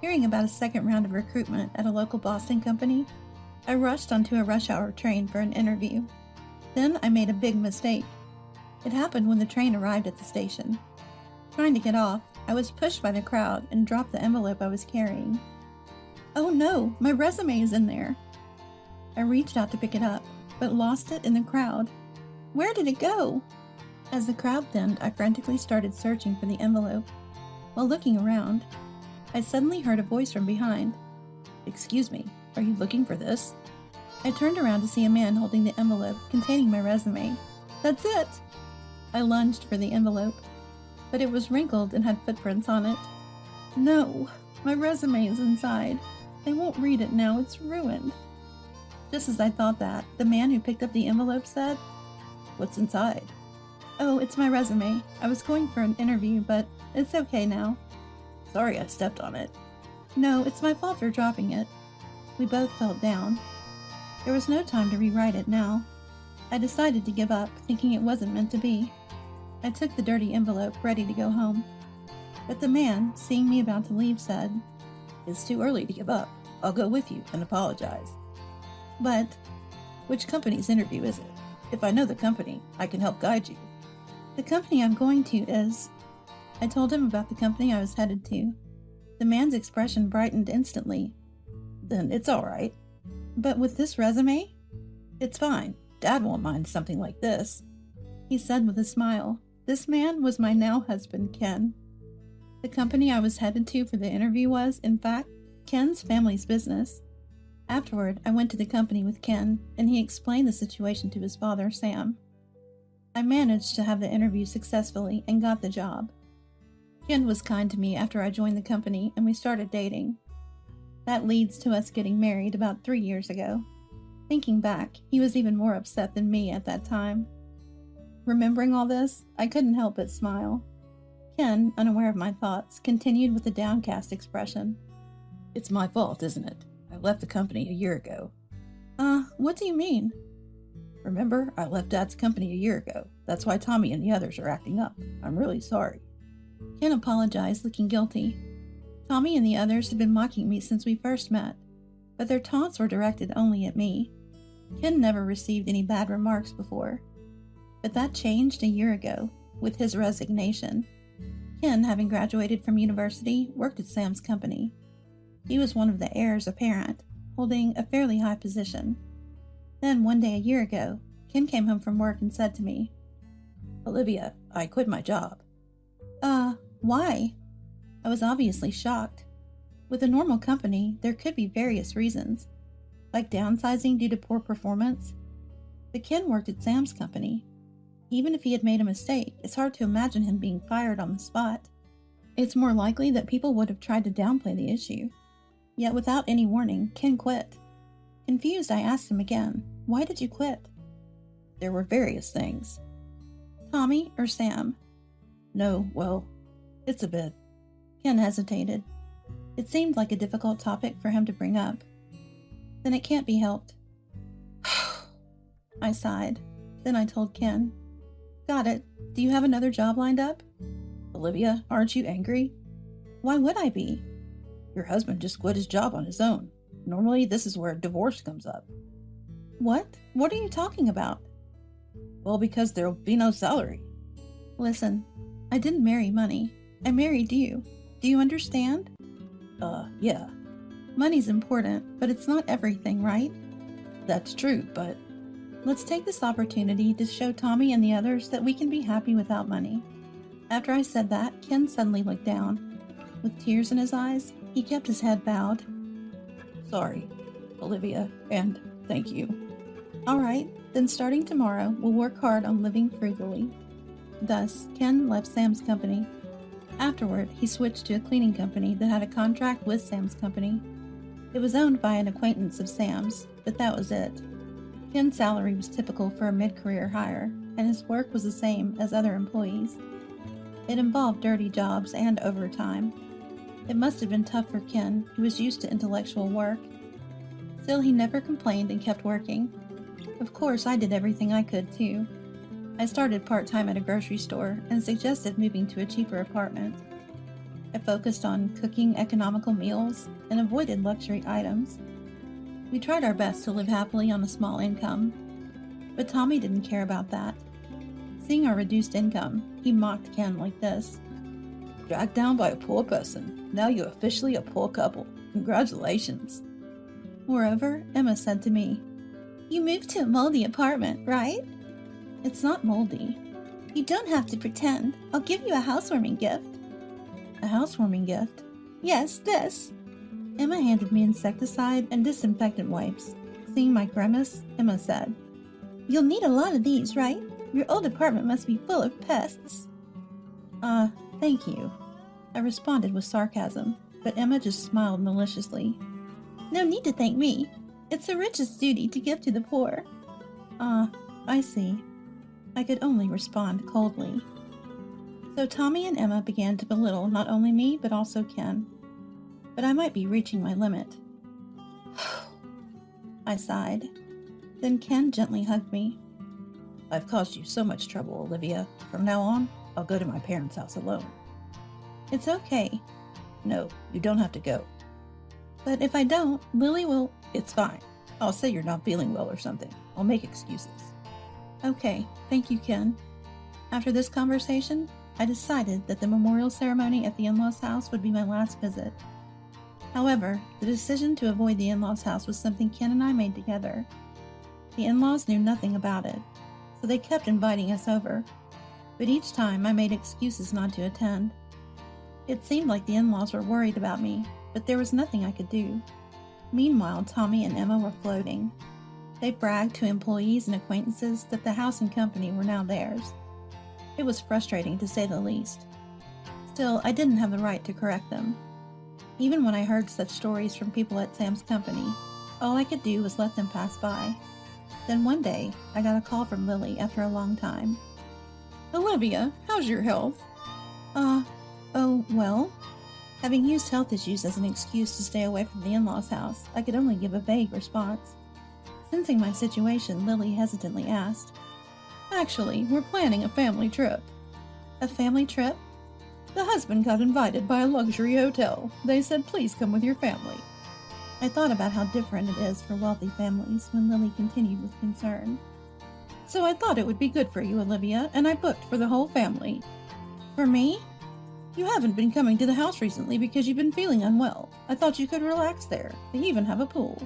Hearing about a second round of recruitment at a local Boston company, I rushed onto a rush hour train for an interview. Then I made a big mistake. It happened when the train arrived at the station. Trying to get off, I was pushed by the crowd and dropped the envelope I was carrying. Oh no, my resume is in there. I reached out to pick it up, but lost it in the crowd. Where did it go? As the crowd thinned, I frantically started searching for the envelope. While looking around, I suddenly heard a voice from behind. Excuse me, are you looking for this? I turned around to see a man holding the envelope containing my resume. That's it! I lunged for the envelope, but it was wrinkled and had footprints on it. No, my resume is inside. They won't read it now, it's ruined. Just as I thought that, the man who picked up the envelope said, What's inside? Oh, it's my resume. I was going for an interview, but it's okay now. Sorry I stepped on it. No, it's my fault for dropping it. We both felt down. There was no time to rewrite it now. I decided to give up, thinking it wasn't meant to be. I took the dirty envelope, ready to go home. But the man, seeing me about to leave, said, It's too early to give up. I'll go with you and apologize. But, which company's interview is it? If I know the company, I can help guide you. The company I'm going to is... I told him about the company I was headed to. The man's expression brightened instantly. Then it's all right. But with this resume? It's fine. Dad won't mind something like this. He said with a smile. This man was my now husband, Ken. The company I was headed to for the interview was, in fact, Ken's family's business. Afterward, I went to the company with Ken, and he explained the situation to his father, Sam. I managed to have the interview successfully and got the job. Ken was kind to me after I joined the company, and we started dating. That leads to us getting married about 3 years ago. Thinking back, he was even more upset than me at that time. Remembering all this, I couldn't help but smile. Ken, unaware of my thoughts, continued with a downcast expression. It's my fault, isn't it? I left the company a year ago. What do you mean? Remember, I left Dad's company a year ago. That's why Tommy and the others are acting up. I'm really sorry. Ken apologized, looking guilty. Tommy and the others had been mocking me since we first met, but their taunts were directed only at me. Ken never received any bad remarks before. But that changed a year ago, with his resignation. Ken, having graduated from university, worked at Sam's company. He was one of the heirs apparent, holding a fairly high position. Then, one day a year ago, Ken came home from work and said to me, Olivia, I quit my job. Why? I was obviously shocked. With a normal company, there could be various reasons, like downsizing due to poor performance. But Ken worked at Sam's company. Even if he had made a mistake, it's hard to imagine him being fired on the spot. It's more likely that people would have tried to downplay the issue. Yet without any warning, Ken quit. Confused, I asked him again, why did you quit? There were various things. Tommy or Sam? No, well, it's a bit. Ken hesitated. It seemed like a difficult topic for him to bring up. Then it can't be helped. I sighed. Then I told Ken. Got it. Do you have another job lined up? Olivia, aren't you angry? Why would I be? Your husband just quit his job on his own. Normally, this is where divorce comes up. What? What are you talking about? Well, because there'll be no salary. Listen, I didn't marry money. I married you. Do you understand? Yeah. Money's important, but it's not everything, right? That's true, but... Let's take this opportunity to show Tommy and the others that we can be happy without money. After I said that, Ken suddenly looked down. With tears in his eyes, he kept his head bowed. Sorry, Olivia, and thank you. All right, then starting tomorrow, we'll work hard on living frugally. Thus, Ken left Sam's company. Afterward, he switched to a cleaning company that had a contract with Sam's company. It was owned by an acquaintance of Sam's, but that was it. Ken's salary was typical for a mid-career hire, and his work was the same as other employees. It involved dirty jobs and overtime. It must have been tough for Ken, who was used to intellectual work. Still, he never complained and kept working. Of course, I did everything I could, too. I started part-time at a grocery store and suggested moving to a cheaper apartment. I focused on cooking economical meals and avoided luxury items. We tried our best to live happily on a small income, but Tommy didn't care about that. Seeing our reduced income, he mocked Ken like this. Dragged down by a poor person. Now you're officially a poor couple. Congratulations. Moreover, Emma said to me, You moved to a moldy apartment, right? It's not moldy. You don't have to pretend. I'll give you a housewarming gift. A housewarming gift? Yes, this. Emma handed me insecticide and disinfectant wipes. Seeing my grimace, Emma said, You'll need a lot of these, right? Your old apartment must be full of pests. Thank you. I responded with sarcasm, but Emma just smiled maliciously. No need to thank me. It's the richest duty to give to the poor. I see. I could only respond coldly. So Tommy and Emma began to belittle not only me, but also Ken. But I might be reaching my limit. I sighed. Then Ken gently hugged me. I've caused you so much trouble, Olivia. From now on, I'll go to my parents' house alone. It's okay. No, you don't have to go. But if I don't, Lily will... It's fine. I'll say you're not feeling well or something. I'll make excuses. Okay, thank you, Ken. After this conversation, I decided that the memorial ceremony at the in-laws' house would be my last visit. However, the decision to avoid the in-laws' house was something Ken and I made together. The in-laws knew nothing about it, so they kept inviting us over. But each time I made excuses not to attend. It seemed like the in-laws were worried about me, but there was nothing I could do. Meanwhile, Tommy and Emma were floating. They bragged to employees and acquaintances that the house and company were now theirs. It was frustrating to say the least. Still, I didn't have the right to correct them. Even when I heard such stories from people at Sam's company, All I could do was let them pass by. Then one day, I got a call from Lily after a long time. Olivia, how's your health? Well. Having used health issues as an excuse to stay away from the in-laws' house, I could only give a vague response. Sensing my situation, Lily hesitantly asked, Actually, we're planning a family trip. A family trip? The husband got invited by a luxury hotel. They said, please come with your family. I thought about how different it is for wealthy families when Lily continued with concern. So I thought it would be good for you, Olivia, and I booked for the whole family. For me? You haven't been coming to the house recently because you've been feeling unwell. I thought you could relax there. They even have a pool.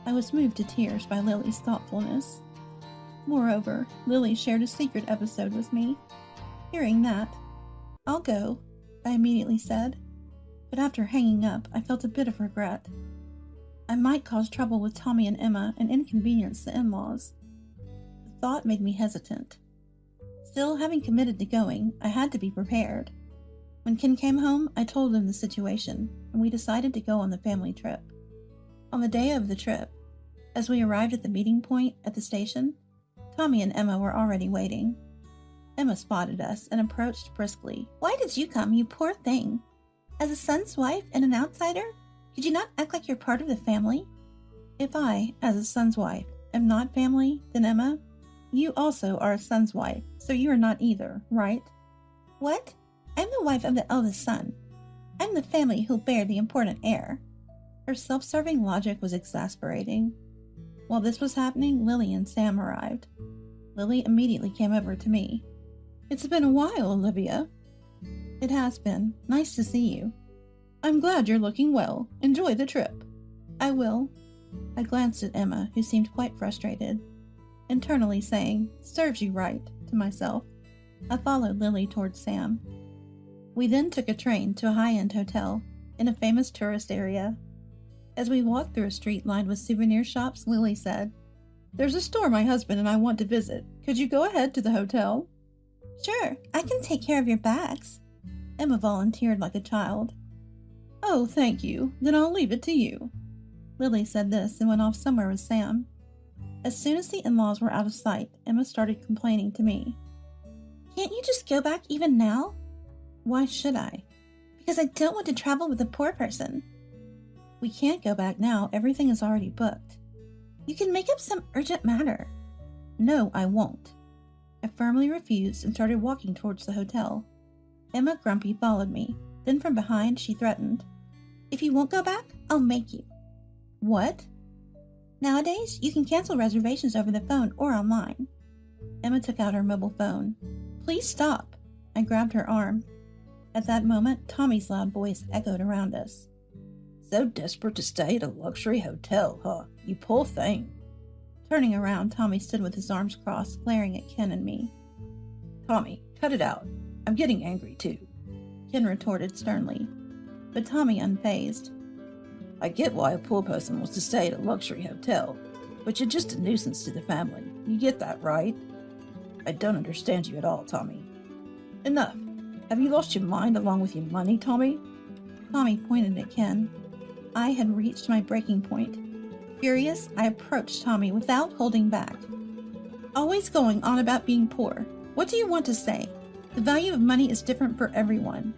I was moved to tears by Lily's thoughtfulness. Moreover, Lily shared a secret episode with me. Hearing that, I'll go, I immediately said. But after hanging up, I felt a bit of regret. I might cause trouble with Tommy and Emma and inconvenience the in-laws. The thought made me hesitant. Still, having committed to going, I had to be prepared. When Ken came home, I told him the situation, and we decided to go on the family trip. On the day of the trip, as we arrived at the meeting point at the station, Tommy and Emma were already waiting. Emma spotted us and approached briskly. Why did you come, you poor thing? As a son's wife and an outsider? Could you not act like you're part of the family? If I, as a son's wife, am not family, then Emma, you also are a son's wife, so you are not either, right? What? I'm the wife of the eldest son. I'm the family who'll bear the important heir. Her self-serving logic was exasperating. While this was happening, Lily and Sam arrived. Lily immediately came over to me. It's been a while, Olivia. It has been. Nice to see you. I'm glad you're looking well. Enjoy the trip. I will. I glanced at Emma, who seemed quite frustrated. Internally saying, serves you right, to myself. I followed Lily towards Sam. We then took a train to a high-end hotel in a famous tourist area. As we walked through a street lined with souvenir shops, Lily said, There's a store my husband and I want to visit. Could you go ahead to the hotel? Sure, I can take care of your bags. Emma volunteered like a child. Oh, thank you. Then I'll leave it to you. Lily said this and went off somewhere with Sam. As soon as the in-laws were out of sight, Emma started complaining to me. Can't you just go back even now? Why should I? Because I don't want to travel with a poor person. We can't go back now. Everything is already booked. You can make up some urgent matter. No, I won't. I firmly refused and started walking towards the hotel. Emma Grumpy followed me. Then from behind, she threatened. If you won't go back, I'll make you. What? Nowadays, you can cancel reservations over the phone or online. Emma took out her mobile phone. Please stop. I grabbed her arm. At that moment, Tommy's loud voice echoed around us. So desperate to stay at a luxury hotel, huh? You poor thing. Turning around, Tommy stood with his arms crossed, glaring at Ken and me. Tommy, cut it out. I'm getting angry too. Ken retorted sternly. But Tommy unfazed. I get why a poor person wants to stay at a luxury hotel, but you're just a nuisance to the family. You get that, right? I don't understand you at all, Tommy. Enough. Have you lost your mind along with your money, Tommy? Tommy pointed at Ken. I had reached my breaking point. Furious, I approached Tommy without holding back. Always going on about being poor. What do you want to say? The value of money is different for everyone.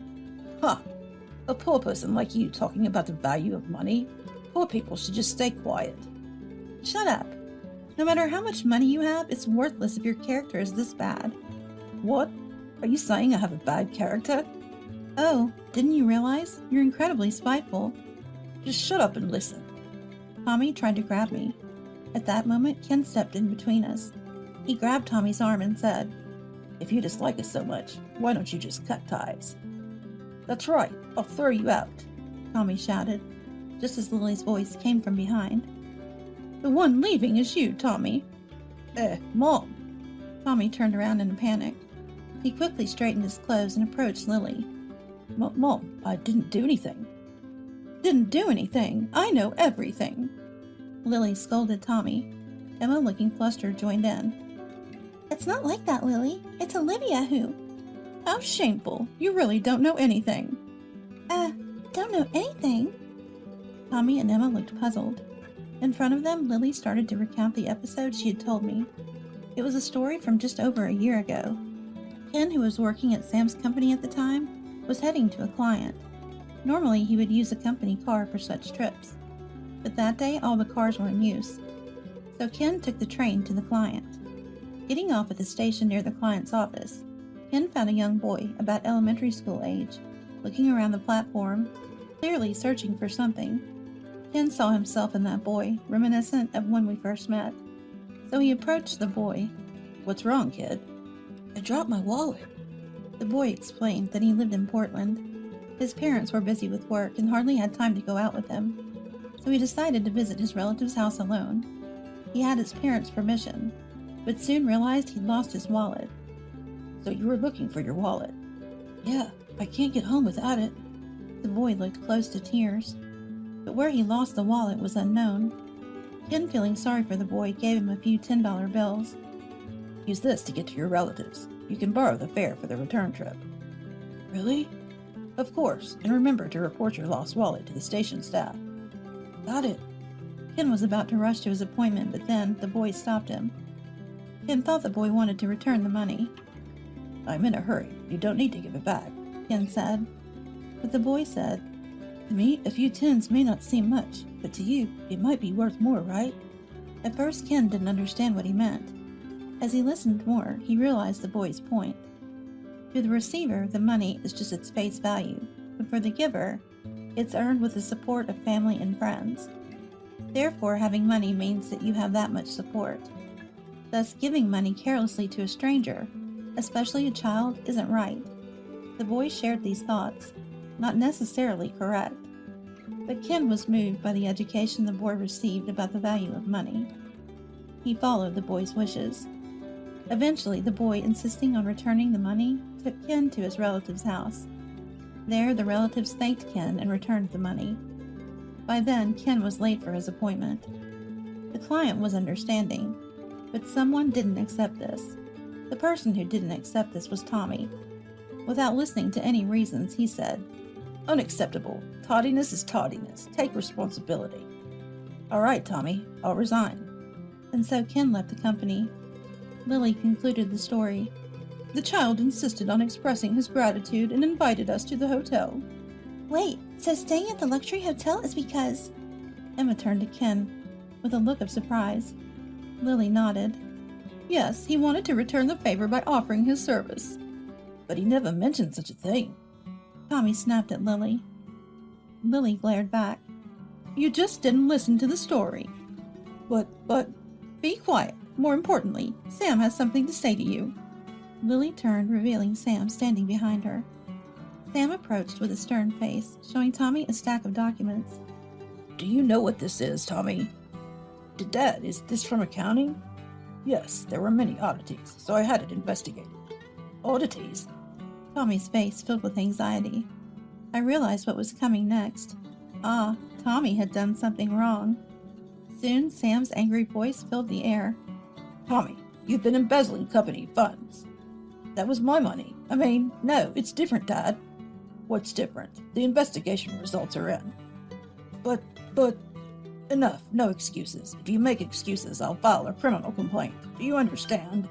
Huh. A poor person like you talking about the value of money? Poor people should just stay quiet. Shut up. No matter how much money you have, it's worthless if your character is this bad. What? Are you saying I have a bad character? Oh, didn't you realize? You're incredibly spiteful. Just shut up and listen. Tommy tried to grab me. At that moment, Ken stepped in between us. He grabbed Tommy's arm and said, If you dislike us so much, why don't you just cut ties? That's right, I'll throw you out, Tommy shouted, just as Lily's voice came from behind. The one leaving is you, Tommy. Mom. Tommy turned around in a panic. He quickly straightened his clothes and approached Lily. Mom, I didn't do anything. Didn't do anything? I know everything. Lily scolded Tommy. Emma, looking flustered, joined in. It's not like that, Lily. It's Olivia who... How shameful. You really don't know anything. Don't know anything? Tommy and Emma looked puzzled. In front of them, Lily started to recount the episode she had told me. It was a story from just over a year ago. Ken, who was working at Sam's company at the time, was heading to a client. Normally, he would use a company car for such trips, but that day all the cars were in use. So Ken took the train to the client. Getting off at the station near the client's office, Ken found a young boy about elementary school age, looking around the platform, clearly searching for something. Ken saw himself in that boy, reminiscent of when we first met. So he approached the boy. "What's wrong, kid?" "I dropped my wallet." The boy explained that he lived in Portland. His parents were busy with work and hardly had time to go out with him, so he decided to visit his relative's house alone. He had his parents' permission, but soon realized he'd lost his wallet. "So you were looking for your wallet?" "Yeah, I can't get home without it." The boy looked close to tears, but where he lost the wallet was unknown. Ken, feeling sorry for the boy, gave him a few $10 bills. "Use this to get to your relatives. You can borrow the fare for the return trip." "Really?" "Of course, and remember to report your lost wallet to the station staff." "Got it." Ken was about to rush to his appointment, but then the boy stopped him. Ken thought the boy wanted to return the money. "I'm in a hurry. You don't need to give it back," Ken said. But the boy said, "To me, a few tens may not seem much, but to you, it might be worth more, right?" At first, Ken didn't understand what he meant. As he listened more, he realized the boy's point. To the receiver, the money is just its face value, but for the giver, it's earned with the support of family and friends. Therefore, having money means that you have that much support. Thus, giving money carelessly to a stranger, especially a child, isn't right. The boy shared these thoughts, not necessarily correct. But Ken was moved by the education the boy received about the value of money. He followed the boy's wishes. Eventually, the boy, insisting on returning the money, took Ken to his relative's house. There, the relatives thanked Ken and returned the money. By then, Ken was late for his appointment. The client was understanding, but someone didn't accept this. The person who didn't accept this was Tommy. Without listening to any reasons, he said, "Unacceptable. Tardiness is tardiness. Take responsibility." "All right, Tommy, I'll resign." And so Ken left the company. Lily concluded the story. "The child insisted on expressing his gratitude and invited us to the hotel." "Wait, so staying at the luxury hotel is because—" Emma turned to Ken with a look of surprise. Lily nodded. "Yes, he wanted to return the favor by offering his service." "But he never mentioned such a thing." Tommy snapped at Lily. Lily glared back. "You just didn't listen to the story." But, be quiet. More importantly, Sam has something to say to you." Lily turned, revealing Sam standing behind her. Sam approached with a stern face, showing Tommy a stack of documents. "Do you know what this is, Tommy?" "Dad, is this from accounting?" "Yes, there were many oddities, so I had it investigated." "Oddities?" Tommy's face filled with anxiety. I realized what was coming next. Ah, Tommy had done something wrong. Soon, Sam's angry voice filled the air. "Tommy, you've been embezzling company funds." "That was my money. No, it's different, Dad." "What's different? The investigation results are in." But... Enough, no excuses. If you make excuses, I'll file a criminal complaint. Do you understand?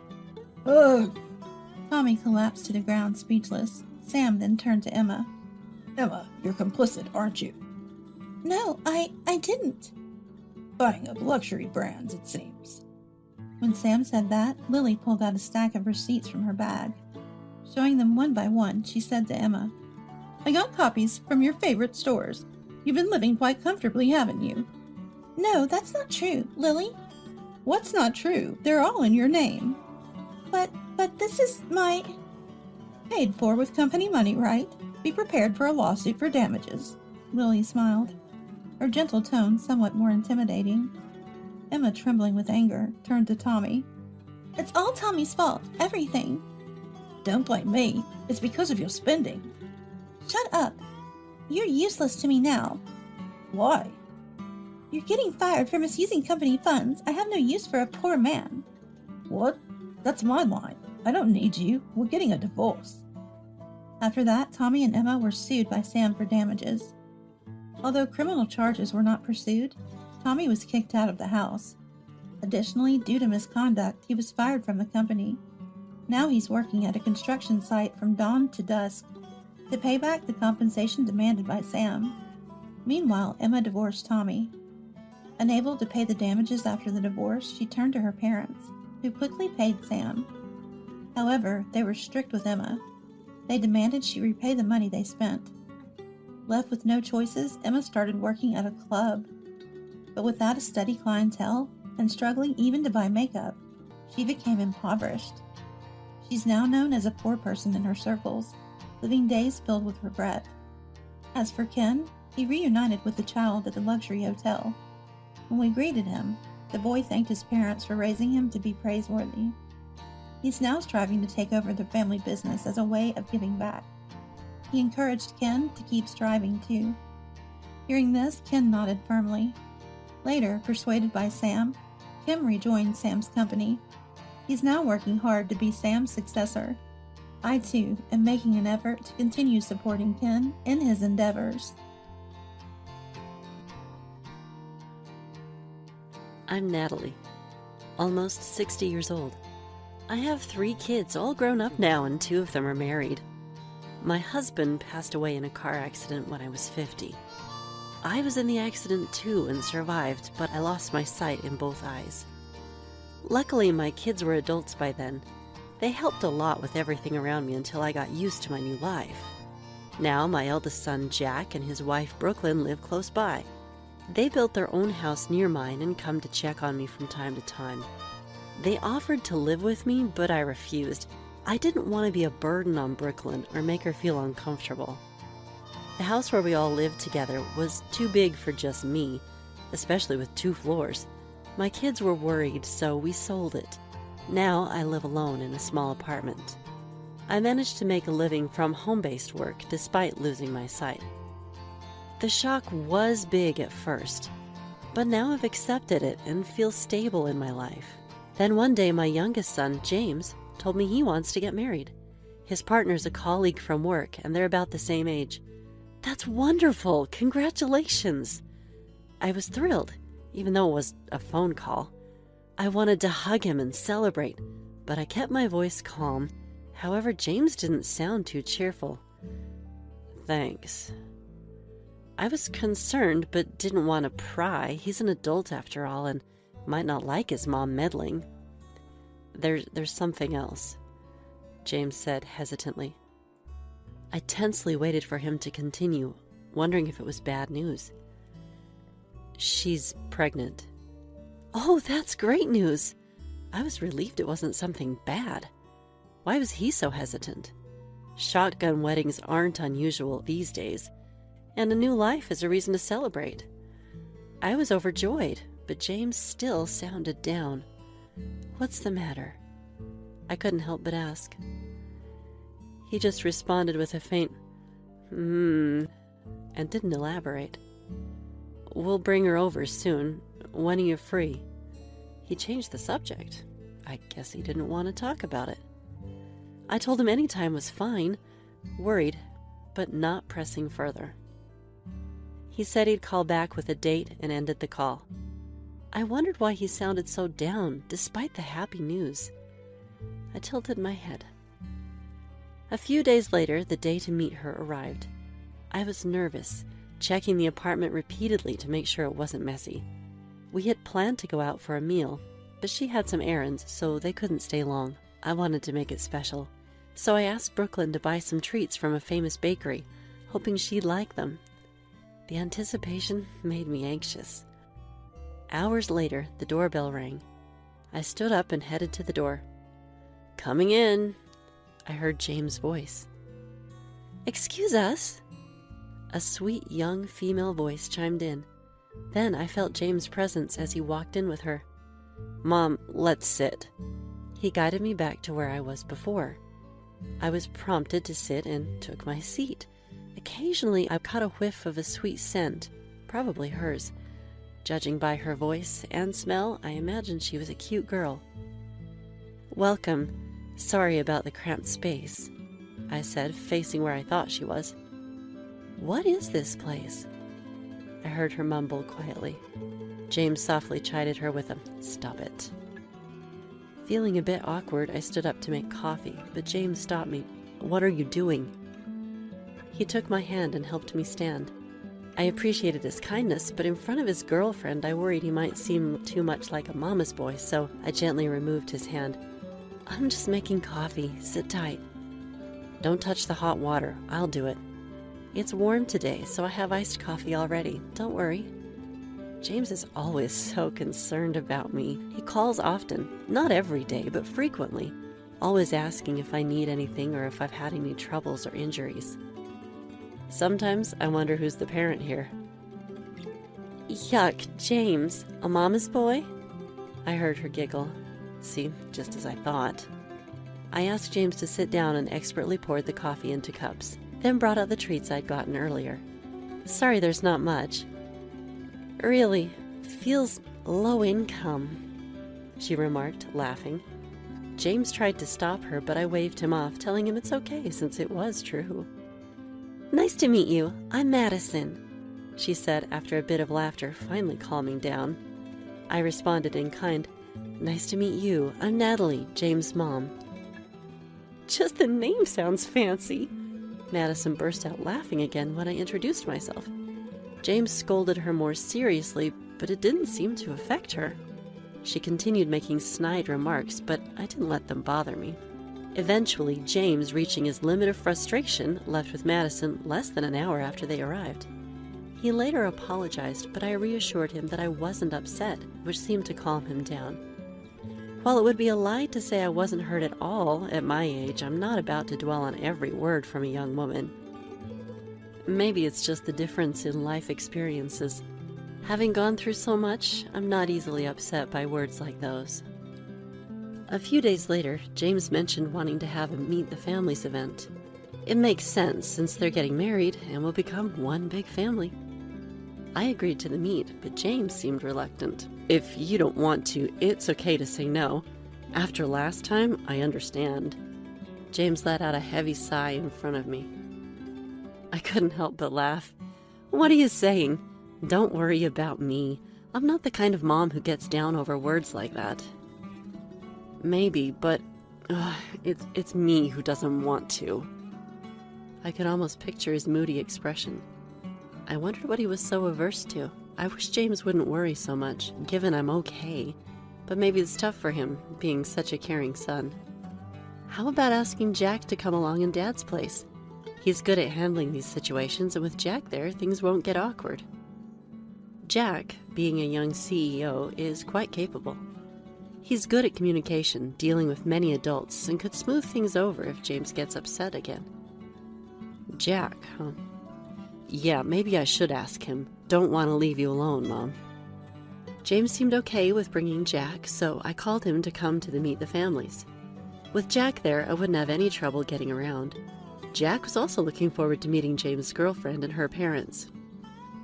Ugh. Tommy collapsed to the ground, speechless. Sam then turned to Emma. "Emma, you're complicit, aren't you?" "No, I didn't." "Buying up luxury brands, it seems." When Sam said that, Lily pulled out a stack of receipts from her bag. Showing them one by one, she said to Emma, "I got copies from your favorite stores. You've been living quite comfortably, haven't you?" "No, that's not true, Lily." "What's not true? They're all in your name." But this is my—" "Paid for with company money, right? Be prepared for a lawsuit for damages." Lily smiled, her gentle tone somewhat more intimidating. Emma, trembling with anger, turned to Tommy. "It's all Tommy's fault, everything." "Don't blame me. It's because of your spending." "Shut up. You're useless to me now." "Why?" "You're getting fired for misusing company funds. I have no use for a poor man." "What? That's my line. I don't need you. We're getting a divorce." After that, Tommy and Emma were sued by Sam for damages. Although criminal charges were not pursued, Tommy was kicked out of the house. Additionally, due to misconduct, he was fired from the company. Now he's working at a construction site from dawn to dusk to pay back the compensation demanded by Sam. Meanwhile, Emma divorced Tommy. Unable to pay the damages after the divorce, she turned to her parents, who quickly paid Sam. However, they were strict with Emma. They demanded she repay the money they spent. Left with no choices, Emma started working at a club. But without a steady clientele and struggling even to buy makeup, she became impoverished. She's now known as a poor person in her circles, living days filled with regret. As for Ken, he reunited with the child at the luxury hotel. When we greeted him, the boy thanked his parents for raising him to be praiseworthy. He's now striving to take over the family business as a way of giving back. He encouraged Ken to keep striving too. Hearing this, Ken nodded firmly. Later, persuaded by Sam, Kim rejoined Sam's company. He's now working hard to be Sam's successor. I too am making an effort to continue supporting Ken in his endeavors. I'm Natalie, almost 60 years old. I have 3 kids, all grown up now, and 2 of them are married. My husband passed away in a car accident when I was 50. I was in the accident too and survived, but I lost my sight in both eyes. Luckily, my kids were adults by then. They helped a lot with everything around me until I got used to my new life. Now, my eldest son, Jack, and his wife, Brooklyn, live close by. They built their own house near mine and come to check on me from time to time. They offered to live with me, but I refused. I didn't want to be a burden on Brooklyn or make her feel uncomfortable. The house where we all lived together was too big for just me, especially with 2 floors. My kids were worried, so we sold it. Now I live alone in a small apartment. I managed to make a living from home-based work despite losing my sight. The shock was big at first, but now I've accepted it and feel stable in my life. Then one day my youngest son, James, told me he wants to get married. His partner's a colleague from work and they're about the same age. That's wonderful! Congratulations! I was thrilled, even though it was a phone call. I wanted to hug him and celebrate, but I kept my voice calm. However, James didn't sound too cheerful. Thanks. I was concerned, but didn't want to pry. He's an adult after all, and might not like his mom meddling. There's something else, James said hesitantly. I tensely waited for him to continue, wondering if it was bad news. She's pregnant. Oh, that's great news! I was relieved it wasn't something bad. Why was he so hesitant? Shotgun weddings aren't unusual these days, and a new life is a reason to celebrate. I was overjoyed, but James still sounded down. What's the matter? I couldn't help but ask. He just responded with a faint, and didn't elaborate. We'll bring her over soon. When are you free? He changed the subject. I guess he didn't want to talk about it. I told him any time was fine, worried, but not pressing further. He said he'd call back with a date and ended the call. I wondered why he sounded so down despite the happy news. I tilted my head. A few days later, the day to meet her arrived. I was nervous, checking the apartment repeatedly to make sure it wasn't messy. We had planned to go out for a meal, but she had some errands, so they couldn't stay long. I wanted to make it special, so I asked Brooklyn to buy some treats from a famous bakery, hoping she'd like them. The anticipation made me anxious. Hours later, the doorbell rang. I stood up and headed to the door. Coming in, I heard James' voice. Excuse us. A sweet young female voice chimed in. Then I felt James' presence as he walked in with her. Mom, let's sit. He guided me back to where I was before. I was prompted to sit and took my seat. Occasionally, I caught a whiff of a sweet scent, probably hers. Judging by her voice and smell, I imagined she was a cute girl. Welcome. Sorry about the cramped space, I said, facing where I thought she was. What is this place? I heard her mumble quietly. James softly chided her with a, "Stop it." Feeling a bit awkward, I stood up to make coffee, but James stopped me. "What are you doing?" He took my hand and helped me stand. I appreciated his kindness, but in front of his girlfriend, I worried he might seem too much like a mama's boy, so I gently removed his hand. "I'm just making coffee. Sit tight." "Don't touch the hot water. I'll do it. It's warm today, so I have iced coffee already. Don't worry." James is always so concerned about me. He calls often, not every day, but frequently, always asking if I need anything or if I've had any troubles or injuries. Sometimes I wonder who's the parent here. "Yuck, James, a mama's boy?" I heard her giggle. See, just as I thought. I asked James to sit down and expertly poured the coffee into cups, then brought out the treats I'd gotten earlier. "Sorry there's not much." "Really, feels low income," she remarked, laughing. James tried to stop her, but I waved him off, telling him it's okay since it was true. "Nice to meet you. I'm Madison," she said after a bit of laughter, finally calming down. I responded in kind. "Nice to meet you. I'm Natalie, James' mom." "Just the name sounds fancy." Madison burst out laughing again when I introduced myself. James scolded her more seriously, but it didn't seem to affect her. She continued making snide remarks, but I didn't let them bother me. Eventually, James, reaching his limit of frustration, left with Madison less than an hour after they arrived. He later apologized, but I reassured him that I wasn't upset, which seemed to calm him down. While it would be a lie to say I wasn't hurt at all at my age, I'm not about to dwell on every word from a young woman. Maybe it's just the difference in life experiences. Having gone through so much, I'm not easily upset by words like those. A few days later, James mentioned wanting to have a Meet the Families event. It makes sense since they're getting married and will become one big family. I agreed to the meet, but James seemed reluctant. "If you don't want to, it's okay to say no. After last time, I understand." James let out a heavy sigh in front of me. I couldn't help but laugh. "What are you saying? Don't worry about me. I'm not the kind of mom who gets down over words like that." "Maybe, but it's me who doesn't want to." I could almost picture his moody expression. I wondered what he was so averse to. I wish James wouldn't worry so much, given I'm okay. But maybe it's tough for him, being such a caring son. How about asking Jack to come along in Dad's place? He's good at handling these situations, and with Jack there, things won't get awkward. Jack, being a young CEO, is quite capable. He's good at communication, dealing with many adults, and could smooth things over if James gets upset again. Jack, huh? Yeah, maybe I should ask him. Don't want to leave you alone, Mom. James seemed okay with bringing Jack, so I called him to come to the Meet the Families. With Jack there, I wouldn't have any trouble getting around. Jack was also looking forward to meeting James' girlfriend and her parents.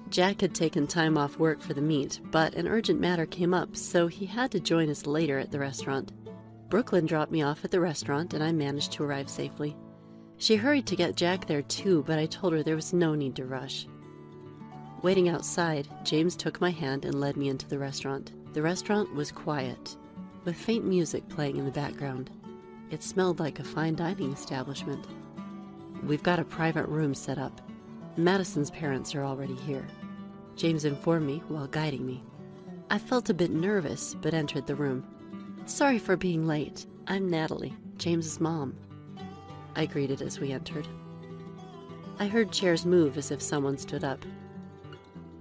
Jack had taken time off work for the meet, but an urgent matter came up, so he had to join us later at the restaurant. Brooklyn dropped me off at the restaurant, and I managed to arrive safely. She hurried to get Jack there too, but I told her there was no need to rush. Waiting outside, James took my hand and led me into the restaurant. The restaurant was quiet, with faint music playing in the background. It smelled like a fine dining establishment. We've got a private room set up. Madison's parents are already here, James informed me while guiding me. I felt a bit nervous, but entered the room. Sorry for being late. I'm Natalie, James's mom. I greeted as we entered. I heard chairs move as if someone stood up.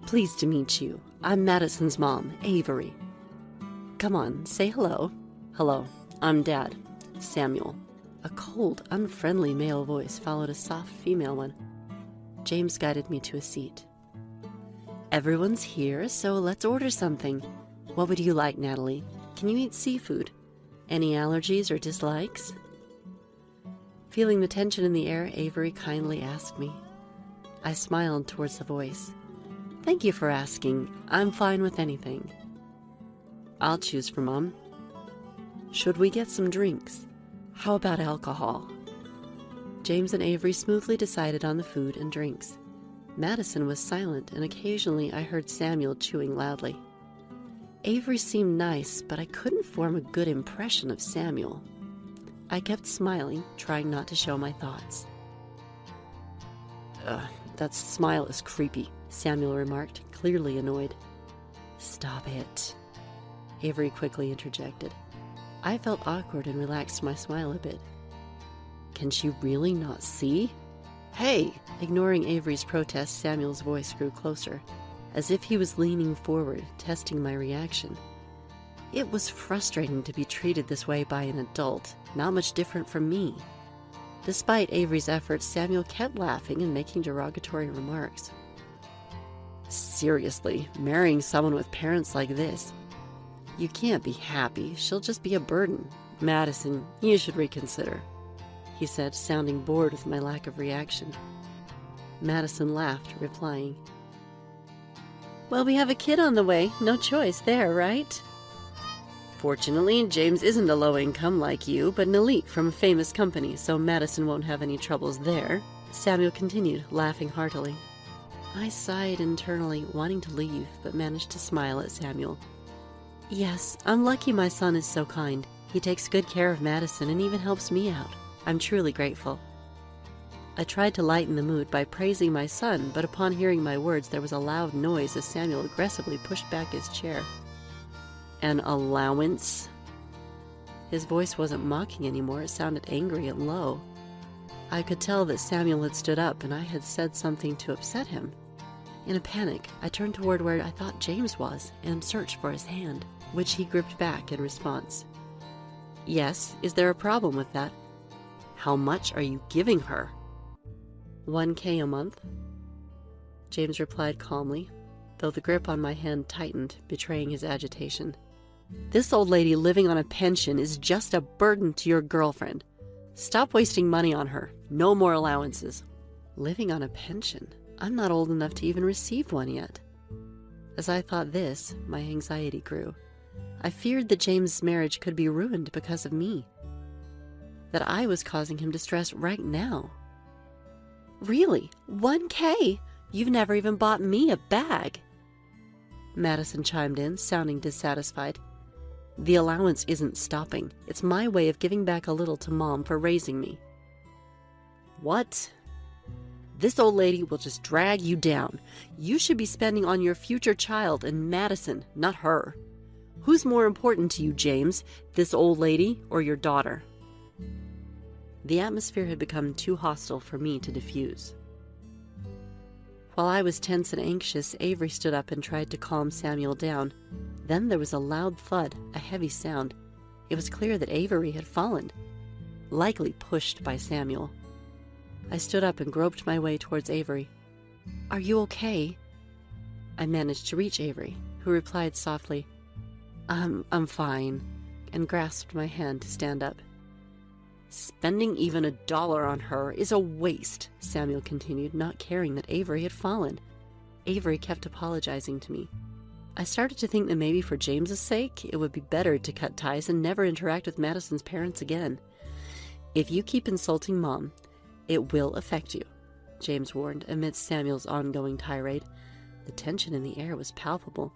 Pleased to meet you. I'm Madison's mom, Avery. Come on, say hello. Hello, I'm Dad, Samuel. A cold, unfriendly male voice followed a soft female one. James guided me to a seat. Everyone's here, so let's order something. What would you like, Natalie? Can you eat seafood? Any allergies or dislikes? Feeling the tension in the air, Avery kindly asked me. I smiled towards the voice. Thank you for asking. I'm fine with anything. I'll choose for Mom. Should we get some drinks? How about alcohol? James and Avery smoothly decided on the food and drinks. Madison was silent, and occasionally I heard Samuel chewing loudly. Avery seemed nice, but I couldn't form a good impression of Samuel. I kept smiling, trying not to show my thoughts. That smile is creepy, Samuel remarked, clearly annoyed. Stop it, Avery quickly interjected. I felt awkward and relaxed my smile a bit. Can she really not see? Hey! Ignoring Avery's protest, Samuel's voice grew closer, as if he was leaning forward, testing my reaction. It was frustrating to be treated this way by an adult, not much different from me. Despite Avery's efforts, Samuel kept laughing and making derogatory remarks. Seriously, marrying someone with parents like this? You can't be happy. She'll just be a burden. Madison, you should reconsider, he said, sounding bored with my lack of reaction. Madison laughed, replying, Well, we have a kid on the way. No choice there, right? Fortunately, James isn't a low income like you, but an elite from a famous company, so Madison won't have any troubles there, Samuel continued, laughing heartily. I sighed internally, wanting to leave, but managed to smile at Samuel. Yes, I'm lucky my son is so kind. He takes good care of Madison and even helps me out. I'm truly grateful. I tried to lighten the mood by praising my son, but upon hearing my words, there was a loud noise as Samuel aggressively pushed back his chair. An allowance? His voice wasn't mocking anymore, it sounded angry and low. I could tell that Samuel had stood up and I had said something to upset him. In a panic, I turned toward where I thought James was and searched for his hand, which he gripped back in response. Yes, is there a problem with that? How much are you giving her? $1,000 a month, James replied calmly, though the grip on my hand tightened, betraying his agitation. This old lady living on a pension is just a burden to your girlfriend. Stop wasting money on her. No more allowances. Living on a pension? I'm not old enough to even receive one yet. As I thought this, my anxiety grew. I feared that James' marriage could be ruined because of me. That I was causing him distress right now. Really? $1,000? You've never even bought me a bag. Madison chimed in, sounding dissatisfied. The allowance isn't stopping. It's my way of giving back a little to Mom for raising me. What? This old lady will just drag you down. You should be spending on your future child and Madison, not her. Who's more important to you, James? This old lady or your daughter? The atmosphere had become too hostile for me to diffuse. While I was tense and anxious, Avery stood up and tried to calm Samuel down. Then there was a loud thud, a heavy sound. It was clear that Avery had fallen, likely pushed by Samuel. I stood up and groped my way towards Avery. Are you okay? I managed to reach Avery, who replied softly, I'm fine, and grasped my hand to stand up. Spending even $1 on her is a waste, Samuel continued, not caring that Avery had fallen. Avery kept apologizing to me. I started to think that maybe for James's sake, it would be better to cut ties and never interact with Madison's parents again. If you keep insulting Mom, it will affect you, James warned amidst Samuel's ongoing tirade. The tension in the air was palpable.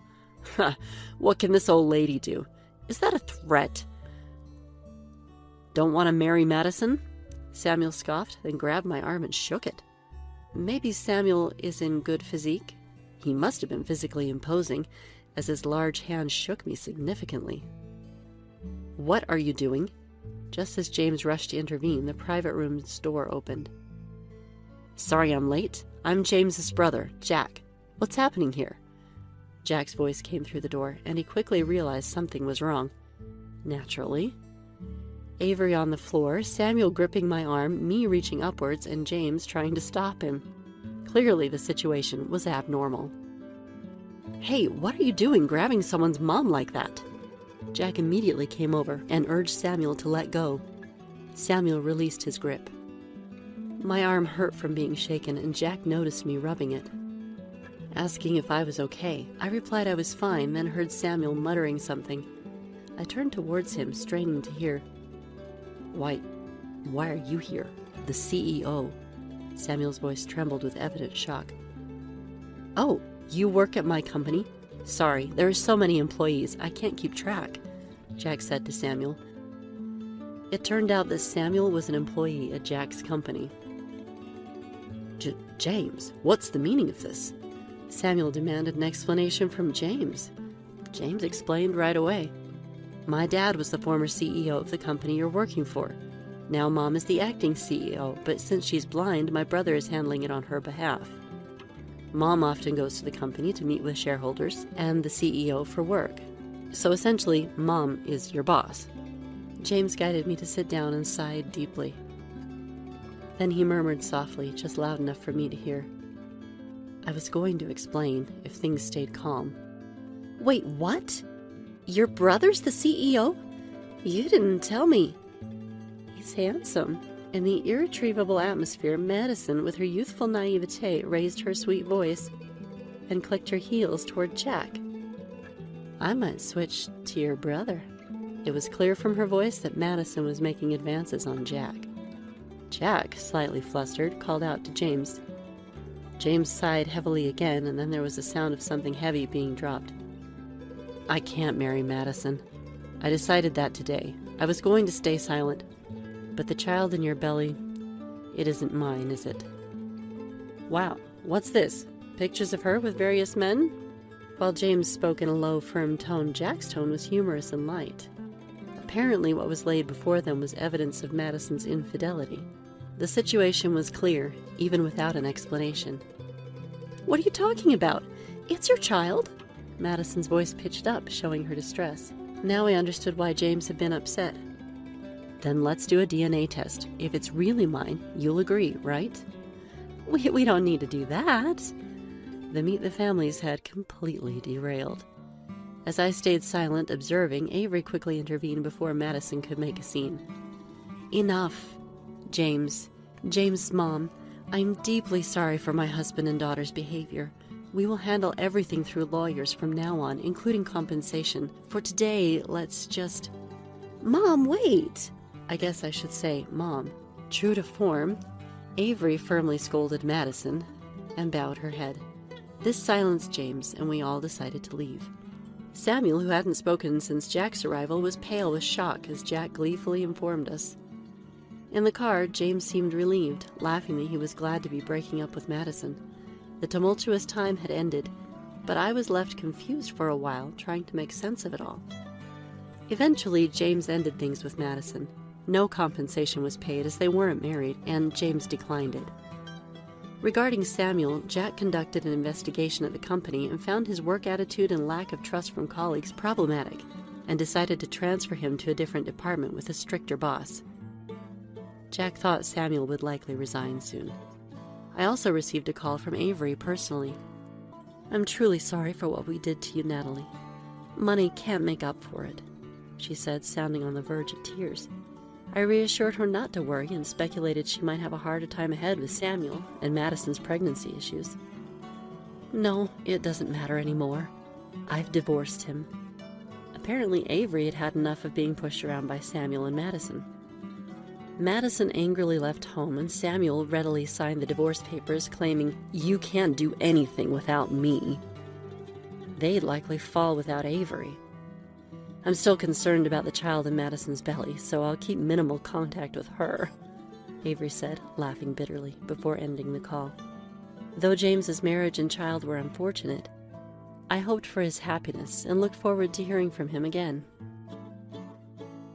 Ha! What can this old lady do? Is that a threat? Don't want to marry Madison? Samuel scoffed, then grabbed my arm and shook it. Maybe Samuel is in good physique. He must have been physically imposing, as his large hand shook me significantly. What are you doing? Just as James rushed to intervene, the private room's door opened. Sorry I'm late. I'm James's brother, Jack. What's happening here? Jack's voice came through the door, and he quickly realized something was wrong. Naturally. Avery on the floor, Samuel gripping my arm, me reaching upwards, and James trying to stop him. Clearly the situation was abnormal. Hey, what are you doing grabbing someone's mom like that? Jack immediately came over and urged Samuel to let go. Samuel released his grip. My arm hurt from being shaken, and Jack noticed me rubbing it. Asking if I was okay, I replied I was fine, then heard Samuel muttering something. I turned towards him, straining to hear. Why are you here? The CEO. Samuel's voice trembled with evident shock. "Oh, you work at my company? Sorry, there are so many employees, I can't keep track," Jack said to Samuel. It turned out that Samuel was an employee at Jack's company. James, what's the meaning of this?" Samuel demanded an explanation from James. James explained right away. "My dad was the former CEO of the company you're working for. Now Mom is the acting CEO, but since she's blind, my brother is handling it on her behalf. Mom often goes to the company to meet with shareholders and the CEO for work. So essentially, Mom is your boss." James guided me to sit down and sighed deeply. Then he murmured softly, just loud enough for me to hear, "I was going to explain if things stayed calm." "Wait, what? Your brother's the CEO? You didn't tell me." "He's handsome." In the irretrievable atmosphere, Madison, with her youthful naivete, raised her sweet voice and clicked her heels toward Jack. "I might switch to your brother." It was clear from her voice that Madison was making advances on Jack. Jack, slightly flustered, called out to James. James sighed heavily again, and then there was the sound of something heavy being dropped. "I can't marry Madison. I decided that today. I was going to stay silent. But the child in your belly, it isn't mine, is it?" "Wow, what's this? Pictures of her with various men?" While James spoke in a low, firm tone, Jack's tone was humorous and light. Apparently what was laid before them was evidence of Madison's infidelity. The situation was clear, even without an explanation. "What are you talking about? It's your child?" Madison's voice pitched up, showing her distress. Now I understood why James had been upset. "Then let's do a DNA test. If it's really mine, you'll agree, right?" We don't need to do that." The Meet the Families had completely derailed. As I stayed silent, observing, Avery quickly intervened before Madison could make a scene. "Enough. James, Mom, I'm deeply sorry for my husband and daughter's behavior. We will handle everything through lawyers from now on, including compensation. For today, let's just—" "Mom, wait!" I guess I should say, Mom. True to form, Avery firmly scolded Madison and bowed her head. This silenced James, and we all decided to leave. Samuel, who hadn't spoken since Jack's arrival, was pale with shock as Jack gleefully informed us. In the car, James seemed relieved, laughing that he was glad to be breaking up with Madison. The tumultuous time had ended, but I was left confused for a while, trying to make sense of it all. Eventually, James ended things with Madison. No compensation was paid as they weren't married, and James declined it. Regarding Samuel, Jack conducted an investigation at the company and found his work attitude and lack of trust from colleagues problematic, and decided to transfer him to a different department with a stricter boss. Jack thought Samuel would likely resign soon. I also received a call from Avery personally. "I'm truly sorry for what we did to you, Natalie. Money can't make up for it," she said, sounding on the verge of tears. I reassured her not to worry and speculated she might have a harder time ahead with Samuel and Madison's pregnancy issues. "No, it doesn't matter anymore. I've divorced him." Apparently Avery had had enough of being pushed around by Samuel and Madison. Madison angrily left home, and Samuel readily signed the divorce papers, claiming, "You can't do anything without me." They'd likely fall without Avery. "I'm still concerned about the child in Madison's belly, so I'll keep minimal contact with her," Avery said, laughing bitterly, before ending the call. Though James's marriage and child were unfortunate, I hoped for his happiness and looked forward to hearing from him again.